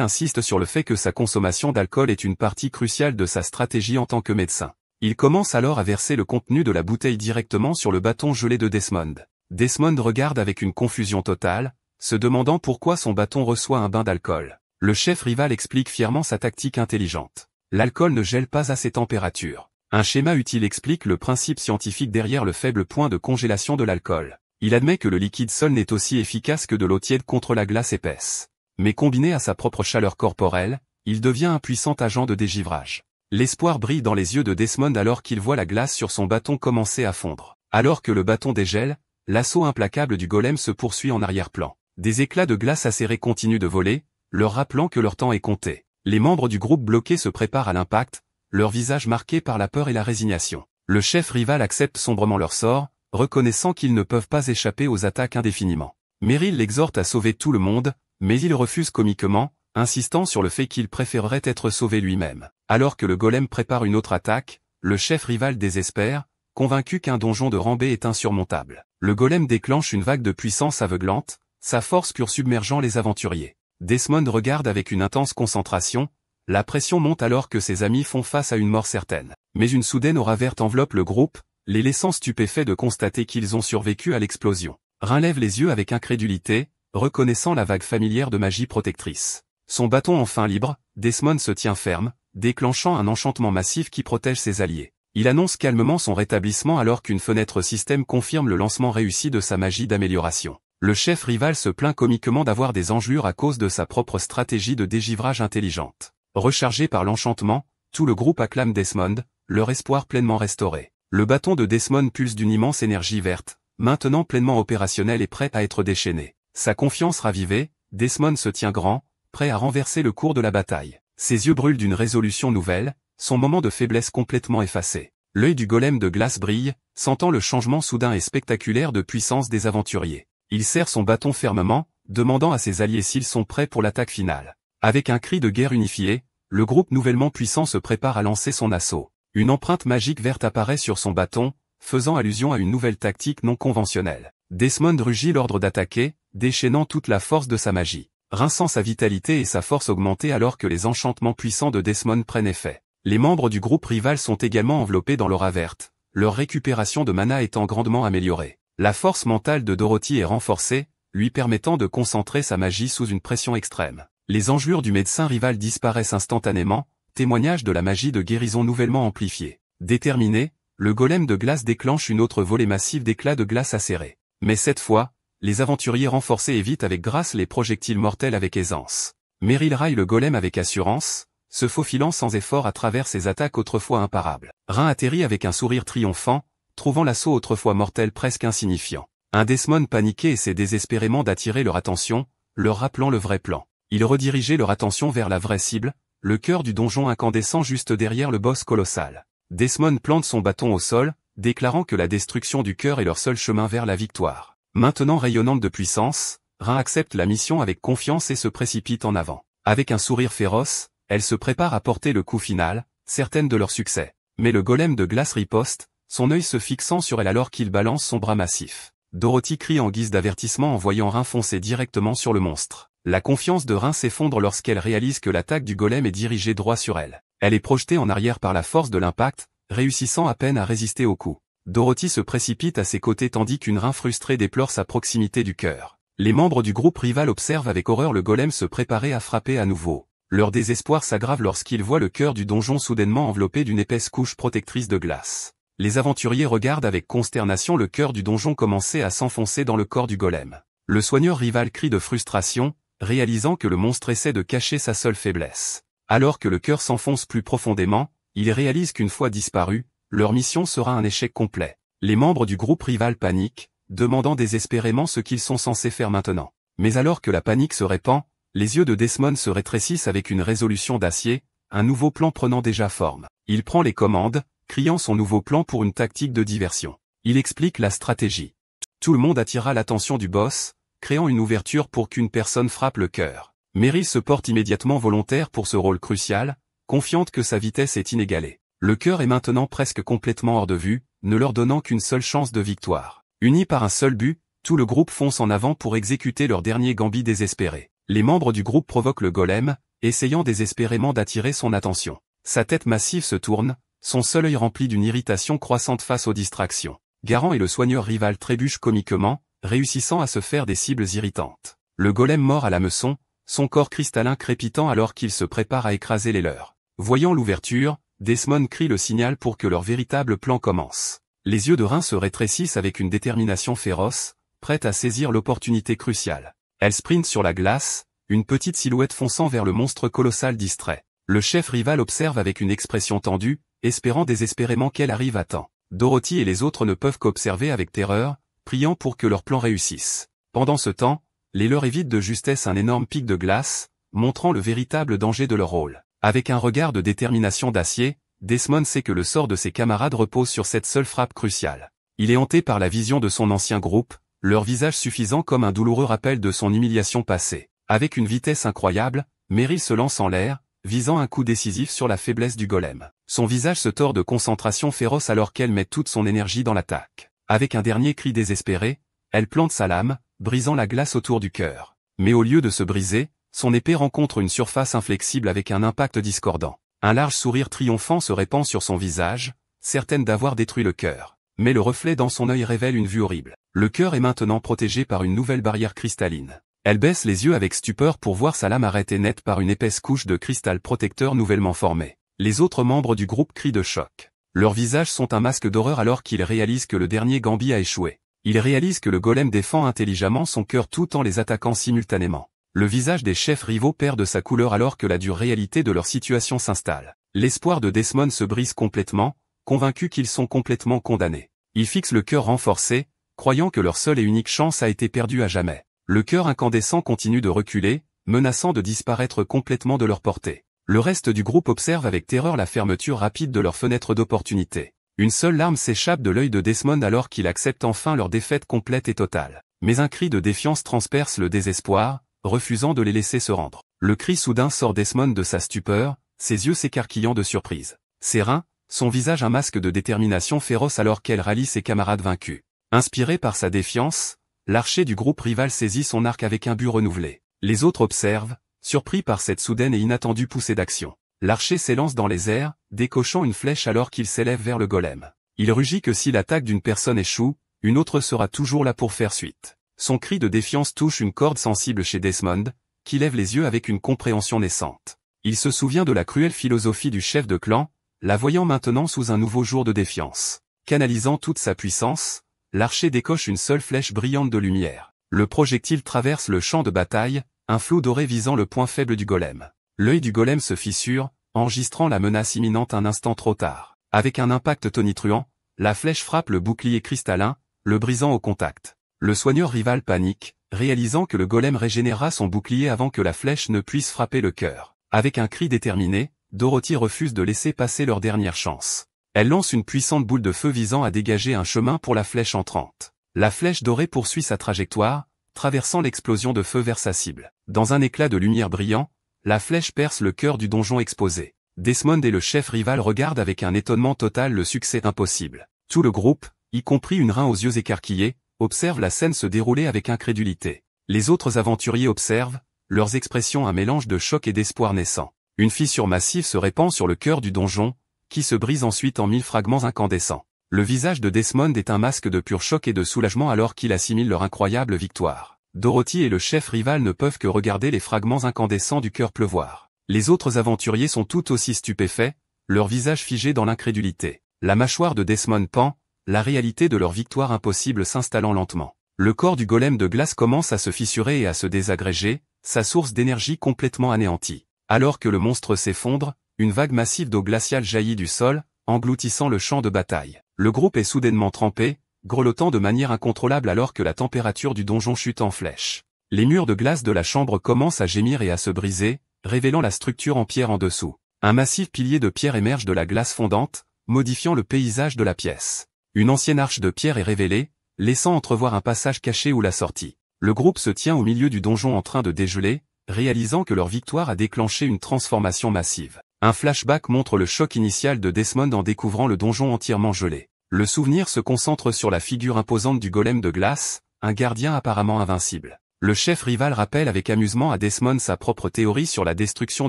insiste sur le fait que sa consommation d'alcool est une partie cruciale de sa stratégie en tant que médecin. Il commence alors à verser le contenu de la bouteille directement sur le bâton gelé de Desmond. Desmond regarde avec une confusion totale, se demandant pourquoi son bâton reçoit un bain d'alcool. Le chef rival explique fièrement sa tactique intelligente. L'alcool ne gèle pas à ces températures. Un schéma utile explique le principe scientifique derrière le faible point de congélation de l'alcool. Il admet que le liquide seul n'est aussi efficace que de l'eau tiède contre la glace épaisse. Mais combiné à sa propre chaleur corporelle, il devient un puissant agent de dégivrage. L'espoir brille dans les yeux de Desmond alors qu'il voit la glace sur son bâton commencer à fondre. Alors que le bâton dégèle, l'assaut implacable du golem se poursuit en arrière-plan. Des éclats de glace acérés continuent de voler, leur rappelant que leur temps est compté. Les membres du groupe bloqué se préparent à l'impact, leur visage marqué par la peur et la résignation. Le chef rival accepte sombrement leur sort, reconnaissant qu'ils ne peuvent pas échapper aux attaques indéfiniment. Meryl l'exhorte à sauver tout le monde, mais il refuse comiquement, insistant sur le fait qu'il préférerait être sauvé lui-même. Alors que le golem prépare une autre attaque, le chef rival désespère, convaincu qu'un donjon de Rambé est insurmontable. Le golem déclenche une vague de puissance aveuglante, sa force pure submergeant les aventuriers. Desmond regarde avec une intense concentration, La pression monte alors que ses amis font face à une mort certaine. Mais une soudaine aura verte enveloppe le groupe, les laissant stupéfaits de constater qu'ils ont survécu à l'explosion. Rin lève les yeux avec incrédulité, reconnaissant la vague familière de magie protectrice. Son bâton enfin libre, Desmond se tient ferme, déclenchant un enchantement massif qui protège ses alliés. Il annonce calmement son rétablissement alors qu'une fenêtre système confirme le lancement réussi de sa magie d'amélioration. Le chef rival se plaint comiquement d'avoir des engelures à cause de sa propre stratégie de dégivrage intelligente. Rechargé par l'enchantement, tout le groupe acclame Desmond, leur espoir pleinement restauré. Le bâton de Desmond pulse d'une immense énergie verte, maintenant pleinement opérationnel et prêt à être déchaîné. Sa confiance ravivée, Desmond se tient grand, prêt à renverser le cours de la bataille. Ses yeux brûlent d'une résolution nouvelle, son moment de faiblesse complètement effacé. L'œil du golem de glace brille, sentant le changement soudain et spectaculaire de puissance des aventuriers. Il serre son bâton fermement, demandant à ses alliés s'ils sont prêts pour l'attaque finale. Avec un cri de guerre unifié, le groupe nouvellement puissant se prépare à lancer son assaut. Une empreinte magique verte apparaît sur son bâton, faisant allusion à une nouvelle tactique non conventionnelle. Desmond rugit l'ordre d'attaquer, déchaînant toute la force de sa magie. Rin sent sa vitalité et sa force augmenter alors que les enchantements puissants de Desmond prennent effet. Les membres du groupe rival sont également enveloppés dans l'aura verte, leur récupération de mana étant grandement améliorée. La force mentale de Dorothy est renforcée, lui permettant de concentrer sa magie sous une pression extrême. Les engelures du médecin rival disparaissent instantanément, témoignage de la magie de guérison nouvellement amplifiée. Déterminé, le golem de glace déclenche une autre volée massive d'éclats de glace acérés. Mais cette fois, les aventuriers renforcés évitent avec grâce les projectiles mortels avec aisance. Meryl raille le golem avec assurance, se faufilant sans effort à travers ses attaques autrefois imparables. Rin atterrit avec un sourire triomphant, trouvant l'assaut autrefois mortel presque insignifiant. Un Desmond paniqué essaie désespérément d'attirer leur attention, leur rappelant le vrai plan. Il redirigeait leur attention vers la vraie cible, le cœur du donjon incandescent juste derrière le boss colossal. Desmond plante son bâton au sol, déclarant que la destruction du cœur est leur seul chemin vers la victoire. Maintenant rayonnante de puissance, Rin accepte la mission avec confiance et se précipite en avant. Avec un sourire féroce, elle se prépare à porter le coup final, certaine de leur succès. Mais le golem de glace riposte, son œil se fixant sur elle alors qu'il balance son bras massif. Dorothy crie en guise d'avertissement en voyant Rin foncer directement sur le monstre. La confiance de Rin s'effondre lorsqu'elle réalise que l'attaque du golem est dirigée droit sur elle. Elle est projetée en arrière par la force de l'impact, réussissant à peine à résister au coup. Dorothy se précipite à ses côtés tandis qu'une Rin frustrée déplore sa proximité du cœur. Les membres du groupe rival observent avec horreur le golem se préparer à frapper à nouveau. Leur désespoir s'aggrave lorsqu'ils voient le cœur du donjon soudainement enveloppé d'une épaisse couche protectrice de glace. Les aventuriers regardent avec consternation le cœur du donjon commencer à s'enfoncer dans le corps du golem. Le soigneur rival crie de frustration, réalisant que le monstre essaie de cacher sa seule faiblesse. Alors que le cœur s'enfonce plus profondément, il réalise qu'une fois disparu, leur mission sera un échec complet. Les membres du groupe rival paniquent, demandant désespérément ce qu'ils sont censés faire maintenant. Mais alors que la panique se répand, les yeux de Desmond se rétrécissent avec une résolution d'acier, un nouveau plan prenant déjà forme. Il prend les commandes, criant son nouveau plan pour une tactique de diversion. Il explique la stratégie. Tout le monde attira l'attention du boss, créant une ouverture pour qu'une personne frappe le cœur. Meryl se porte immédiatement volontaire pour ce rôle crucial, confiante que sa vitesse est inégalée. Le cœur est maintenant presque complètement hors de vue, ne leur donnant qu'une seule chance de victoire. Unis par un seul but, tout le groupe fonce en avant pour exécuter leur dernier gambit désespéré. Les membres du groupe provoquent le golem, essayant désespérément d'attirer son attention. Sa tête massive se tourne, son seul œil rempli d'une irritation croissante face aux distractions. Garant et le soigneur rival trébuchent comiquement, réussissant à se faire des cibles irritantes. Le golem mord à l'hameçon, son corps cristallin crépitant alors qu'il se prépare à écraser les leurs. Voyant l'ouverture, Desmond crie le signal pour que leur véritable plan commence. Les yeux de Rin se rétrécissent avec une détermination féroce, prête à saisir l'opportunité cruciale. Elle sprint sur la glace, une petite silhouette fonçant vers le monstre colossal distrait. Le chef rival observe avec une expression tendue, espérant désespérément qu'elle arrive à temps. Dorothy et les autres ne peuvent qu'observer avec terreur, priant pour que leur plan réussisse. Pendant ce temps, les leurs évitent de justesse un énorme pic de glace, montrant le véritable danger de leur rôle. Avec un regard de détermination d'acier, Desmond sait que le sort de ses camarades repose sur cette seule frappe cruciale. Il est hanté par la vision de son ancien groupe, leur visage suffisant comme un douloureux rappel de son humiliation passée. Avec une vitesse incroyable, Meryl se lance en l'air, visant un coup décisif sur la faiblesse du golem. Son visage se tord de concentration féroce alors qu'elle met toute son énergie dans l'attaque. Avec un dernier cri désespéré, elle plante sa lame, brisant la glace autour du cœur. Mais au lieu de se briser, son épée rencontre une surface inflexible avec un impact discordant. Un large sourire triomphant se répand sur son visage, certaine d'avoir détruit le cœur. Mais le reflet dans son œil révèle une vue horrible. Le cœur est maintenant protégé par une nouvelle barrière cristalline. Elle baisse les yeux avec stupeur pour voir sa lame arrêtée nette par une épaisse couche de cristal protecteur nouvellement formée. Les autres membres du groupe crient de choc. Leurs visages sont un masque d'horreur alors qu'ils réalisent que le dernier Gambit a échoué. Ils réalisent que le golem défend intelligemment son cœur tout en les attaquant simultanément. Le visage des chefs rivaux perd de sa couleur alors que la dure réalité de leur situation s'installe. L'espoir de Desmond se brise complètement, convaincus qu'ils sont complètement condamnés. Ils fixent le cœur renforcé, croyant que leur seule et unique chance a été perdue à jamais. Le cœur incandescent continue de reculer, menaçant de disparaître complètement de leur portée. Le reste du groupe observe avec terreur la fermeture rapide de leur fenêtre d'opportunité. Une seule larme s'échappe de l'œil de Desmond alors qu'il accepte enfin leur défaite complète et totale. Mais un cri de défiance transperce le désespoir, refusant de les laisser se rendre. Le cri soudain sort Desmond de sa stupeur, ses yeux s'écarquillant de surprise. Ses reins, son visage un masque de détermination féroce alors qu'elle rallie ses camarades vaincus. Inspiré par sa défiance, l'archer du groupe rival saisit son arc avec un but renouvelé. Les autres observent, surpris par cette soudaine et inattendue poussée d'action. L'archer s'élance dans les airs, décochant une flèche alors qu'il s'élève vers le golem. Il rugit que si l'attaque d'une personne échoue, une autre sera toujours là pour faire suite. Son cri de défiance touche une corde sensible chez Desmond, qui lève les yeux avec une compréhension naissante. Il se souvient de la cruelle philosophie du chef de clan, la voyant maintenant sous un nouveau jour de défiance. Canalisant toute sa puissance, l'archer décoche une seule flèche brillante de lumière. Le projectile traverse le champ de bataille, un flot doré visant le point faible du golem. L'œil du golem se fissure, enregistrant la menace imminente un instant trop tard. Avec un impact tonitruant, la flèche frappe le bouclier cristallin, le brisant au contact. Le soigneur rival panique, réalisant que le golem régénéra son bouclier avant que la flèche ne puisse frapper le cœur. Avec un cri déterminé, Dorothy refuse de laisser passer leur dernière chance. Elle lance une puissante boule de feu visant à dégager un chemin pour la flèche entrante. La flèche dorée poursuit sa trajectoire, traversant l'explosion de feu vers sa cible. Dans un éclat de lumière brillant, la flèche perce le cœur du donjon exposé. Desmond et le chef rival regardent avec un étonnement total le succès impossible. Tout le groupe, y compris une reine aux yeux écarquillés, observe la scène se dérouler avec incrédulité. Les autres aventuriers observent, leurs expressions un mélange de choc et d'espoir naissant. Une fissure massive se répand sur le cœur du donjon, qui se brise ensuite en 1000 fragments incandescents. Le visage de Desmond est un masque de pur choc et de soulagement alors qu'il assimile leur incroyable victoire. Dorothy et le chef rival ne peuvent que regarder les fragments incandescents du cœur pleuvoir. Les autres aventuriers sont tout aussi stupéfaits, leur visage figé dans l'incrédulité. La mâchoire de Desmond pend, la réalité de leur victoire impossible s'installant lentement. Le corps du golem de glace commence à se fissurer et à se désagréger, sa source d'énergie complètement anéantie. Alors que le monstre s'effondre, une vague massive d'eau glaciale jaillit du sol, engloutissant le champ de bataille. Le groupe est soudainement trempé, grelottant de manière incontrôlable alors que la température du donjon chute en flèche. Les murs de glace de la chambre commencent à gémir et à se briser, révélant la structure en pierre en dessous. Un massif pilier de pierre émerge de la glace fondante, modifiant le paysage de la pièce. Une ancienne arche de pierre est révélée, laissant entrevoir un passage caché ou la sortie. Le groupe se tient au milieu du donjon en train de dégeler, réalisant que leur victoire a déclenché une transformation massive. Un flashback montre le choc initial de Desmond en découvrant le donjon entièrement gelé. Le souvenir se concentre sur la figure imposante du golem de glace, un gardien apparemment invincible. Le chef rival rappelle avec amusement à Desmond sa propre théorie sur la destruction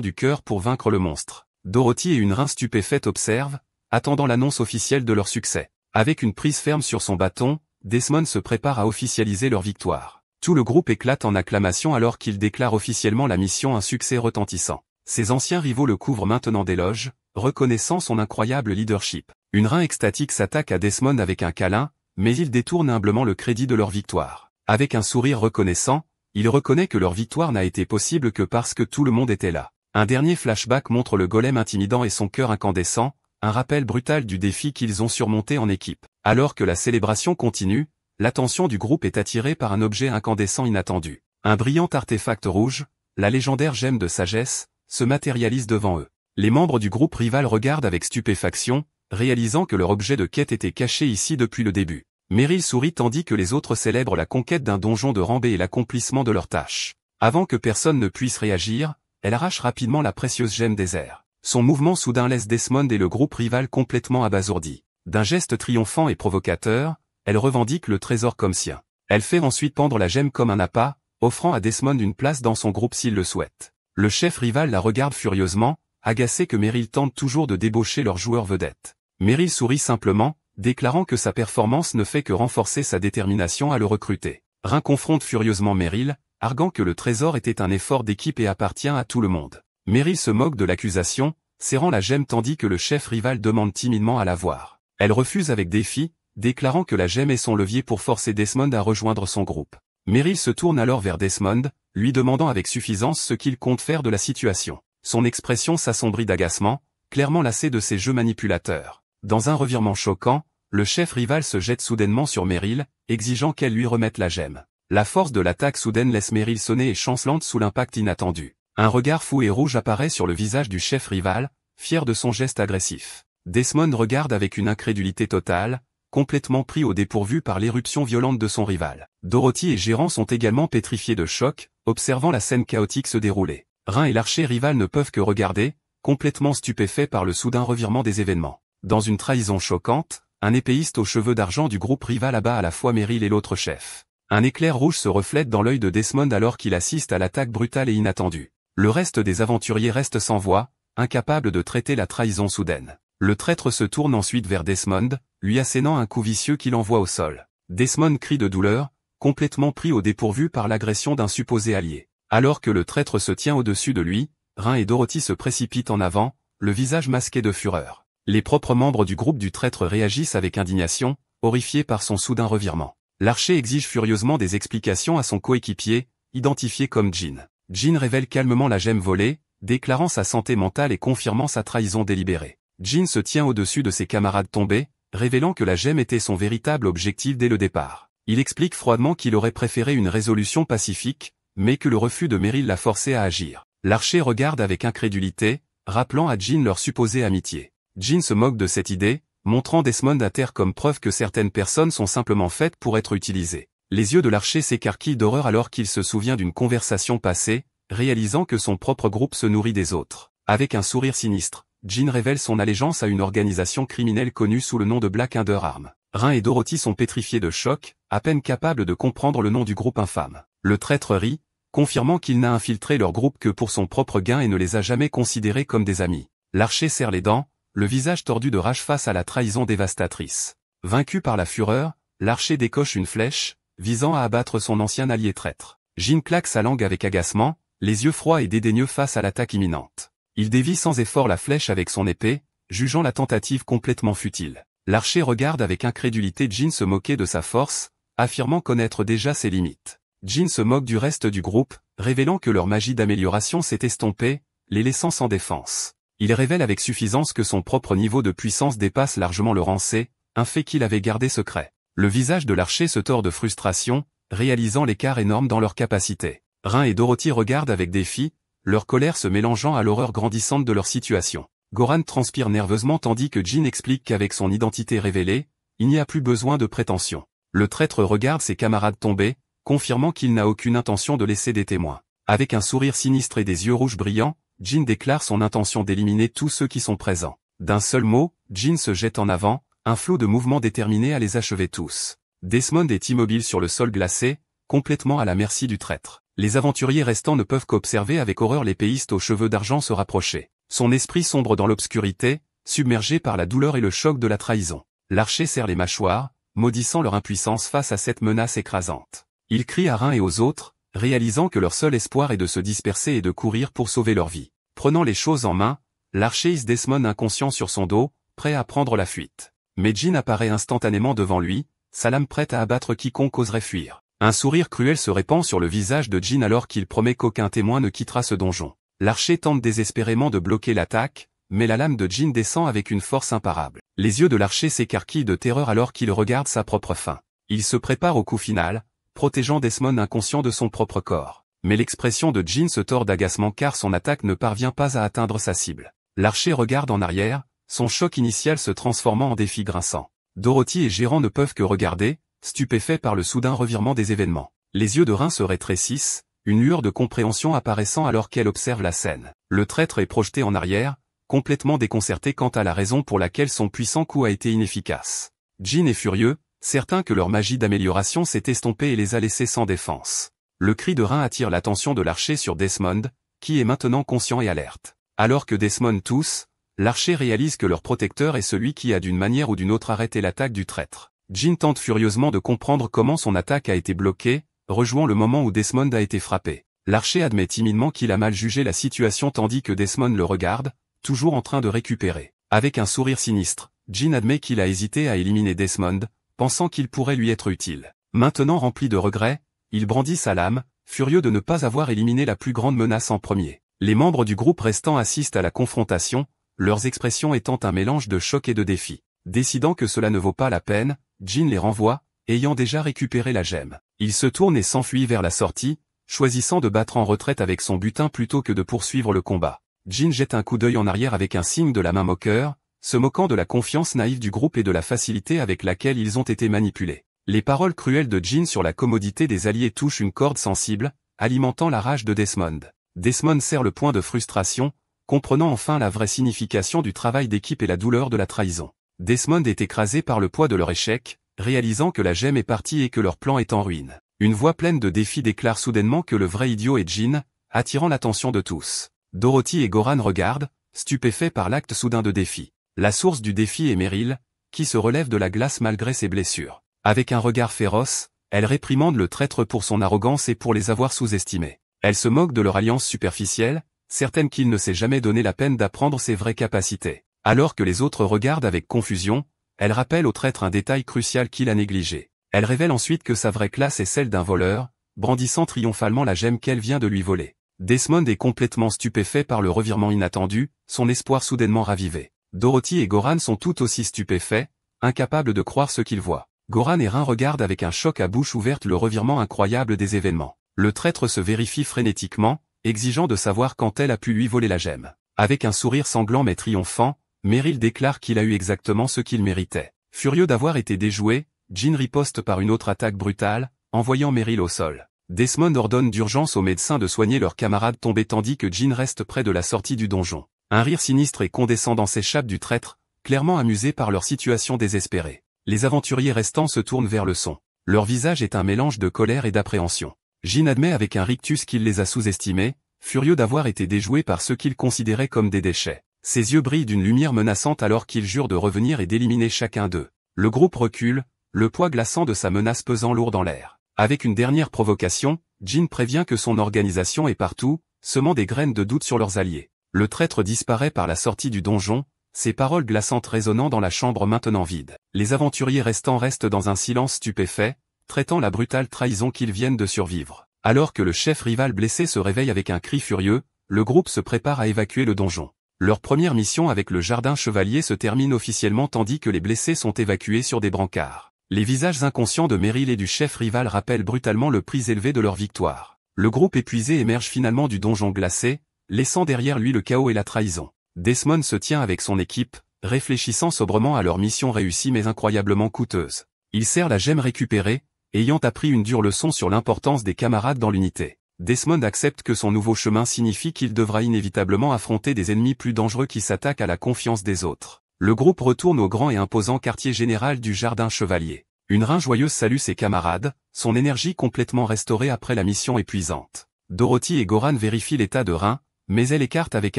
du cœur pour vaincre le monstre. Dorothy et une reine stupéfaite observent, attendant l'annonce officielle de leur succès. Avec une prise ferme sur son bâton, Desmond se prépare à officialiser leur victoire. Tout le groupe éclate en acclamation alors qu'il déclare officiellement la mission un succès retentissant. Ses anciens rivaux le couvrent maintenant d'éloges, reconnaissant son incroyable leadership. Une reine extatique s'attaque à Desmond avec un câlin, mais il détourne humblement le crédit de leur victoire. Avec un sourire reconnaissant, il reconnaît que leur victoire n'a été possible que parce que tout le monde était là. Un dernier flashback montre le golem intimidant et son cœur incandescent, un rappel brutal du défi qu'ils ont surmonté en équipe. Alors que la célébration continue, l'attention du groupe est attirée par un objet incandescent inattendu. Un brillant artefact rouge, la légendaire gemme de sagesse, se matérialise devant eux. Les membres du groupe rival regardent avec stupéfaction, réalisant que leur objet de quête était caché ici depuis le début. Meryl sourit tandis que les autres célèbrent la conquête d'un donjon de Rambé et l'accomplissement de leur tâche. Avant que personne ne puisse réagir, elle arrache rapidement la précieuse gemme des airs. Son mouvement soudain laisse Desmond et le groupe rival complètement abasourdis. D'un geste triomphant et provocateur, elle revendique le trésor comme sien. Elle fait ensuite pendre la gemme comme un appât, offrant à Desmond une place dans son groupe s'il le souhaite. Le chef rival la regarde furieusement, agacé que Meryl tente toujours de débaucher leur joueur vedette. Meryl sourit simplement, déclarant que sa performance ne fait que renforcer sa détermination à le recruter. Rhin confronte furieusement Meryl, arguant que le trésor était un effort d'équipe et appartient à tout le monde. Meryl se moque de l'accusation, serrant la gemme tandis que le chef rival demande timidement à la voir. Elle refuse avec défi, déclarant que la gemme est son levier pour forcer Desmond à rejoindre son groupe. Meryl se tourne alors vers Desmond, lui demandant avec suffisance ce qu'il compte faire de la situation. Son expression s'assombrit d'agacement, clairement lassé de ces jeux manipulateurs. Dans un revirement choquant, le chef rival se jette soudainement sur Meryl, exigeant qu'elle lui remette la gemme. La force de l'attaque soudaine laisse Meryl sonner et chancelante sous l'impact inattendu. Un regard fou et rouge apparaît sur le visage du chef rival, fier de son geste agressif. Desmond regarde avec une incrédulité totale, complètement pris au dépourvu par l'éruption violente de son rival. Dorothy et Gérant sont également pétrifiés de choc, observant la scène chaotique se dérouler. Rhin et l'archer rival ne peuvent que regarder, complètement stupéfaits par le soudain revirement des événements. Dans une trahison choquante, un épéiste aux cheveux d'argent du groupe rival abat à la fois Meryl et l'autre chef. Un éclair rouge se reflète dans l'œil de Desmond alors qu'il assiste à l'attaque brutale et inattendue. Le reste des aventuriers reste sans voix, incapable de traiter la trahison soudaine. Le traître se tourne ensuite vers Desmond, lui assénant un coup vicieux qu'il envoie au sol. Desmond crie de douleur, complètement pris au dépourvu par l'agression d'un supposé allié. Alors que le traître se tient au-dessus de lui, Rhin et Dorothy se précipitent en avant, le visage masqué de fureur. Les propres membres du groupe du traître réagissent avec indignation, horrifiés par son soudain revirement. L'archer exige furieusement des explications à son coéquipier, identifié comme Jean. Jean révèle calmement la gemme volée, déclarant sa santé mentale et confirmant sa trahison délibérée. Jean se tient au-dessus de ses camarades tombés, révélant que la gemme était son véritable objectif dès le départ. Il explique froidement qu'il aurait préféré une résolution pacifique, mais que le refus de Meryl l'a forcé à agir. L'archer regarde avec incrédulité, rappelant à Jean leur supposée amitié. Jean se moque de cette idée, montrant Desmond à terre comme preuve que certaines personnes sont simplement faites pour être utilisées. Les yeux de l'archer s'écarquillent d'horreur alors qu'il se souvient d'une conversation passée, réalisant que son propre groupe se nourrit des autres. Avec un sourire sinistre, Jean révèle son allégeance à une organisation criminelle connue sous le nom de Black Underarm. Rhin et Dorothy sont pétrifiés de choc, à peine capables de comprendre le nom du groupe infâme. Le traître rit, confirmant qu'il n'a infiltré leur groupe que pour son propre gain et ne les a jamais considérés comme des amis. L'archer serre les dents, le visage tordu de rage face à la trahison dévastatrice. Vaincu par la fureur, l'archer décoche une flèche, visant à abattre son ancien allié traître. Jean claque sa langue avec agacement, les yeux froids et dédaigneux face à l'attaque imminente. Il dévie sans effort la flèche avec son épée, jugeant la tentative complètement futile. L'archer regarde avec incrédulité Jean se moquer de sa force, affirmant connaître déjà ses limites. Jean se moque du reste du groupe, révélant que leur magie d'amélioration s'est estompée, les laissant sans défense. Il révèle avec suffisance que son propre niveau de puissance dépasse largement le rang C, un fait qu'il avait gardé secret. Le visage de l'archer se tord de frustration, réalisant l'écart énorme dans leur capacité. Rhin et Dorothy regardent avec défi, leur colère se mélangeant à l'horreur grandissante de leur situation. Goran transpire nerveusement tandis que Jean explique qu'avec son identité révélée, il n'y a plus besoin de prétention. Le traître regarde ses camarades tomber, confirmant qu'il n'a aucune intention de laisser des témoins. Avec un sourire sinistre et des yeux rouges brillants, Jean déclare son intention d'éliminer tous ceux qui sont présents. D'un seul mot, Jean se jette en avant, un flot de mouvements déterminé à les achever tous. Desmond est immobile sur le sol glacé, complètement à la merci du traître. Les aventuriers restants ne peuvent qu'observer avec horreur l'épéiste aux cheveux d'argent se rapprocher. Son esprit sombre dans l'obscurité, submergé par la douleur et le choc de la trahison. L'archer serre les mâchoires, maudissant leur impuissance face à cette menace écrasante. Il crie à Rhin et aux autres, réalisant que leur seul espoir est de se disperser et de courir pour sauver leur vie. Prenant les choses en main, l'archer hisse Desmond inconscient sur son dos, prêt à prendre la fuite. Mais Jean apparaît instantanément devant lui, sa lame prête à abattre quiconque oserait fuir. Un sourire cruel se répand sur le visage de Jean alors qu'il promet qu'aucun témoin ne quittera ce donjon. L'archer tente désespérément de bloquer l'attaque, mais la lame de Jean descend avec une force imparable. Les yeux de l'archer s'écarquillent de terreur alors qu'il regarde sa propre fin. Il se prépare au coup final, protégeant Desmond inconscient de son propre corps. Mais l'expression de Jean se tord d'agacement car son attaque ne parvient pas à atteindre sa cible. L'archer regarde en arrière, son choc initial se transformant en défi grinçant. Dorothy et Gérant ne peuvent que regarder, stupéfaits par le soudain revirement des événements. Les yeux de Rhin se rétrécissent, une lueur de compréhension apparaissant alors qu'elle observe la scène. Le traître est projeté en arrière, complètement déconcerté quant à la raison pour laquelle son puissant coup a été inefficace. Jean est furieux, certain que leur magie d'amélioration s'est estompée et les a laissés sans défense. Le cri de Rhin attire l'attention de l'archer sur Desmond, qui est maintenant conscient et alerte. Alors que Desmond tousse, l'archer réalise que leur protecteur est celui qui a d'une manière ou d'une autre arrêté l'attaque du traître. Jean tente furieusement de comprendre comment son attaque a été bloquée, rejouant le moment où Desmond a été frappé. L'archer admet timidement qu'il a mal jugé la situation tandis que Desmond le regarde, toujours en train de récupérer. Avec un sourire sinistre, Jean admet qu'il a hésité à éliminer Desmond, pensant qu'il pourrait lui être utile. Maintenant rempli de regrets, il brandit sa lame, furieux de ne pas avoir éliminé la plus grande menace en premier. Les membres du groupe restant assistent à la confrontation, leurs expressions étant un mélange de choc et de défi. Décidant que cela ne vaut pas la peine, Jean les renvoie, ayant déjà récupéré la gemme. Il se tourne et s'enfuit vers la sortie, choisissant de battre en retraite avec son butin plutôt que de poursuivre le combat. Jean jette un coup d'œil en arrière avec un signe de la main moqueur, se moquant de la confiance naïve du groupe et de la facilité avec laquelle ils ont été manipulés. Les paroles cruelles de Jean sur la commodité des alliés touchent une corde sensible, alimentant la rage de Desmond. Desmond serre le poing de frustration, comprenant enfin la vraie signification du travail d'équipe et la douleur de la trahison. Desmond est écrasé par le poids de leur échec, réalisant que la gemme est partie et que leur plan est en ruine. Une voix pleine de défi déclare soudainement que le vrai idiot est Jean, attirant l'attention de tous. Dorothy et Goran regardent, stupéfaits par l'acte soudain de défi. La source du défi est Meryl, qui se relève de la glace malgré ses blessures. Avec un regard féroce, elle réprimande le traître pour son arrogance et pour les avoir sous-estimés. Elle se moque de leur alliance superficielle, certaine qu'il ne s'est jamais donné la peine d'apprendre ses vraies capacités. Alors que les autres regardent avec confusion, elle rappelle au traître un détail crucial qu'il a négligé. Elle révèle ensuite que sa vraie classe est celle d'un voleur, brandissant triomphalement la gemme qu'elle vient de lui voler. Desmond est complètement stupéfait par le revirement inattendu, son espoir soudainement ravivé. Dorothy et Goran sont tout aussi stupéfaits, incapables de croire ce qu'ils voient. Goran et Rhin regardent avec un choc à bouche ouverte le revirement incroyable des événements. Le traître se vérifie frénétiquement, exigeant de savoir quand elle a pu lui voler la gemme. Avec un sourire sanglant mais triomphant, Meryl déclare qu'il a eu exactement ce qu'il méritait. Furieux d'avoir été déjoué, Jean riposte par une autre attaque brutale, envoyant Meryl au sol. Desmond ordonne d'urgence aux médecins de soigner leurs camarades tombés tandis que Jean reste près de la sortie du donjon. Un rire sinistre et condescendant s'échappe du traître, clairement amusé par leur situation désespérée. Les aventuriers restants se tournent vers le son. Leur visage est un mélange de colère et d'appréhension. Jean admet avec un rictus qu'il les a sous-estimés, furieux d'avoir été déjoué par ceux qu'il considérait comme des déchets. Ses yeux brillent d'une lumière menaçante alors qu'il jure de revenir et d'éliminer chacun d'eux. Le groupe recule, le poids glaçant de sa menace pesant lourd dans l'air. Avec une dernière provocation, Jean prévient que son organisation est partout, semant des graines de doute sur leurs alliés. Le traître disparaît par la sortie du donjon, ses paroles glaçantes résonnant dans la chambre maintenant vide. Les aventuriers restants restent dans un silence stupéfait, traitant la brutale trahison qu'ils viennent de survivre. Alors que le chef rival blessé se réveille avec un cri furieux, le groupe se prépare à évacuer le donjon. Leur première mission avec le jardin chevalier se termine officiellement tandis que les blessés sont évacués sur des brancards. Les visages inconscients de Meryl et du chef rival rappellent brutalement le prix élevé de leur victoire. Le groupe épuisé émerge finalement du donjon glacé, laissant derrière lui le chaos et la trahison. Desmond se tient avec son équipe, réfléchissant sobrement à leur mission réussie mais incroyablement coûteuse. Il serre la gemme récupérée, ayant appris une dure leçon sur l'importance des camarades dans l'unité. Desmond accepte que son nouveau chemin signifie qu'il devra inévitablement affronter des ennemis plus dangereux qui s'attaquent à la confiance des autres. Le groupe retourne au grand et imposant quartier général du jardin chevalier. Une Rhin joyeuse salue ses camarades, son énergie complètement restaurée après la mission épuisante. Dorothy et Goran vérifient l'état de Rhin, mais elle écarte avec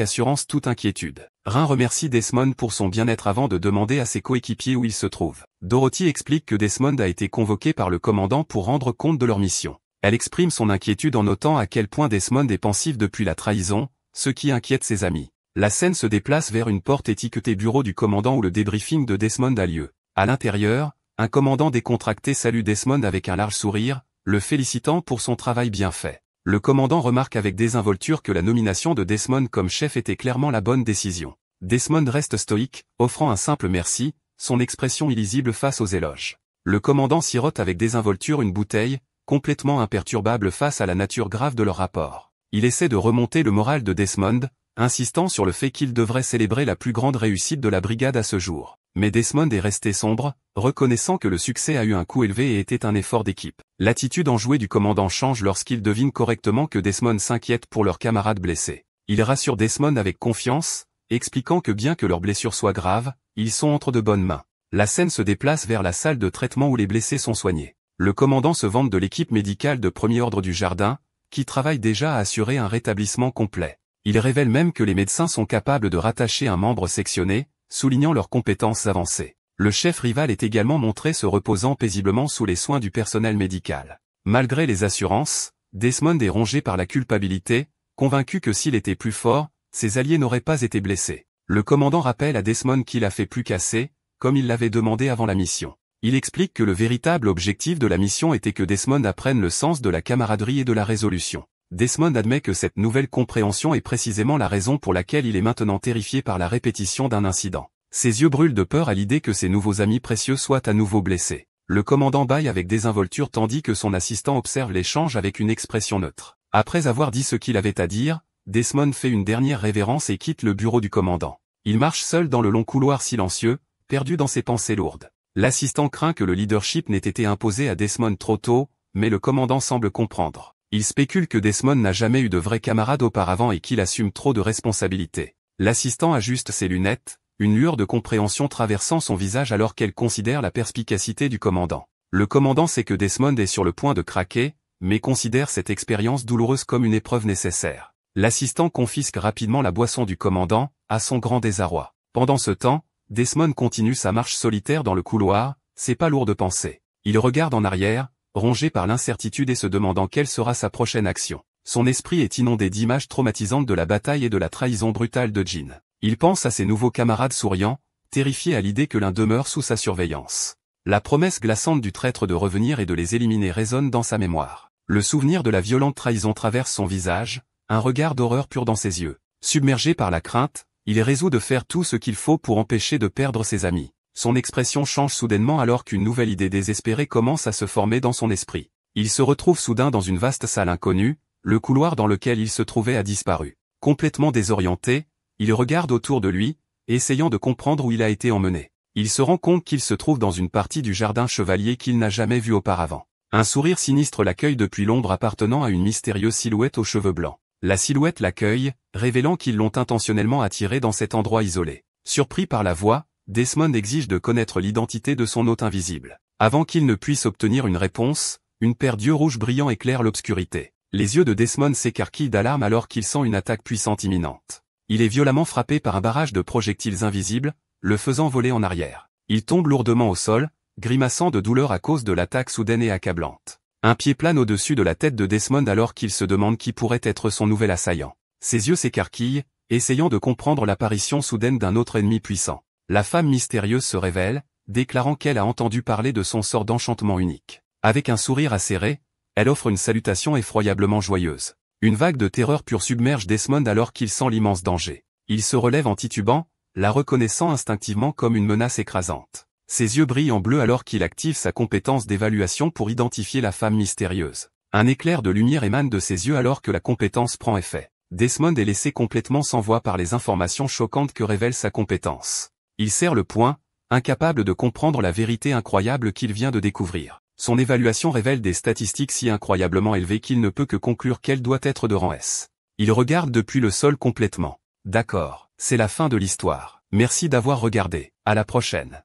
assurance toute inquiétude. Rhin remercie Desmond pour son bien-être avant de demander à ses coéquipiers où il se trouve. Dorothy explique que Desmond a été convoqué par le commandant pour rendre compte de leur mission. Elle exprime son inquiétude en notant à quel point Desmond est pensif depuis la trahison, ce qui inquiète ses amis. La scène se déplace vers une porte étiquetée bureau du commandant où le débriefing de Desmond a lieu. À l'intérieur, un commandant décontracté salue Desmond avec un large sourire, le félicitant pour son travail bien fait. Le commandant remarque avec désinvolture que la nomination de Desmond comme chef était clairement la bonne décision. Desmond reste stoïque, offrant un simple merci, son expression illisible face aux éloges. Le commandant sirote avec désinvolture une bouteille, complètement imperturbable face à la nature grave de leur rapport. Il essaie de remonter le moral de Desmond, insistant sur le fait qu'il devrait célébrer la plus grande réussite de la brigade à ce jour. Mais Desmond est resté sombre, reconnaissant que le succès a eu un coût élevé et était un effort d'équipe. L'attitude enjouée du commandant change lorsqu'il devine correctement que Desmond s'inquiète pour leurs camarades blessés. Il rassure Desmond avec confiance, expliquant que bien que leurs blessures soient graves, ils sont entre de bonnes mains. La scène se déplace vers la salle de traitement où les blessés sont soignés. Le commandant se vante de l'équipe médicale de premier ordre du jardin, qui travaille déjà à assurer un rétablissement complet. Il révèle même que les médecins sont capables de rattacher un membre sectionné, soulignant leurs compétences avancées. Le chef rival est également montré se reposant paisiblement sous les soins du personnel médical. Malgré les assurances, Desmond est rongé par la culpabilité, convaincu que s'il était plus fort, ses alliés n'auraient pas été blessés. Le commandant rappelle à Desmond qu'il a fait plus qu'assez, comme il l'avait demandé avant la mission. Il explique que le véritable objectif de la mission était que Desmond apprenne le sens de la camaraderie et de la résolution. Desmond admet que cette nouvelle compréhension est précisément la raison pour laquelle il est maintenant terrifié par la répétition d'un incident. Ses yeux brûlent de peur à l'idée que ses nouveaux amis précieux soient à nouveau blessés. Le commandant bâille avec désinvolture tandis que son assistant observe l'échange avec une expression neutre. Après avoir dit ce qu'il avait à dire, Desmond fait une dernière révérence et quitte le bureau du commandant. Il marche seul dans le long couloir silencieux, perdu dans ses pensées lourdes. L'assistant craint que le leadership n'ait été imposé à Desmond trop tôt, mais le commandant semble comprendre. Il spécule que Desmond n'a jamais eu de vrai camarade auparavant et qu'il assume trop de responsabilités. L'assistant ajuste ses lunettes, une lueur de compréhension traversant son visage alors qu'elle considère la perspicacité du commandant. Le commandant sait que Desmond est sur le point de craquer, mais considère cette expérience douloureuse comme une épreuve nécessaire. L'assistant confisque rapidement la boisson du commandant, à son grand désarroi. Pendant ce temps, Desmond continue sa marche solitaire dans le couloir, ses pas lourds de pensée. Il regarde en arrière, rongé par l'incertitude et se demandant quelle sera sa prochaine action. Son esprit est inondé d'images traumatisantes de la bataille et de la trahison brutale de Jean. Il pense à ses nouveaux camarades souriants, terrifié à l'idée que l'un demeure sous sa surveillance. La promesse glaçante du traître de revenir et de les éliminer résonne dans sa mémoire. Le souvenir de la violente trahison traverse son visage, un regard d'horreur pure dans ses yeux. Submergé par la crainte, il est résolu de faire tout ce qu'il faut pour empêcher de perdre ses amis. Son expression change soudainement alors qu'une nouvelle idée désespérée commence à se former dans son esprit. Il se retrouve soudain dans une vaste salle inconnue, le couloir dans lequel il se trouvait a disparu. Complètement désorienté, il regarde autour de lui, essayant de comprendre où il a été emmené. Il se rend compte qu'il se trouve dans une partie du jardin chevalier qu'il n'a jamais vu auparavant. Un sourire sinistre l'accueille depuis l'ombre appartenant à une mystérieuse silhouette aux cheveux blancs. La silhouette l'accueille, révélant qu'ils l'ont intentionnellement attiré dans cet endroit isolé. Surpris par la voix, Desmond exige de connaître l'identité de son hôte invisible. Avant qu'il ne puisse obtenir une réponse, une paire d'yeux rouges brillants éclaire l'obscurité. Les yeux de Desmond s'écarquillent d'alarme alors qu'il sent une attaque puissante imminente. Il est violemment frappé par un barrage de projectiles invisibles, le faisant voler en arrière. Il tombe lourdement au sol, grimaçant de douleur à cause de l'attaque soudaine et accablante. Un pied plane au-dessus de la tête de Desmond alors qu'il se demande qui pourrait être son nouvel assaillant. Ses yeux s'écarquillent, essayant de comprendre l'apparition soudaine d'un autre ennemi puissant. La femme mystérieuse se révèle, déclarant qu'elle a entendu parler de son sort d'enchantement unique. Avec un sourire acéré, elle offre une salutation effroyablement joyeuse. Une vague de terreur pure submerge Desmond alors qu'il sent l'immense danger. Il se relève en titubant, la reconnaissant instinctivement comme une menace écrasante. Ses yeux brillent en bleu alors qu'il active sa compétence d'évaluation pour identifier la femme mystérieuse. Un éclair de lumière émane de ses yeux alors que la compétence prend effet. Desmond est laissé complètement sans voix par les informations choquantes que révèle sa compétence. Il serre le poing, incapable de comprendre la vérité incroyable qu'il vient de découvrir. Son évaluation révèle des statistiques si incroyablement élevées qu'il ne peut que conclure qu'elle doit être de rang S. Il regarde depuis le sol complètement. D'accord, c'est la fin de l'histoire. Merci d'avoir regardé. À la prochaine.